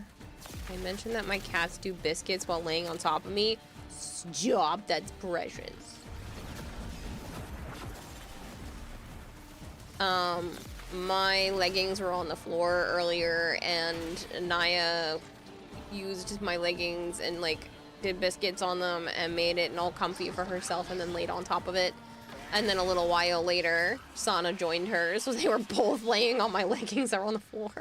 A: I mentioned that my cats do biscuits while laying on top of me. Stop, that's precious. My leggings were on the floor earlier, and Naya used my leggings and like did biscuits on them and made it all comfy for herself and then laid on top of it. And then a little while later, Sana joined her, so they were both laying on my leggings that were on the floor.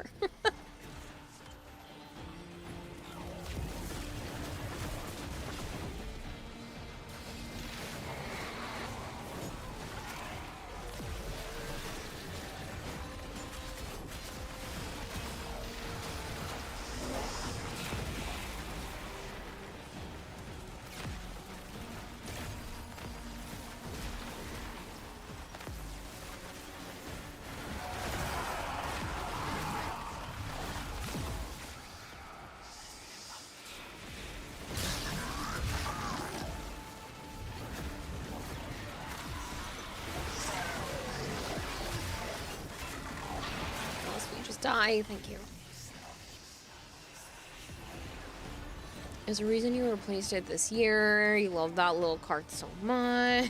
A: Die, thank you. There's a reason you replaced it this year. You love that little cart so much.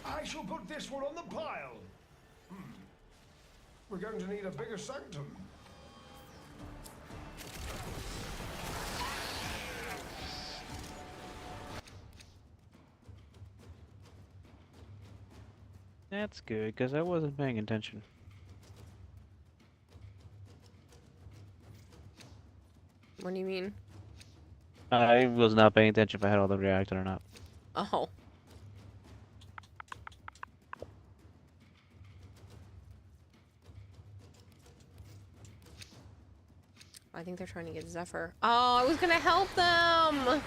J: I shall put this one on the pile. We're going to need a bigger sanctum.
B: That's good, because I wasn't paying attention.
A: What do you mean?
B: I was not paying attention if I had all the reactor or not.
A: Oh. I think they're trying to get Zephyr. Oh, I was gonna help them!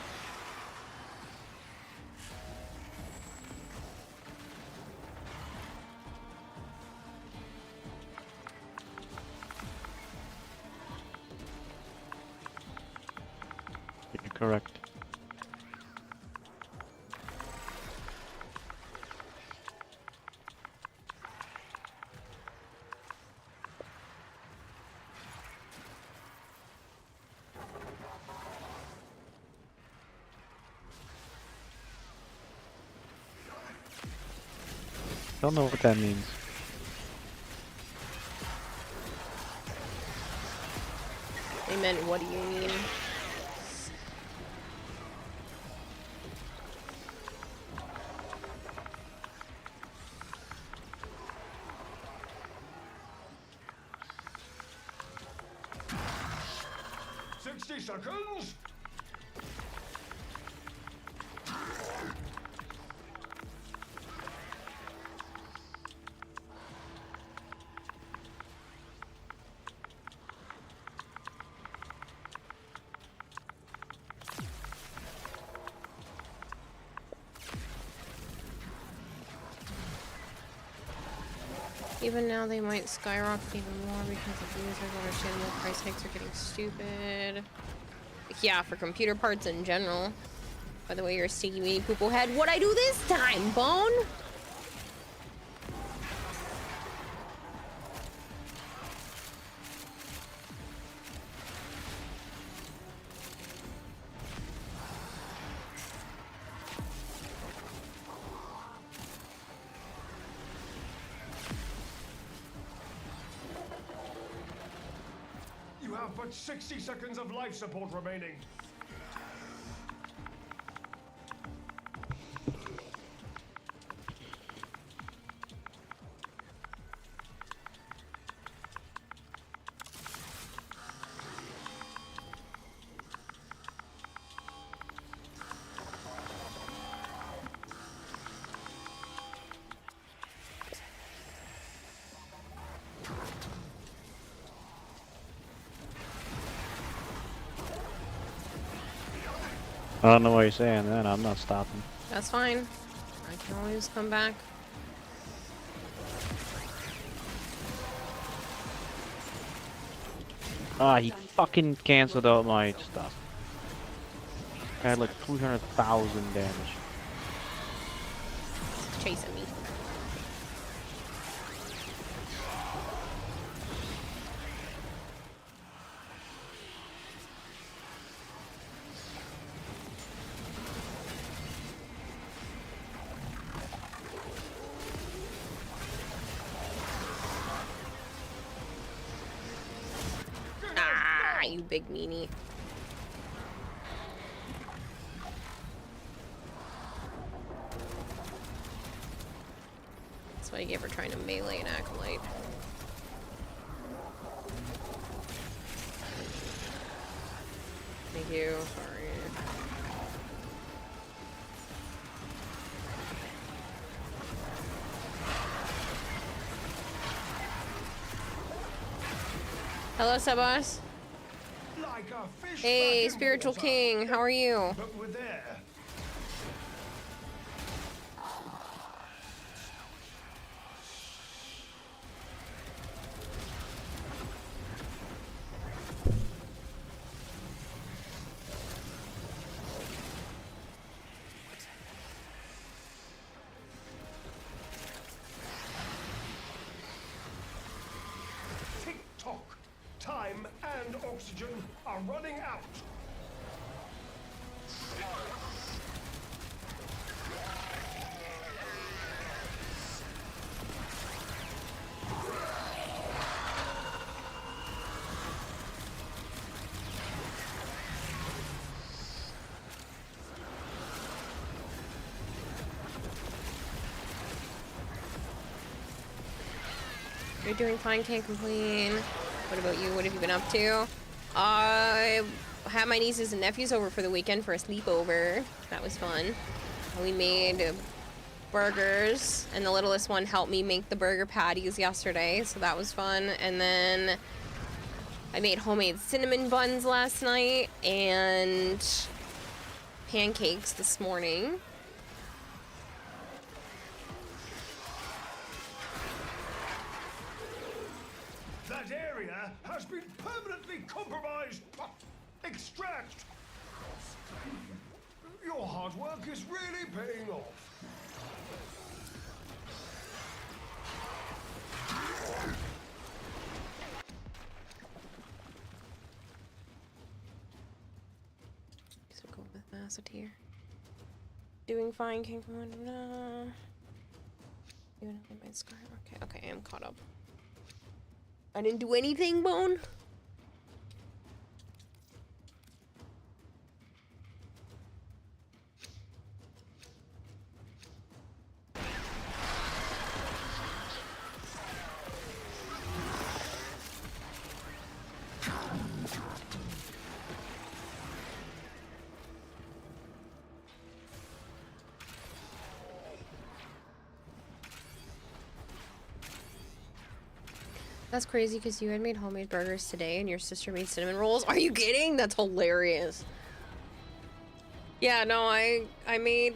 B: You're correct. Don't know what that means.
A: They meant, what do you mean?
J: Seconds.
A: Even now, they might skyrocket even more because the users understandable price hikes are getting stupid. Yeah, for computer parts in general. By the way, you're a sticky weedy poo-poo head. What'd I do this time, Bone?
J: You have but 60 seconds of life support remaining.
B: I don't know what you're saying then, I'm not stopping.
A: That's fine. I can always come back.
B: Ah, he fucking canceled out my stuff. I had like 300,000 damage.
A: chasing me. Ah, you big meanie. That's what I get for trying to melee an acolyte. Thank you. Sorry. Hello, Sebas.
J: Like a fish
A: Hey,
J: back in
A: Spiritual
J: water.
A: King, how are you?
J: But we're there. Tick-tock. Time and oxygen are running out.
A: You're doing fine, can't complain. What about you? What have you been up to? I had my nieces and nephews over for the weekend for a sleepover. That was fun. We made burgers, and the littlest one helped me make the burger patties yesterday, so that was fun. And then I made homemade cinnamon buns last night and pancakes this morning.
J: That area has been permanently compromised. Extract. Your hard work is really paying off.
A: So go with Masseter. Doing fine, can't come on. Even if my scar. Okay, I am caught up. I didn't do anything, Bone. That's crazy because you had made homemade burgers today and your sister made cinnamon rolls. Are you kidding? That's hilarious. Yeah, no, I made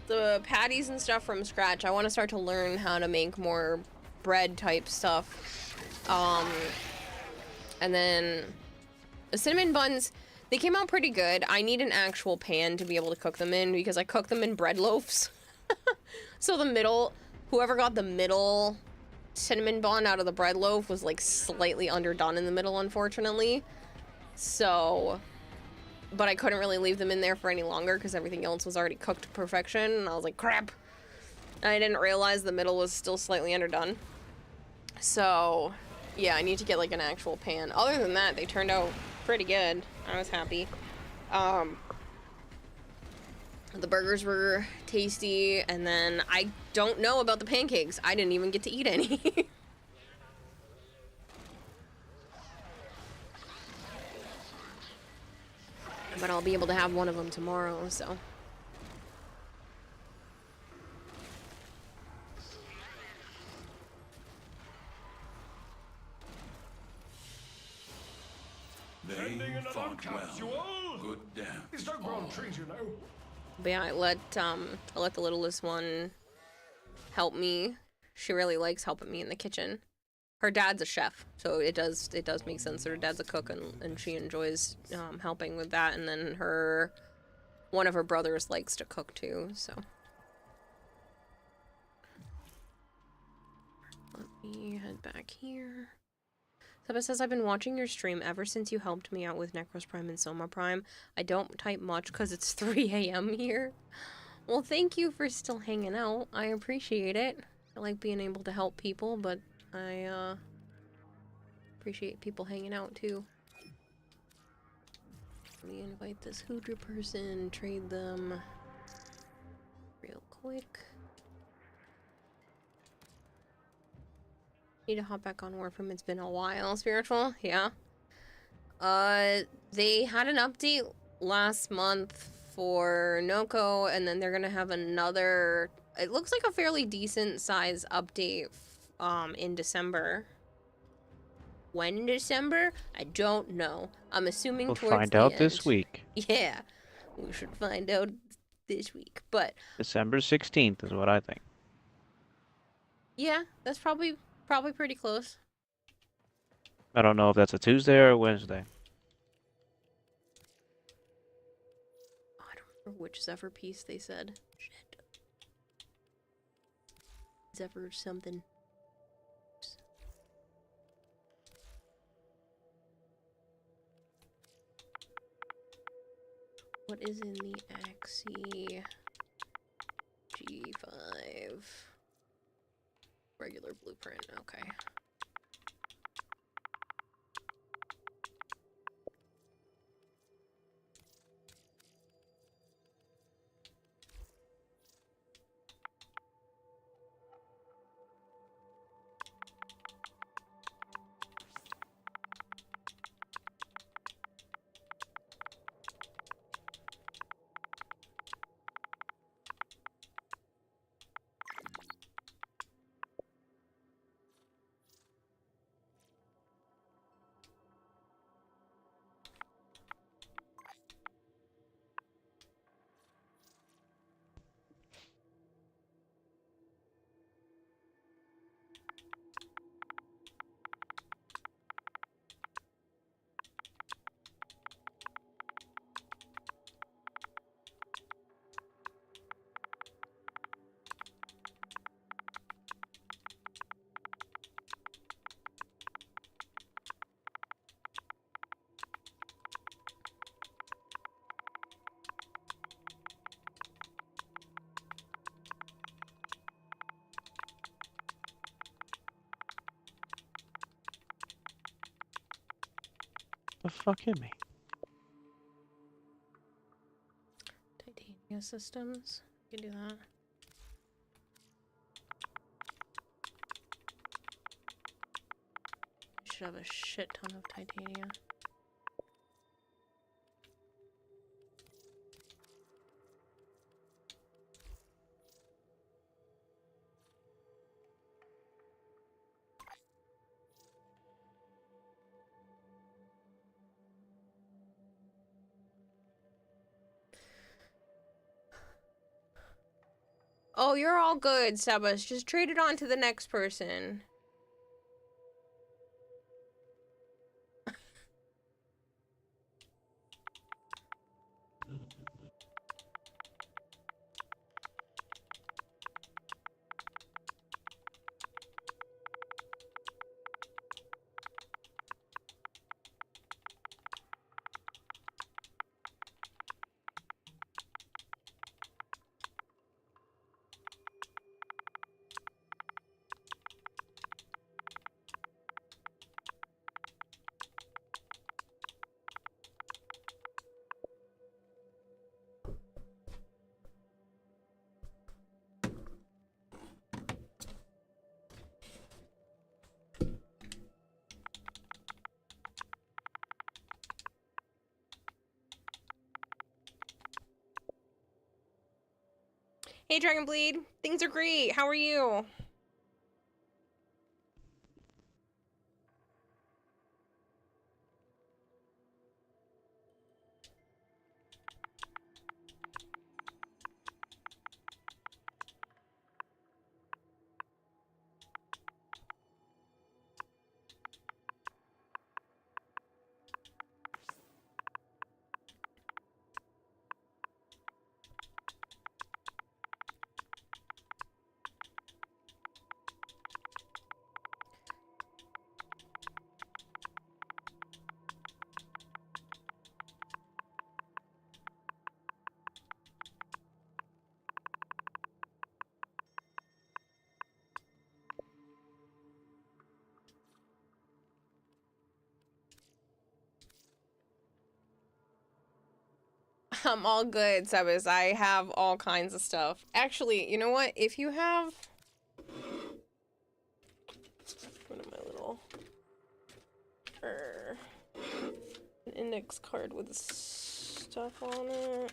A: the patties and stuff from scratch. I want to start to learn how to make more bread type stuff. And then the cinnamon buns, they came out pretty good. I need an actual pan to be able to cook them in because I cook them in bread loaves. So the middle, whoever got the middle cinnamon bun out of the bread loaf was like slightly underdone in the middle, unfortunately. So, but I couldn't really leave them in there for any longer because everything else was already cooked to perfection, and I was like, crap. I didn't realize the middle was still slightly underdone. So, yeah, I need to get like an actual pan. Other than that, they turned out pretty good. I was happy. The burgers were tasty, and then I don't know about the pancakes. I didn't even get to eat any. But I'll be able to have one of them tomorrow, so.
G: They fought well. Good damn.
J: These don't grow on trees, you know.
A: But yeah, I let the littlest one help me. She really likes helping me in the kitchen. Her dad's a chef, so it does make sense that her dad's a cook, and she enjoys helping with that. And then one of her brothers likes to cook too, so. me head back here. Seba says, I've been watching your stream ever since you helped me out with Necros Prime and Soma Prime. I don't type much because it's 3 a.m. here. Well, thank you for still hanging out. I appreciate it. I like being able to help people, but I, appreciate people hanging out, too. Let me invite this Hoodra person, trade them real quick. Need to hop back on Warframe. It's been a while. Spiritual, yeah. They had an update last month for Noko, and then they're gonna have another. It looks like a fairly decent size update, in December. When in December? I don't know. I'm assuming
B: We'll
A: towards
B: find
A: the
B: out
A: end.
B: this week.
A: Yeah, we should find out this week. But
B: December 16th is what I think.
A: yeah, that's probably pretty close.
B: I don't know if that's a Tuesday or a Wednesday.
A: I don't remember which Zephyr piece they said. Shit. Zephyr something. What is in the Axie G5? Regular blueprint, okay.
B: The fuck hit me?
A: Titania systems. You can do that. Should have a shit ton of titania. Oh, you're all good, Sebas. Just trade it on to the next person. Hey, Dragonbleed. Things are great. How are you? I'm all good, Sebas. I have all kinds of stuff. Actually, you know what? If you have... What am I little... an index card with stuff on it.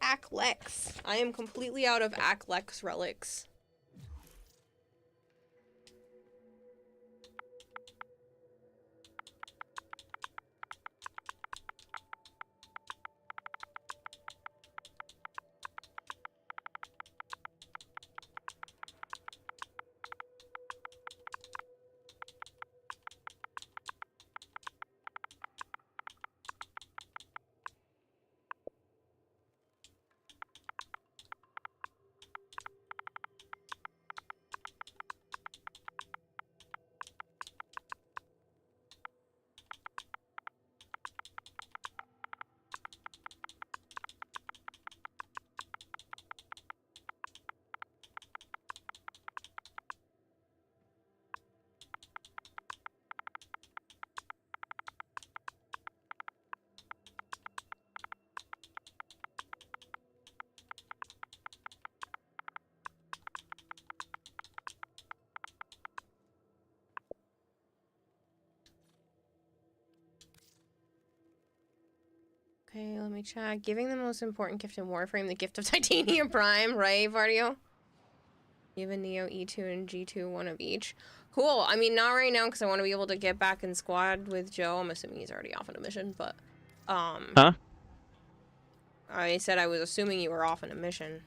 A: Aklex. I am completely out of Aklex relics. Okay, let me check. Giving the most important gift in Warframe, the gift of Titanium Prime, right, Vardio? Give a Neo E2 and G2 one of each. Cool. I mean, not right now because I want to be able to get back in squad with Joe. I'm assuming he's already off on a mission, but
B: Huh?
A: I said I was assuming you were off on a mission.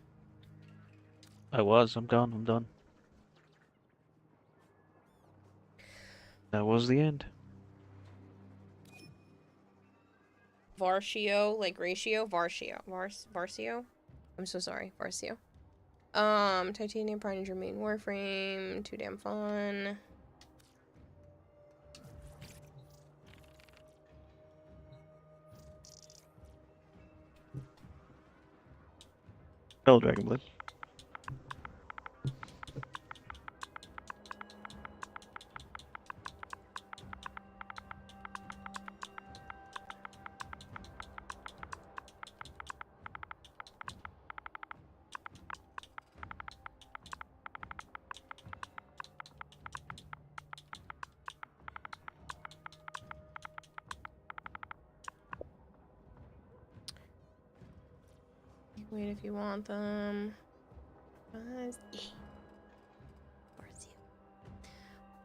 B: I was. I'm gone. I'm done. That was the end.
A: Varcio, like ratio? Varcio? I'm so sorry. Varcio. Titanium Prime and Germain Warframe. Too damn fun.
B: Hell, Dragon Blood.
A: Wait if you want them.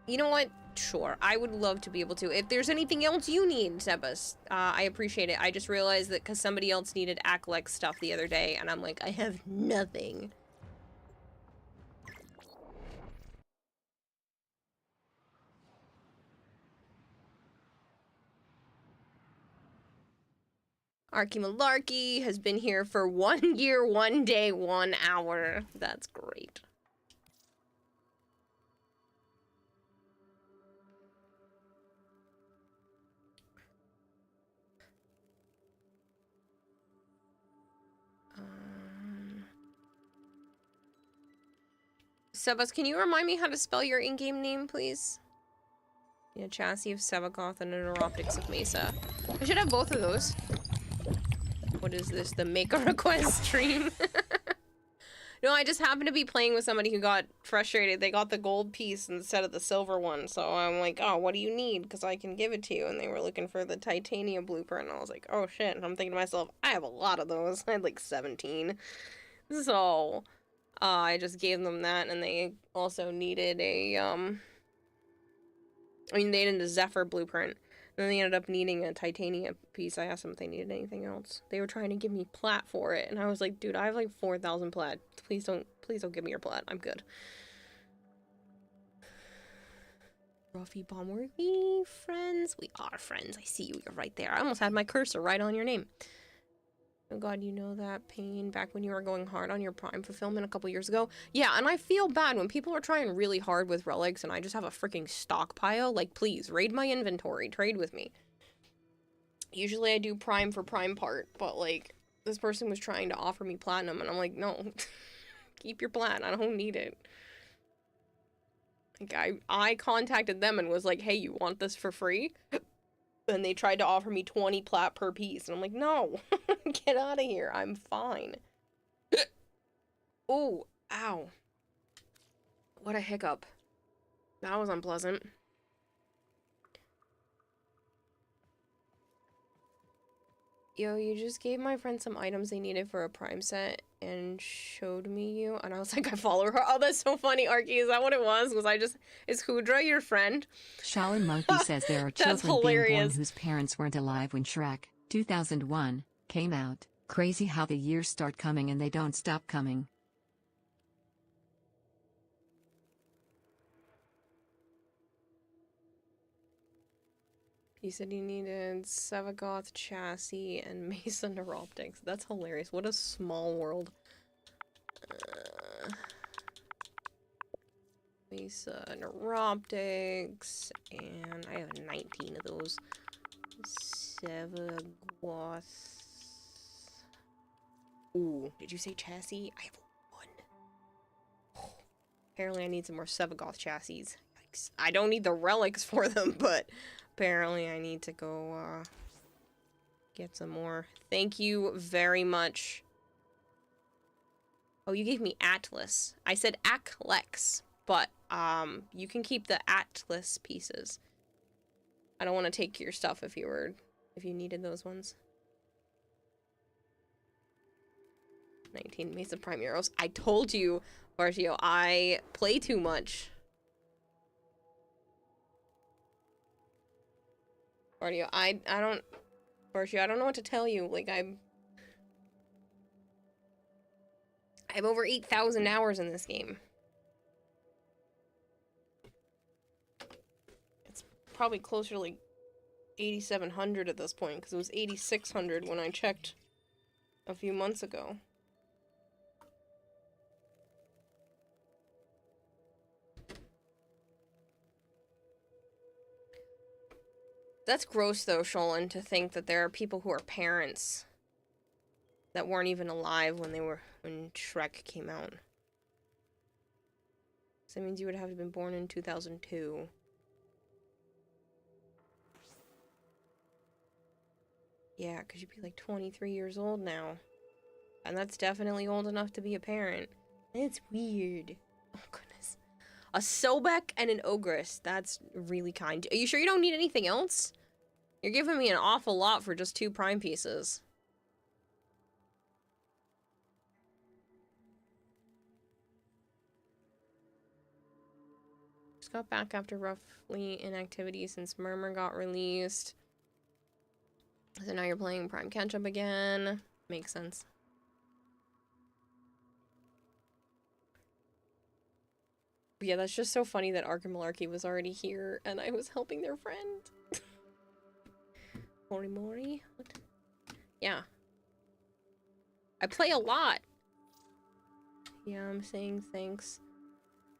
A: You know what? Sure. I would love to be able to. If there's anything else you need, Sebas, I appreciate it. I just realized that because somebody else needed Aklex stuff the other day, and I'm like, I have nothing. Arky Malarkey has been here for 1 year, 1 day, 1 hour. That's great. Sebas, can you remind me how to spell your in-game name, please? Yeah, Chassis of Sevagoth and Neuroptics of Mesa. I should have both of those. What is this? The make a request stream? No, I just happened to be playing with somebody who got frustrated. They got the gold piece instead of the silver one. So I'm like, oh, what do you need? Because I can give it to you. And they were looking for the titanium blueprint. And I was like, oh, shit. And I'm thinking to myself, I have a lot of those. I had like 17. So I just gave them that. And they also needed a, I mean, they needed a Zephyr blueprint. And then they ended up needing a titanium piece. I asked them if they needed anything else. They were trying to give me plat for it. And I was like, dude, I have like 4,000 plat. Please don't give me your plat. I'm good. Ruffy Bomb, were we friends? We are friends. I see you. You're right there. I almost had my cursor right on your name. Oh god, you know that pain back when you were going hard on your Prime fulfillment a couple years ago? Yeah, and I feel bad when people are trying really hard with relics and I just have a freaking stockpile. Like, please, raid my inventory. Trade with me. Usually I do Prime for Prime part, but, like, this person was trying to offer me platinum and I'm like, no. Keep your plat. I don't need it. Like, I contacted them and was like, hey, you want this for free? And they tried to offer me 20 plat per piece. And I'm like, no, get out of here. I'm fine. Oh, ow. What a hiccup. That was unpleasant. Yo, you just gave my friend some items they needed for a Prime set and showed me you. And I was like, I follow her. Oh, that's so funny, Arky. Is that what it was? Is Hudra your friend?
H: Shaolin Monkey says there are
A: That's
H: children being born
A: hilarious.
H: whose parents weren't alive when Shrek 2001 came out. Crazy how the years start coming and they don't stop coming.
A: He said he needed Sevagoth chassis and Mesa Neuroptics. That's hilarious. What a small world. Mesa Neuroptics, and I have 19 of those. Sevagoth. Ooh, did you say chassis? I have one. Oh, apparently I need some more Sevagoth chassis. Yikes. I don't need the relics for them, but apparently I need to go get some more. Thank you very much. Oh, you gave me Atlas. I said Aklex, but you can keep the Atlas pieces. I don't want to take your stuff if you needed those ones. 19 Mesa Prime Euros. I told you, Bartio, I play too much. Bartio, I don't know what to tell you. Like, I have over 8,000 hours in this game. It's probably closer to like 8,700 at this point, because it was 8,600 when I checked a few months ago. That's gross, though, Sholin, to think that there are people who are parents that weren't even alive when Shrek came out. So that means you would have been born in 2002. Yeah, because you'd be like 23 years old now. And that's definitely old enough to be a parent. It's weird. Oh, goodness. A Sobek and an Ogress. That's really kind. Are you sure you don't need anything else? You're giving me an awful lot for just 2 prime pieces. Just got back after roughly inactivity since Murmur got released. So now you're playing Prime Catch-Up again. Makes sense. But yeah, that's just so funny that Arkham Malarkey was already here and I was helping their friend. Mori? What? Yeah. I play a lot. Yeah, I'm saying thanks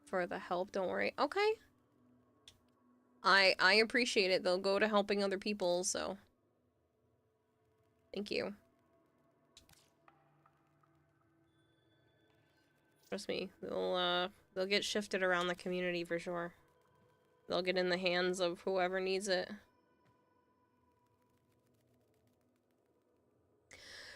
A: for the help. Don't worry. Okay. I appreciate it. They'll go to helping other people, so thank you. Trust me, they'll get shifted around the community for sure. They'll get in the hands of whoever needs it.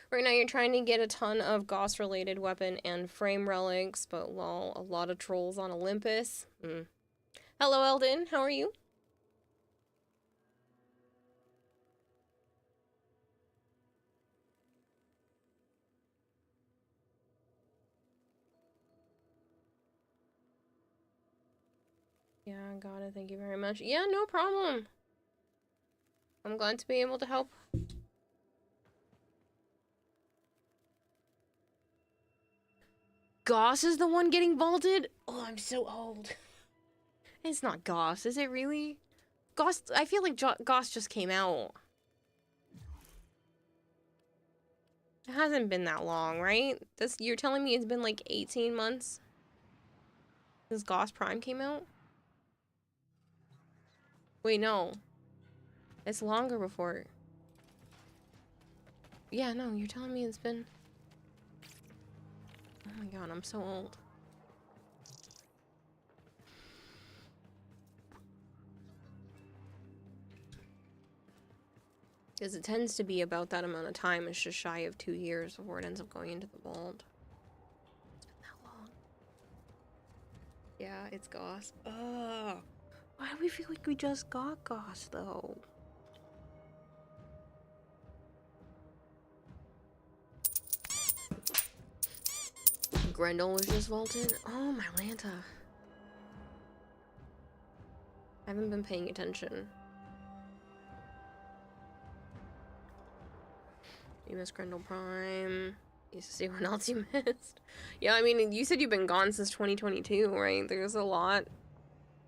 A: Right now you're trying to get a ton of Gauss-related weapon and frame relics, but lol, a lot of trolls on Olympus. Hello, Eldon. How are you? Yeah, got it. Thank you very much. Yeah, no problem. I'm glad to be able to help. Gauss is the one getting vaulted? Oh, I'm so old. It's not Gauss, is it really? Gauss, I feel like Gauss just came out. It hasn't been that long, right? You're telling me it's been like 18 months since Gauss Prime came out? Wait, no. It's longer before. Yeah, no, you're telling me it's been... Oh my god, I'm so old. Because it tends to be about that amount of time. It's just shy of 2 years before it ends up going into the vault. It's been that long. Yeah, it's Goss. Ugh. Why do we feel like we just got Goss, though? Grendel was just vaulted? Oh, my Lanta. I haven't been paying attention. You missed Grendel Prime. You see what else you missed. Yeah, I mean, you said you've been gone since 2022, right? There's a lot.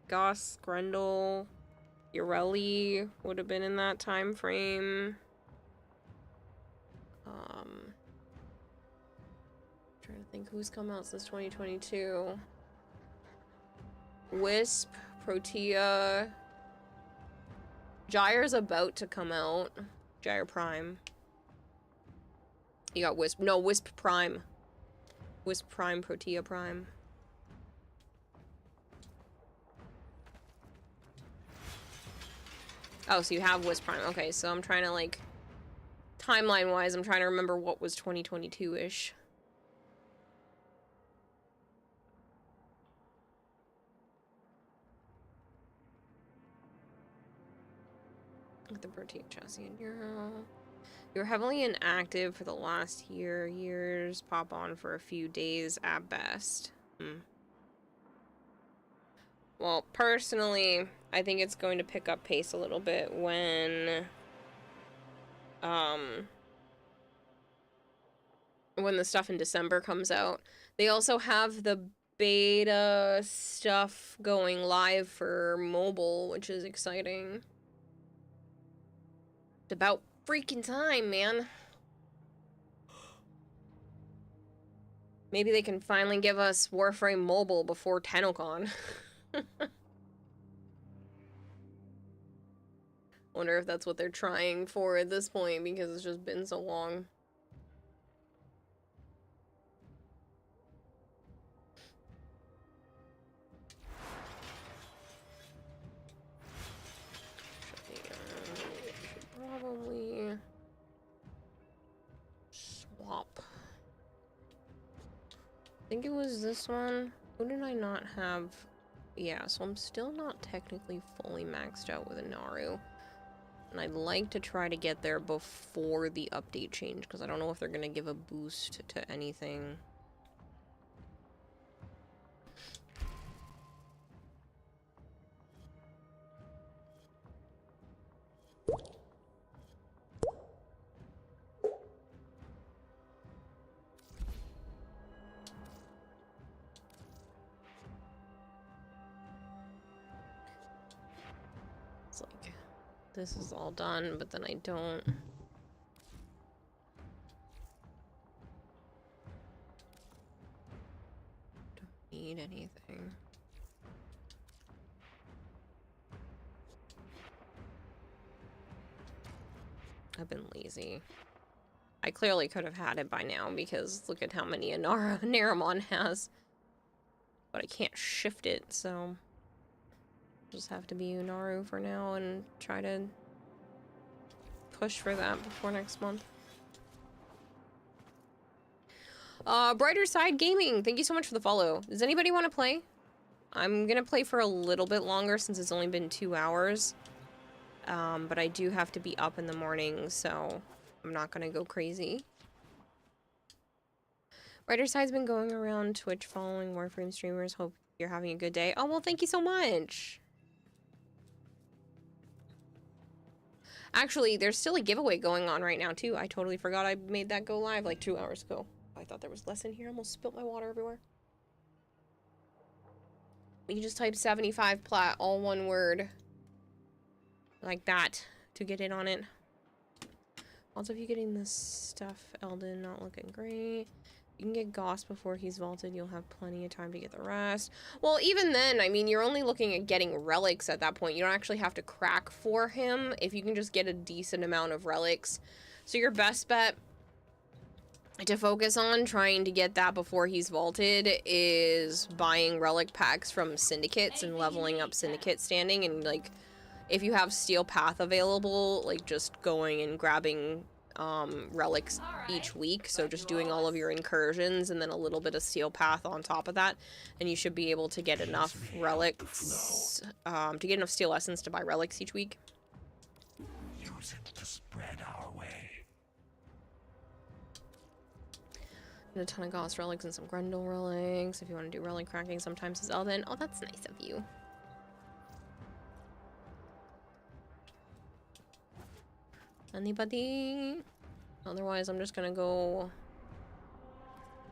A: Goss, Grendel, Ureli would have been in that time frame. Trying to think who's come out since 2022. Wisp, Protea. Gyre's about to come out. Gyre Prime. You got Wisp. No, Wisp Prime. Wisp Prime, Protea Prime. Oh, so you have Wisp Prime. Okay, so I'm trying to, like, timeline-wise, I'm trying to remember what was 2022-ish. The Protea chassis in Euro. You're heavily inactive for the last years. Pop on for a few days at best. Well, personally, I think it's going to pick up pace a little bit when the stuff in December comes out. They also have the beta stuff going live for mobile, which is exciting. It's about freaking time, man. Maybe they can finally give us Warframe mobile before TennoCon. Wonder if that's what they're trying for at this point, because it's just been so long. Probably swap. I think it was this one. Who did I not have? Yeah, so I'm still not technically fully maxed out with a Naru. And I'd like to try to get there before the update change, because I don't know if they're going to give a boost to anything. It's like, this is all done, but then I don't need anything. I've been lazy. I clearly could have had it by now, because look at how many Naramon has. But I can't shift it, so just have to be Unaru for now and try to push for that before next month. Brighter Side Gaming, thank you so much for the follow. Does anybody want to play? I'm gonna play for a little bit longer since it's only been 2 hours. But I do have to be up in the morning, so I'm not gonna go crazy. Brighter Side's been going around Twitch following Warframe streamers. Hope you're having a good day. Oh, well, thank you so much. Actually, there's still a giveaway going on right now, too. I totally forgot I made that go live like 2 hours ago. I thought there was less in here. I almost spilt my water everywhere. You can just type 75 plat, all one word. Like that, to get in on it. Also, if you're getting this stuff, Eldon, not looking great. You can get Goss before he's vaulted. You'll have plenty of time to get the rest. Well, even then, I mean, you're only looking at getting relics at that point. You don't actually have to crack for him if you can just get a decent amount of relics. So your best bet to focus on trying to get that before he's vaulted is buying relic packs from syndicates and leveling up syndicate standing and, like, if you have Steel Path available, like just going and grabbing relics each week, so just doing all of your incursions and then a little bit of Steel Path on top of that, and you should be able to get enough relics, to get enough Steel Essence to buy relics each week.
G: Use it to spread our way.
A: And a ton of Gauss relics and some Grendel relics if you want to do relic cracking sometimes as Elden. Oh, that's nice of you. Anybody? Otherwise, I'm just gonna go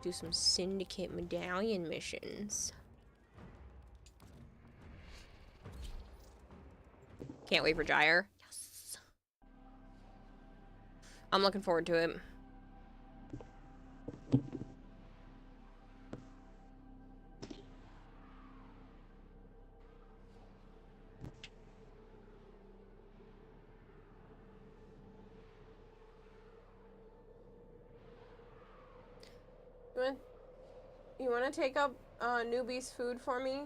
A: do some Syndicate Medallion missions. Can't wait for Gyre. Yes. I'm looking forward to it. You want to take up Newbie's food for me?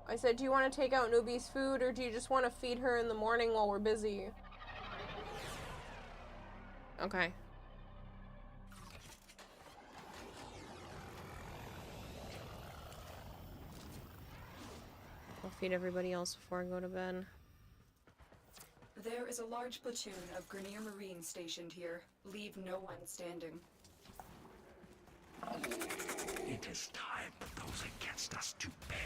A: I said, do you want to take out Newbie's food, or do you just want to feed her in the morning while we're busy? Okay. I'll feed everybody else before I go to bed.
I: There is a large platoon of Grenier Marines stationed here. Leave no one standing.
G: It is time for those against us to pay.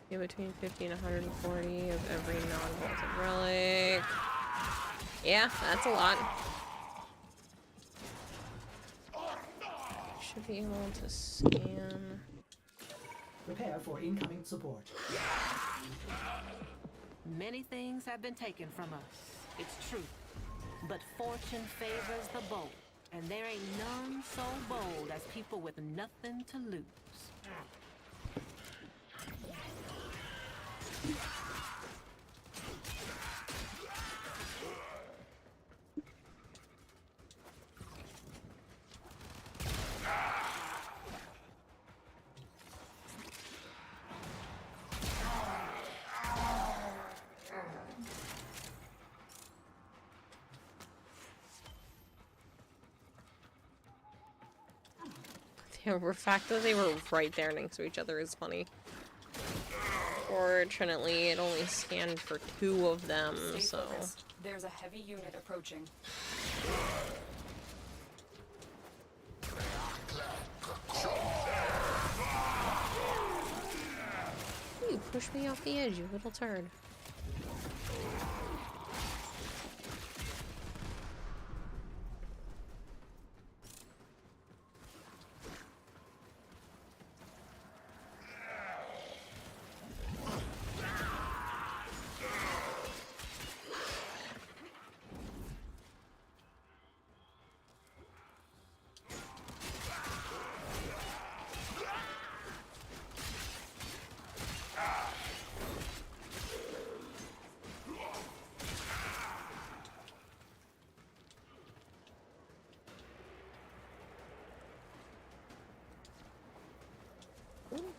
A: Yeah, between 50 and 140 of every non-vaulted relic. Yeah, that's a lot. Should be able to scan.
K: Prepare for incoming support.
L: Many things have been taken from us, it's true. But fortune favors the bold, and there ain't none so bold as people with nothing to lose.
A: The fact that they were right there next to each other is funny. Fortunately, it only scanned for 2 of them, so...
I: There's a heavy unit approaching.
A: You pushed me off the edge, you little turd.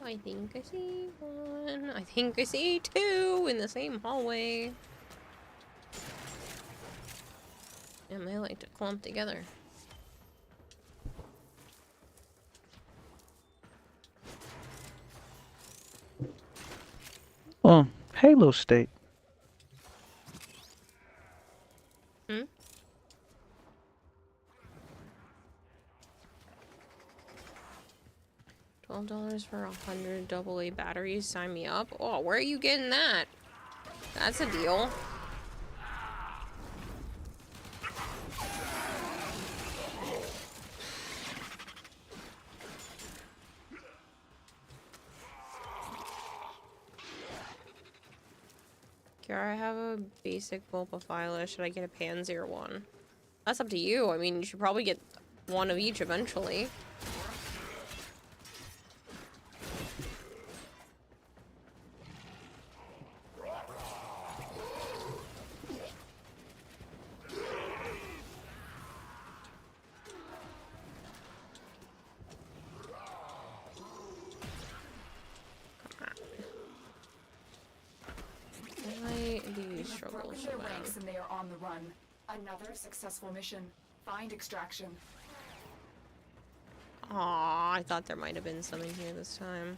A: I think I see 1. I think I see 2 in the same hallway. And they like to clump together.
B: Oh, Halo State.
A: Hmm? $12 for 100 AA batteries. Sign me up. Oh, where are you getting that? That's a deal. Kiara, I have a basic Vulpaphyla. Should I get a Panzer one? That's up to you. I mean, you should probably get one of each eventually. these
I: have
A: struggles
I: broken
A: so
I: their
A: bad.
I: ranks and they are on the run. Another successful mission. Find extraction.
A: Aw, I thought there might have been some in here this time.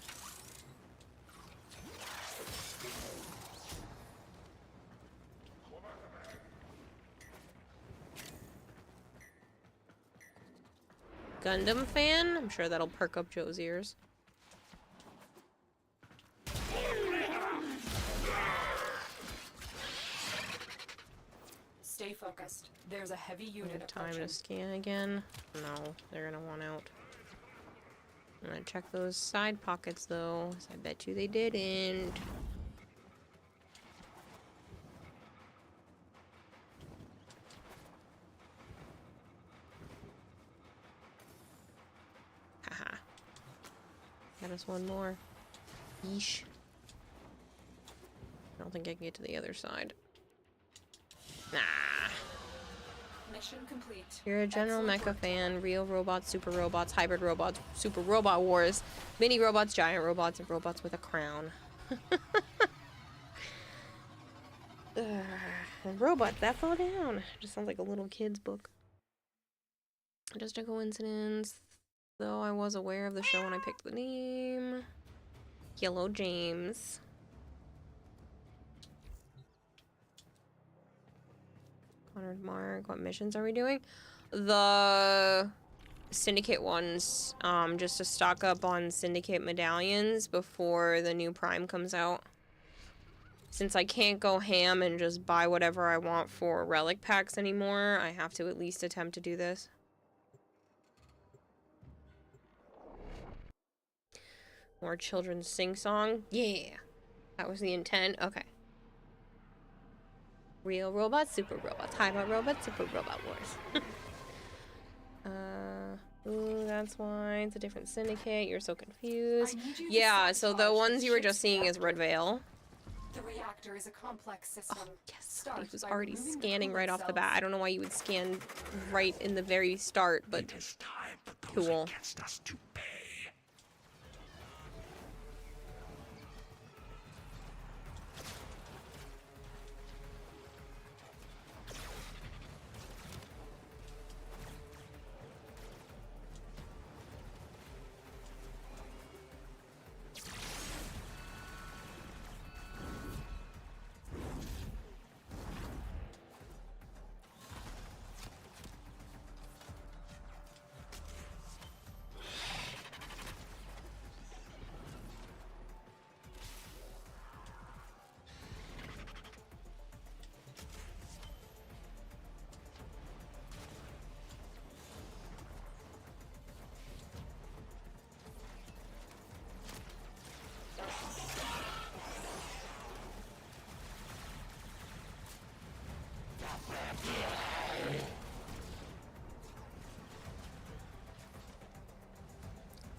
A: Gundam fan? I'm sure that'll perk up Joe's ears.
I: Stay focused. There's a heavy unit
A: Time
I: approaching.
A: to scan again. No, they're gonna want out. I'm gonna check those side pockets though, 'cause I bet you they didn't. Haha. Got us one more. Yeesh. I don't think I can get to the other side. Nah.
I: Mission complete.
A: You're a general
I: Excellent
A: mecha
I: work.
A: fan. Real robots, super robots, hybrid robots, super robot wars, mini robots, giant robots, and robots with a crown. And robots that fall down. Just sounds like a little kid's book. Just a coincidence. Though I was aware of the show when I picked the name. Yellow James. Honored Mark. What missions are we doing? The Syndicate ones. Just to stock up on Syndicate medallions before the new Prime comes out. Since I can't go ham and just buy whatever I want for relic packs anymore, I have to at least attempt to do this. More children's sing-song? Yeah! That was the intent? Okay. Real robots, super robots, hybrid robots, super robot wars. Ooh, that's why it's a different syndicate. You're so confused. Yeah, so the ones you were just seeing is Red Veil.
I: The reactor is a complex system.
A: Oh, yes.
I: Start
A: He was
I: by
A: already
I: removing the
A: scanning right
I: coolant
A: off the
I: cells.
A: bat. I don't know why you would scan right in the very start, but cool.
G: Against us to pay.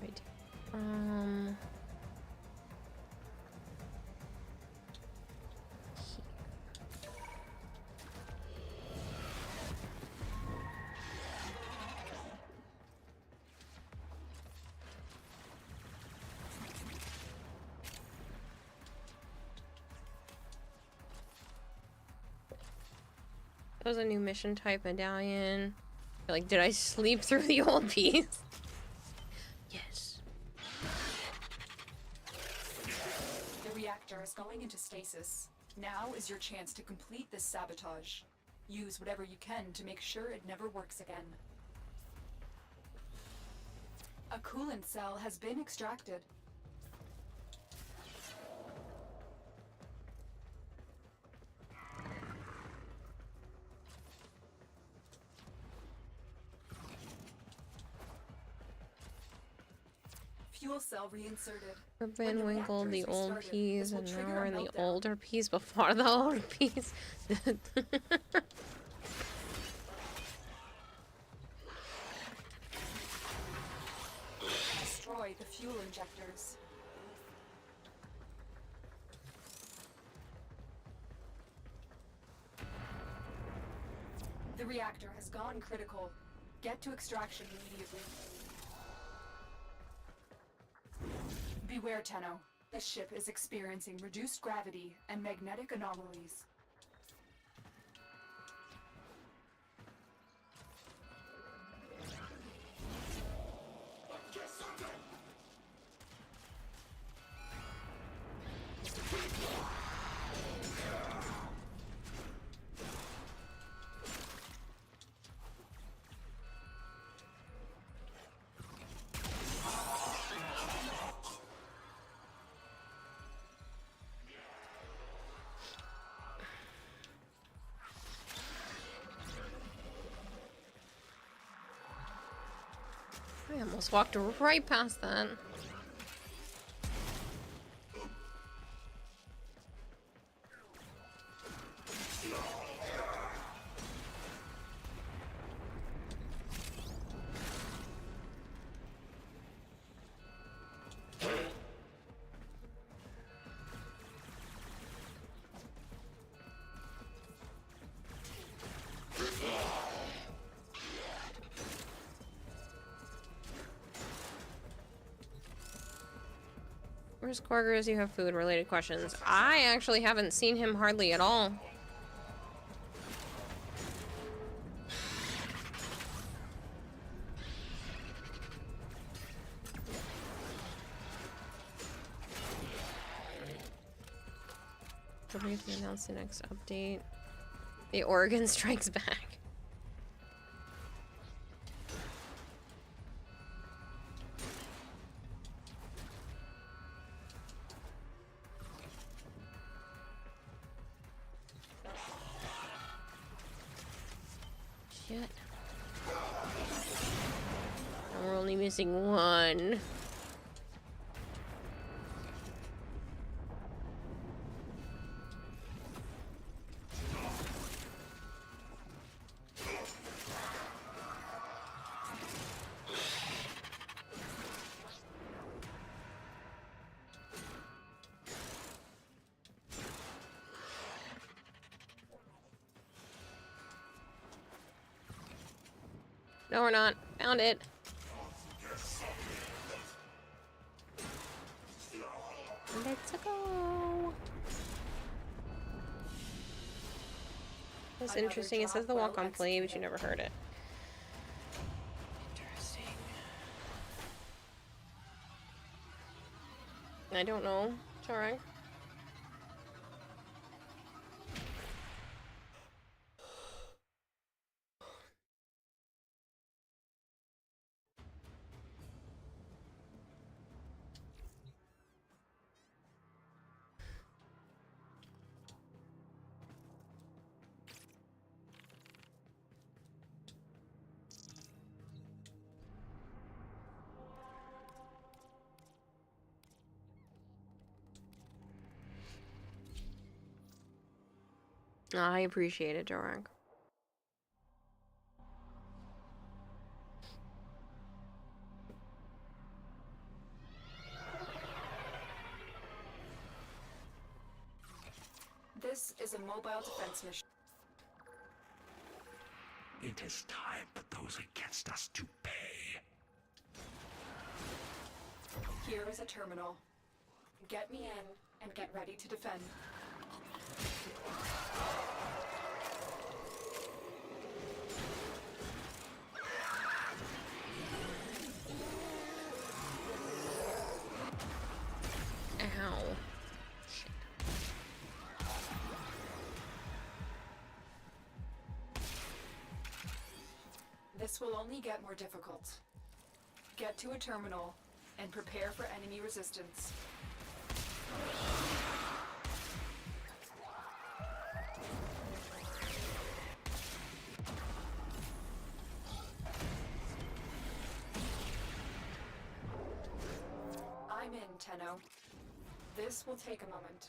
A: Right. That was a new mission type medallion. Like, did I sleep through the old piece? Yes.
I: The reactor is going into stasis. Now is your chance to complete this sabotage. Use whatever you can to make sure it never works again. A coolant cell has been extracted. Fuel cell reinserted.
A: Van Winkle, the old
I: restarted,
A: piece,
I: this will
A: and now
I: trigger
A: we're
I: a
A: in the
I: meltdown.
A: older piece before the older piece.
I: Destroy the fuel injectors. The reactor has gone critical. Get to extraction immediately. Beware, Tenno. This ship is experiencing reduced gravity and magnetic anomalies.
A: I almost walked right past that. Where's Quargers? You have food-related questions. I actually haven't seen him hardly at all. To briefly announce the next update. The Oregon Strikes Back. Shit. And we're only missing one. No, we're not. Found it. Let's go. That's interesting. It says the walk on play, but you never heard it. Interesting. I don't know. It's alright. I appreciate it, Jorang.
I: This is a mobile defense mission.
G: It is time for those against us to pay.
I: Here is a terminal. Get me in and get ready to defend.
A: Ow. Shit.
I: This will only get more difficult. Get to a terminal and prepare for enemy resistance. I'm in, Tenno. This will take a moment.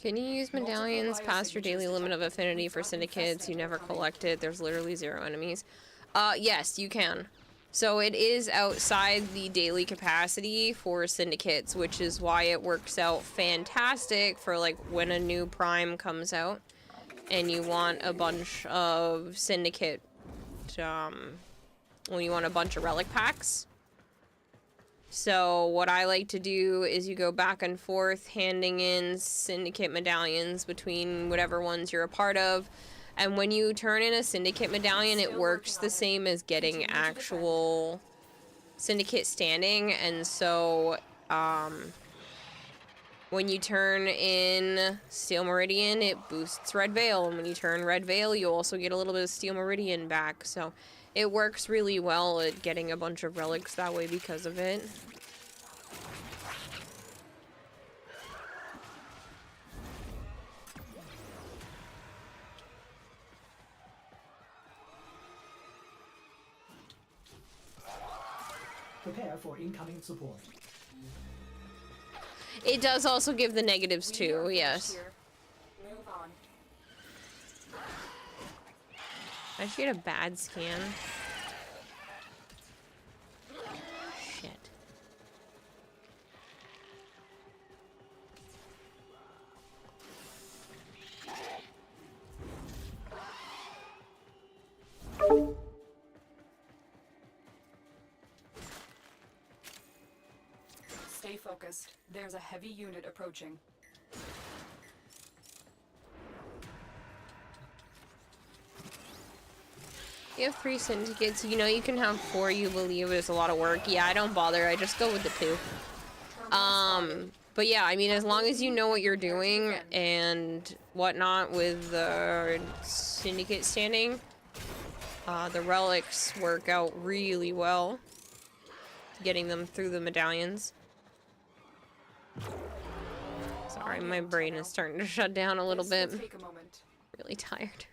A: Can you use medallions past your daily limit of affinity for syndicates? You never collect it. There's literally 0 enemies. Yes, you can. So it is outside the daily capacity for syndicates, which is why it works out fantastic for like when a new prime comes out and you want a bunch of syndicate, when you want a bunch of relic packs. So what I like to do is you go back and forth handing in syndicate medallions between whatever ones you're a part of. And when you turn in a syndicate medallion, it works the same as getting actual syndicate standing. And so, when you turn in Steel Meridian, it boosts Red Veil. And when you turn Red Veil, you also get a little bit of Steel Meridian back. So it works really well at getting a bunch of relics that way because of it.
K: Prepare for incoming support.
A: It does also give the negatives too, yes.
I: Move on.
A: I should get a bad scan. Shit.
I: Stay focused. There's a heavy unit approaching.
A: You have 3 syndicates. You know you can have 4, you believe it's a lot of work. Yeah, I don't bother. I just go with the 2. But yeah, I mean, as long as you know what you're doing and whatnot with the syndicate standing, the relics work out really well. Getting them through the medallions. Sorry, my brain is starting to shut down a little bit.
I: Take a moment.
A: Really tired.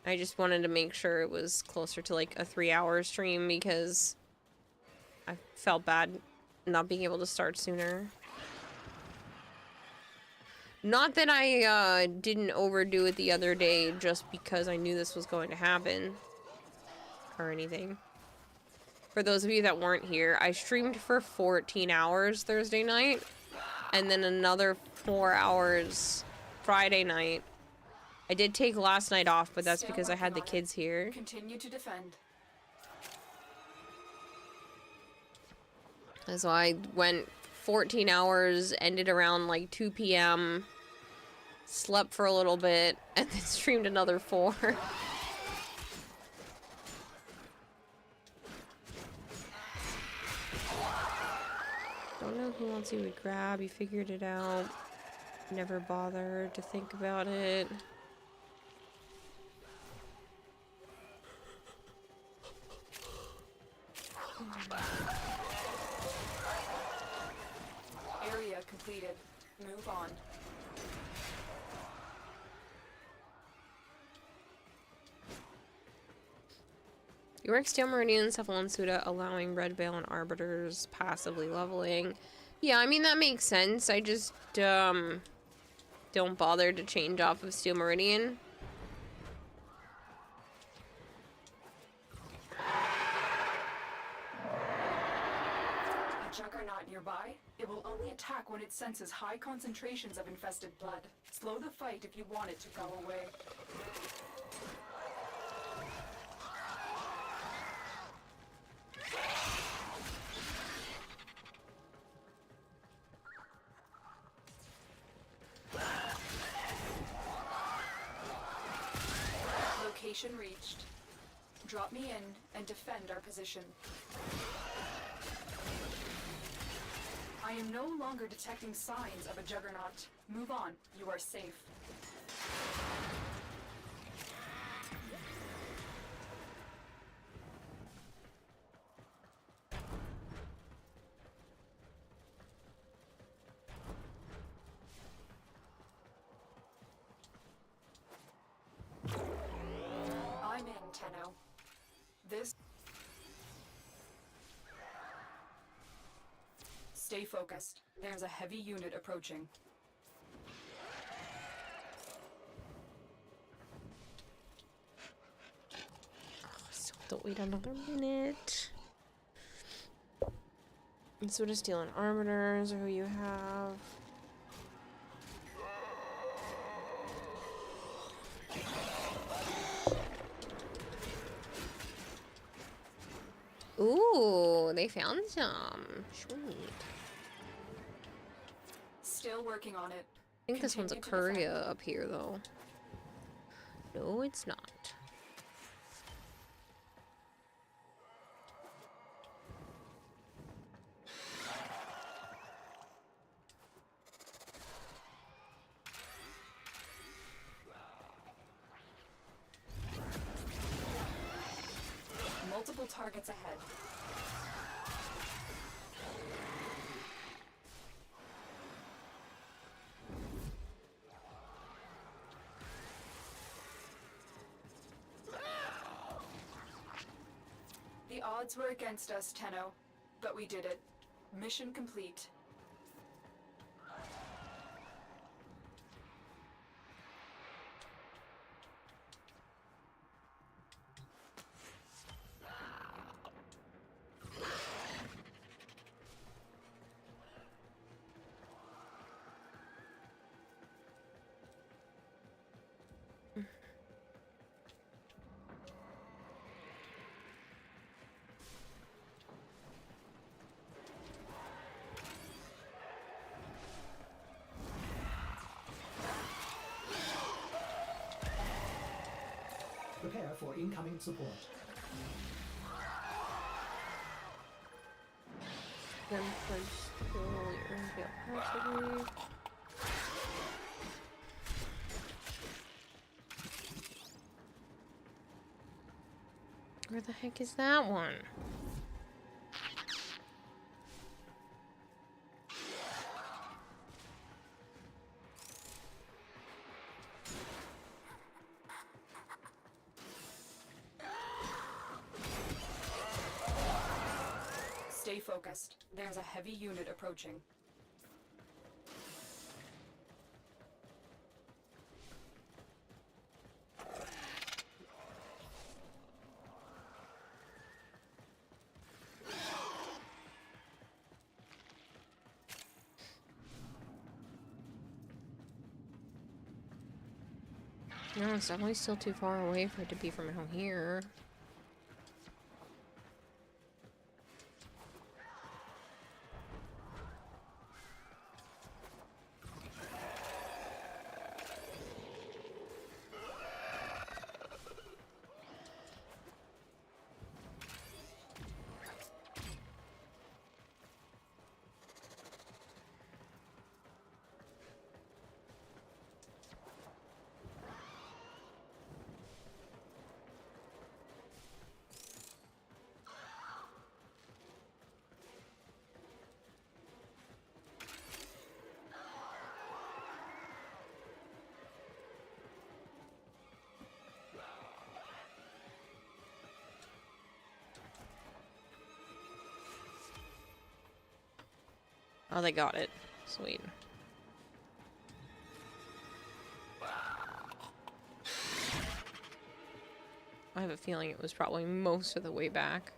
A: I just wanted to make sure it was closer to like a 3-hour stream because I felt bad not being able to start sooner. Not that I didn't overdo it the other day just because I knew this was going to happen or anything. For those of you that weren't here, I streamed for 14 hours Thursday night and then another 4 hours Friday night. I did take last night off, but that's because I had the kids here.
I: Continue to defend.
A: And so I went 14 hours, ended around like 2 p.m., slept for a little bit, and then streamed another 4. Don't know who else he would grab. He figured it out. Never bothered to think about it.
I: Area completed. Move on.
A: York Steel Meridians have Lansuda allowing Red Veil and Arbiters passively leveling. Yeah, I mean, that makes sense. I just, don't bother to change off of Steel Meridian.
I: A Juggernaut nearby? It will only attack when it senses high concentrations of infested blood. Slow the fight if you want it to go away. Location reached. Drop me in and defend our position. I am no longer detecting signs of a Juggernaut. Move on. You are safe. I'm in, Tenno. This... Stay focused. There's a heavy unit approaching.
A: Still have to wait another minute. And so to steal an arbiters or who you have. Ooh, they found some. Sweet.
I: Still working on it.
A: I think this one's a courier up here, though. No, it's not.
I: Multiple targets ahead. odds were against us, Tenno, but we did it. Mission complete.
K: Prepare for incoming support.
A: Then push your passively. Where the heck is that one?
I: Stay focused. There's a heavy unit approaching.
A: No, it's definitely still too far away for it to be from out here. Oh, they got it. Sweet. I have a feeling it was probably most of the way back.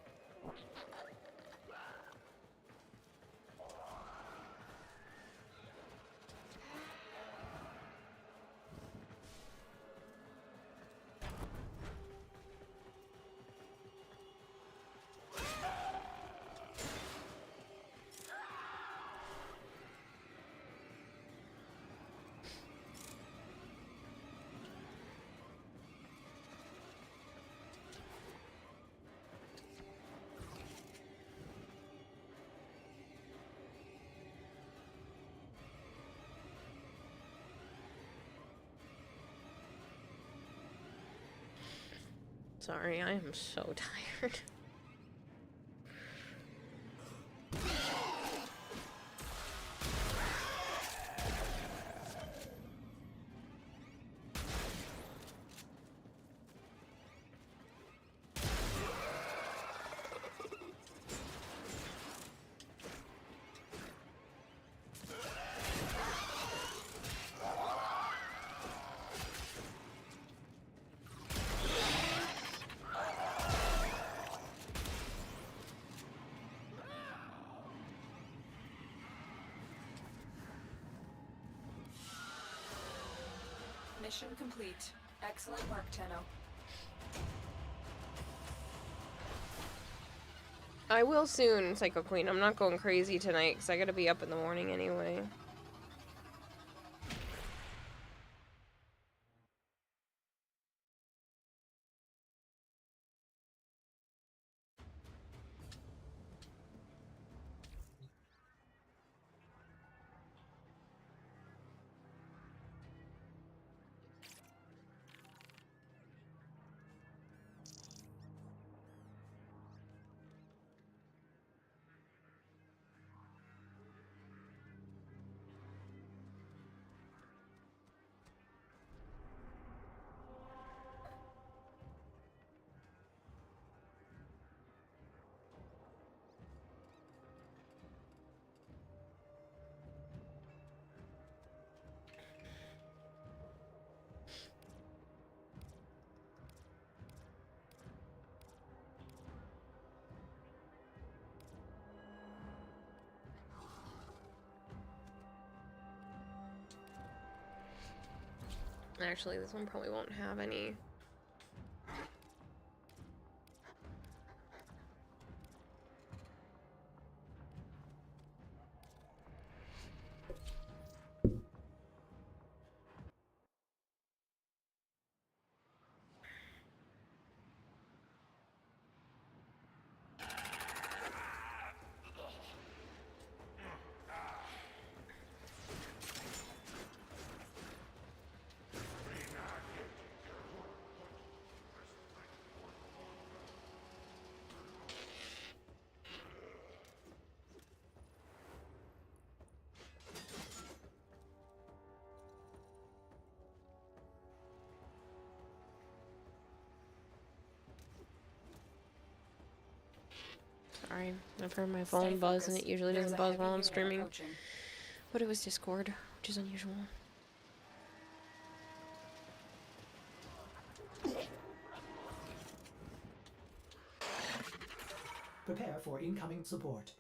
A: Sorry, I am so tired.
I: Mission complete. Excellent work, Tenno.
A: I will soon, Psycho Queen. I'm not going crazy tonight because I gotta be up in the morning anyway. Actually, this one probably won't have any. Sorry, I've heard my phone buzz and it usually doesn't buzz while I'm streaming. But it was Discord, which is unusual.
K: Prepare for incoming support.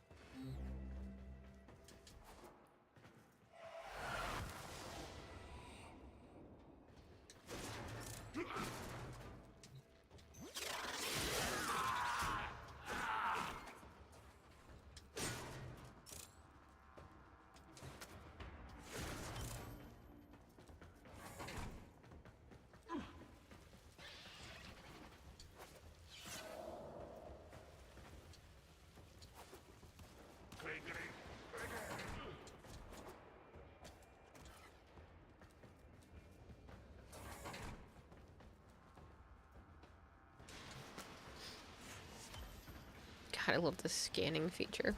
K: God, I love the scanning feature.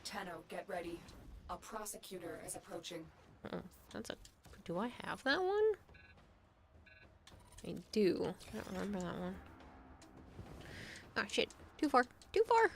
I: Tenno, get ready. A prosecutor is approaching.
A: Oh, that's a... Do I have that one? I do. I don't remember that one. Ah, shit. Too far. Too far!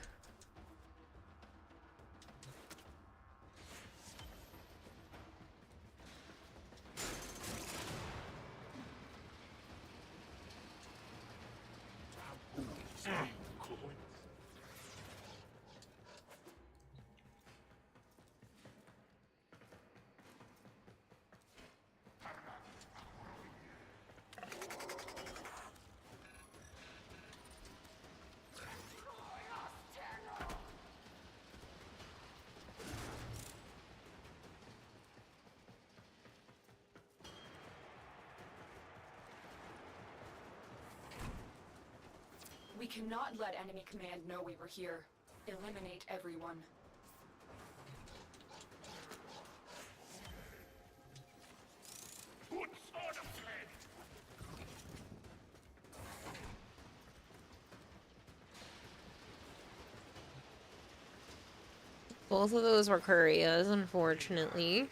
I: We cannot let enemy command know we were here. Eliminate everyone.
A: Both of those were Koreas, unfortunately.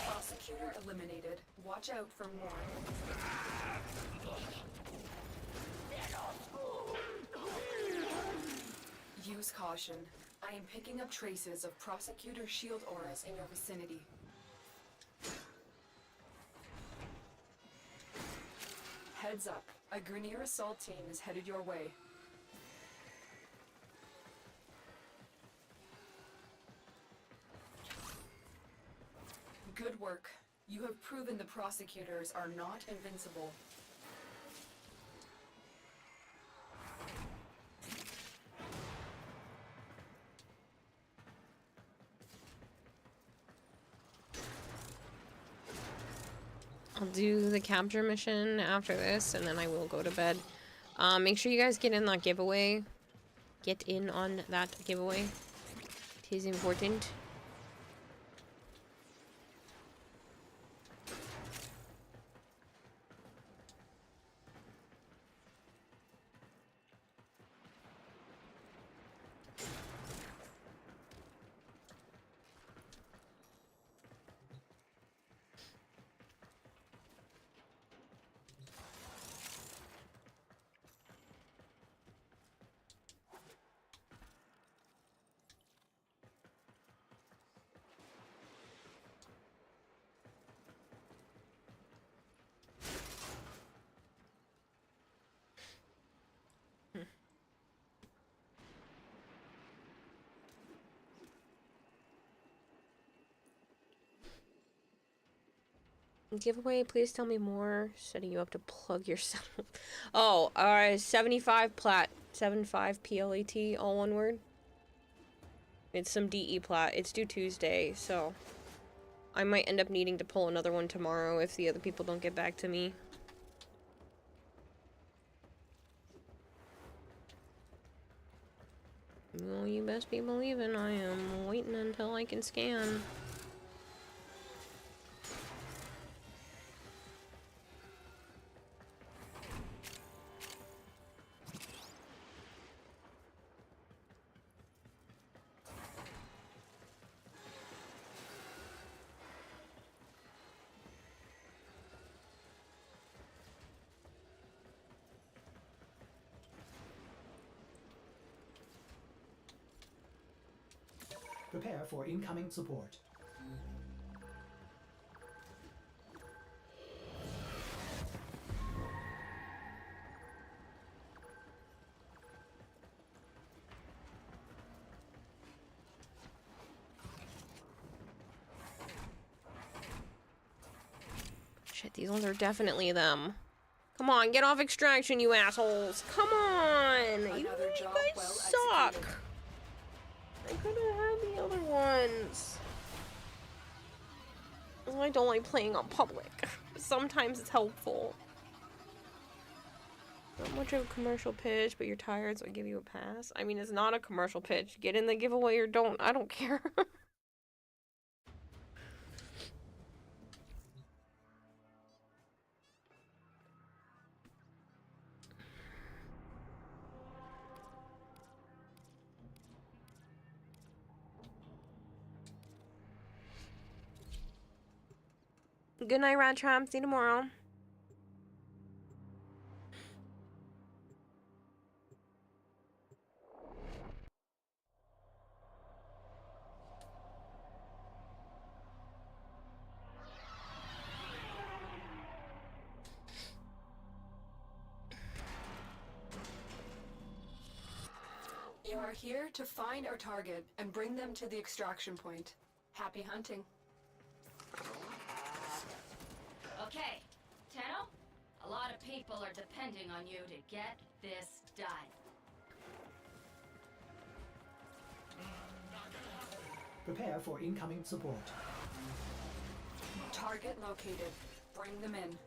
I: Prosecutor eliminated. Watch out for more. Use caution. I am picking up traces of prosecutor shield auras in your vicinity. Heads up. A Grineer assault team is headed your way. Good work. You have proven the prosecutors are not invincible.
A: I'll do the capture mission after this, and then I will go to bed. Make sure you guys get in that giveaway. Get in on that giveaway. It is important. Giveaway, please tell me more. Setting you up to plug yourself. Oh, 75 plat. 75 PLAT, all one word. It's some DE plat. It's due Tuesday, so I might end up needing to pull another one tomorrow if the other people don't get back to me. Well, you best be believing I am waiting until I can scan.
M: Prepare for incoming support.
A: Shit, these ones are definitely them. Come on, get off extraction, you assholes. Come on! You guys suck! I could've had the other ones. That's why I don't like playing on public. Sometimes it's helpful. Not much of a commercial pitch, but you're tired, so I give you a pass. I mean, it's not a commercial pitch. Get in the giveaway or don't. I don't care. Good night, Rat Trap. See you tomorrow.
I: You are here to find our target and bring them to the extraction point. Happy hunting.
N: Okay, Tenno, a lot of people are depending on you to get this done.
M: Prepare for incoming support.
I: Target located. Bring them in.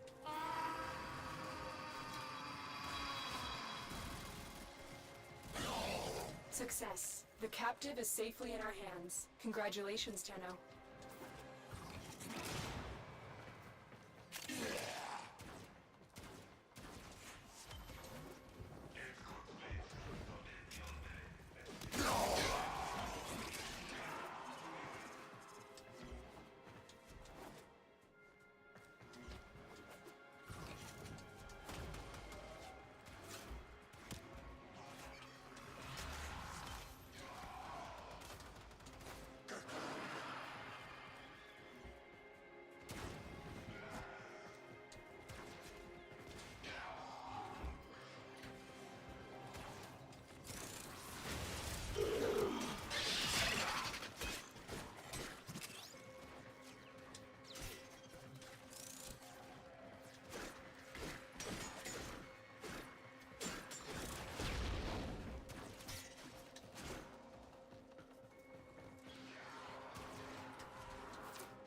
I: Success. The captive is safely in our hands. Congratulations, Tenno.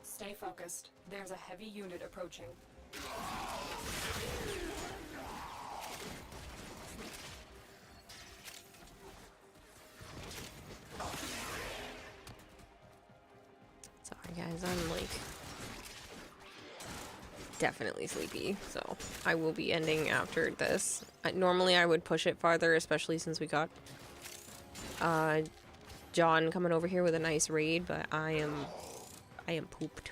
I: Stay focused. There's a heavy unit approaching.
A: Sorry guys, I'm like definitely sleepy, so I will be ending after this. Normally I would push it farther, especially since we got John coming over here with a nice raid, but I am pooped.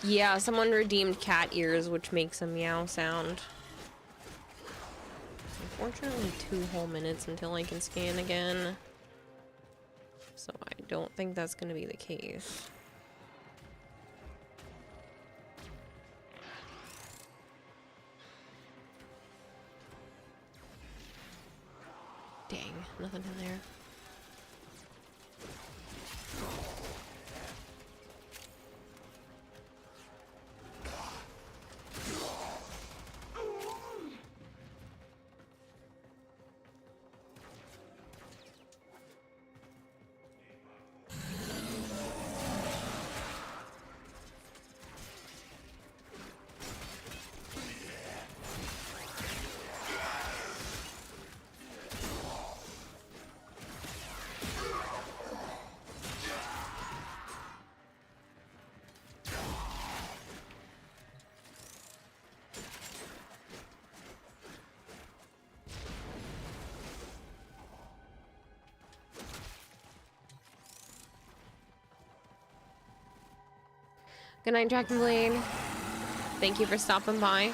A: Yeah, someone redeemed cat ears, which makes a meow sound. Unfortunately, 2 whole minutes until I can scan again. So I don't think that's gonna be the case. Dang, nothing in there. Good night, Jack and Blade. Thank you for stopping by.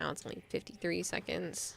A: Now it's only 53 seconds.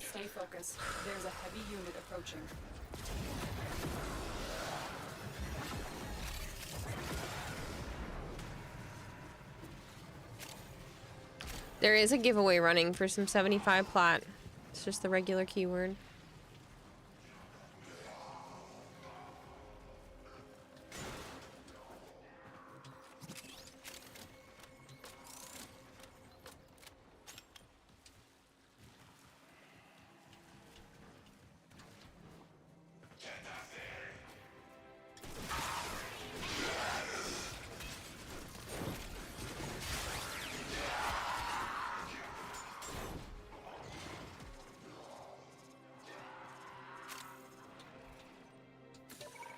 I: Stay focused. There's a heavy unit approaching.
A: There is a giveaway running for some 75 plat. It's just the regular keyword.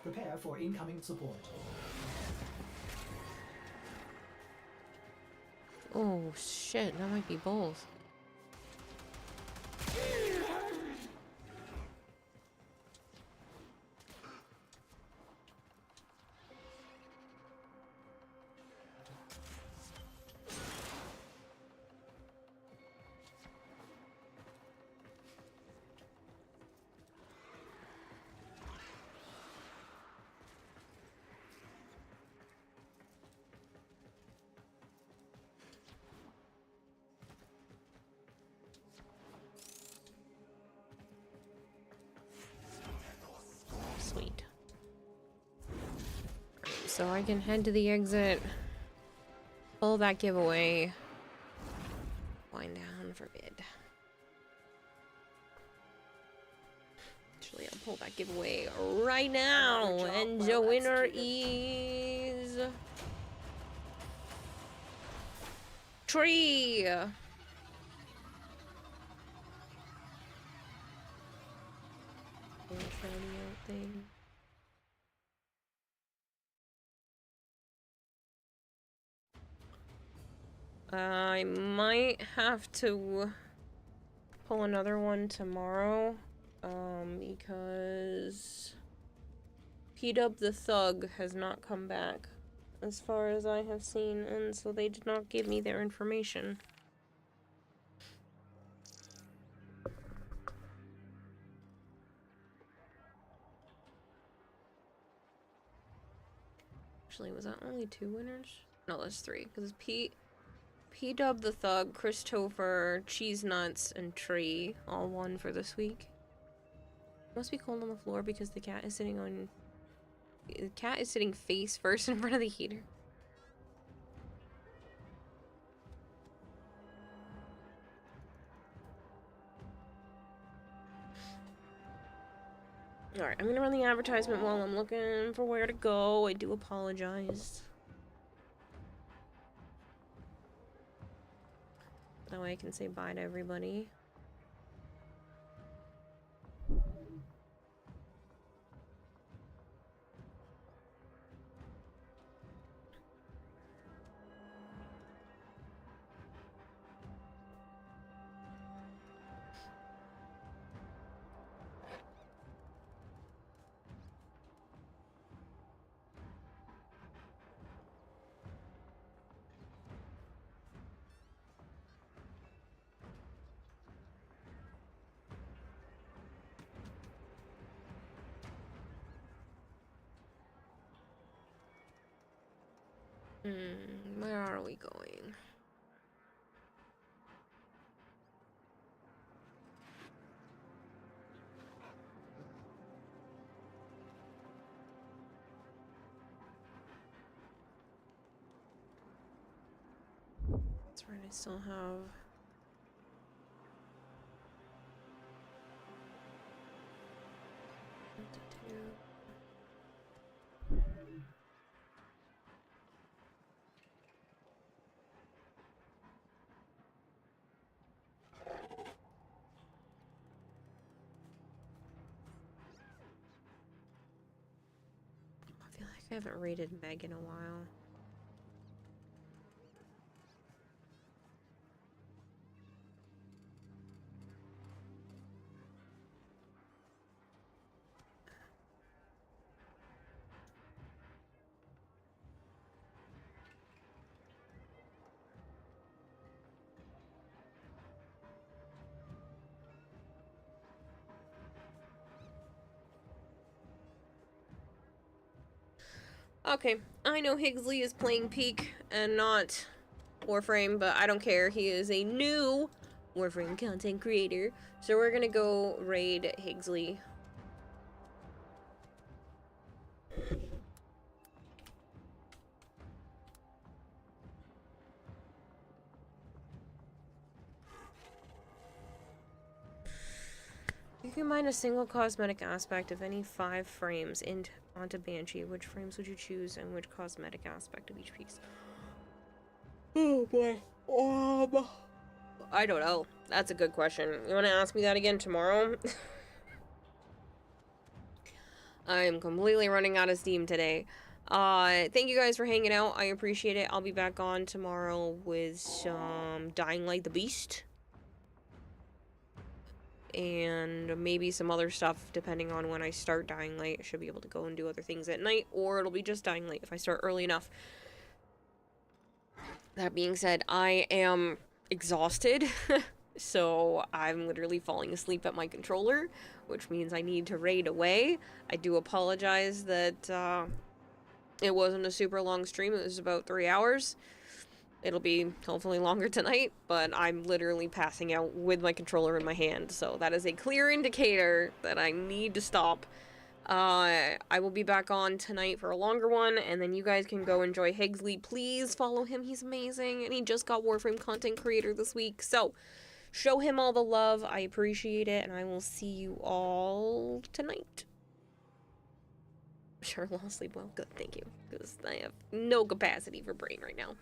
M: Prepare for incoming support.
A: Oh shit, that might be both. Sweet. So I can head to the exit, pull that giveaway, wind down for bid. Actually, I'll pull that giveaway right now, and the winner is Tree. Thing. I might have to pull another one tomorrow, because P-Dub the Thug has not come back, as far as I have seen, and so they did not give me their information. Actually, was that only 2 winners? No, that's 3, because P-Dub the Thug, Christopher, Cheese Nuts, and Tree all won for this week. It must be cold on the floor because the cat is sitting on... The cat is sitting face first in front of the heater. Alright, I'm gonna run the advertisement while I'm looking for where to go. I do apologize. That way I can say bye to everybody. Where are we going? That's right, I still have... I feel like I haven't rated Meg in a while. Okay, I know Higgsley is playing Peak and not Warframe, but I don't care. He is a new Warframe content creator. So we're gonna go raid Higgsley. You can mine a single cosmetic aspect of any 5 frames onto Banshee. Which frames would you choose and which cosmetic aspect of each piece? Oh boy. I don't know. That's a good question. You want to ask me that again tomorrow? I'm completely running out of steam today. Thank you guys for hanging out. I appreciate it. I'll be back on tomorrow with some Dying Light the Beast. And maybe some other stuff, depending on when I start Dying Light. I should be able to go and do other things at night, or it'll be just Dying Light if I start early enough. That being said, I am exhausted, so I'm literally falling asleep at my controller, which means I need to raid away. I do apologize that it wasn't a super long stream. It was about 3 hours. It'll be hopefully longer tonight, but I'm literally passing out with my controller in my hand, so that is a clear indicator that I need to stop. I will be back on tonight for a longer one, and then you guys can go enjoy Higgsley. Please follow him, he's amazing, and he just got Warframe content creator this week, so show him all the love. I appreciate it, and I will see you all tonight. Sure, I'll sleep well. Good, thank you, because I have no capacity for brain right now.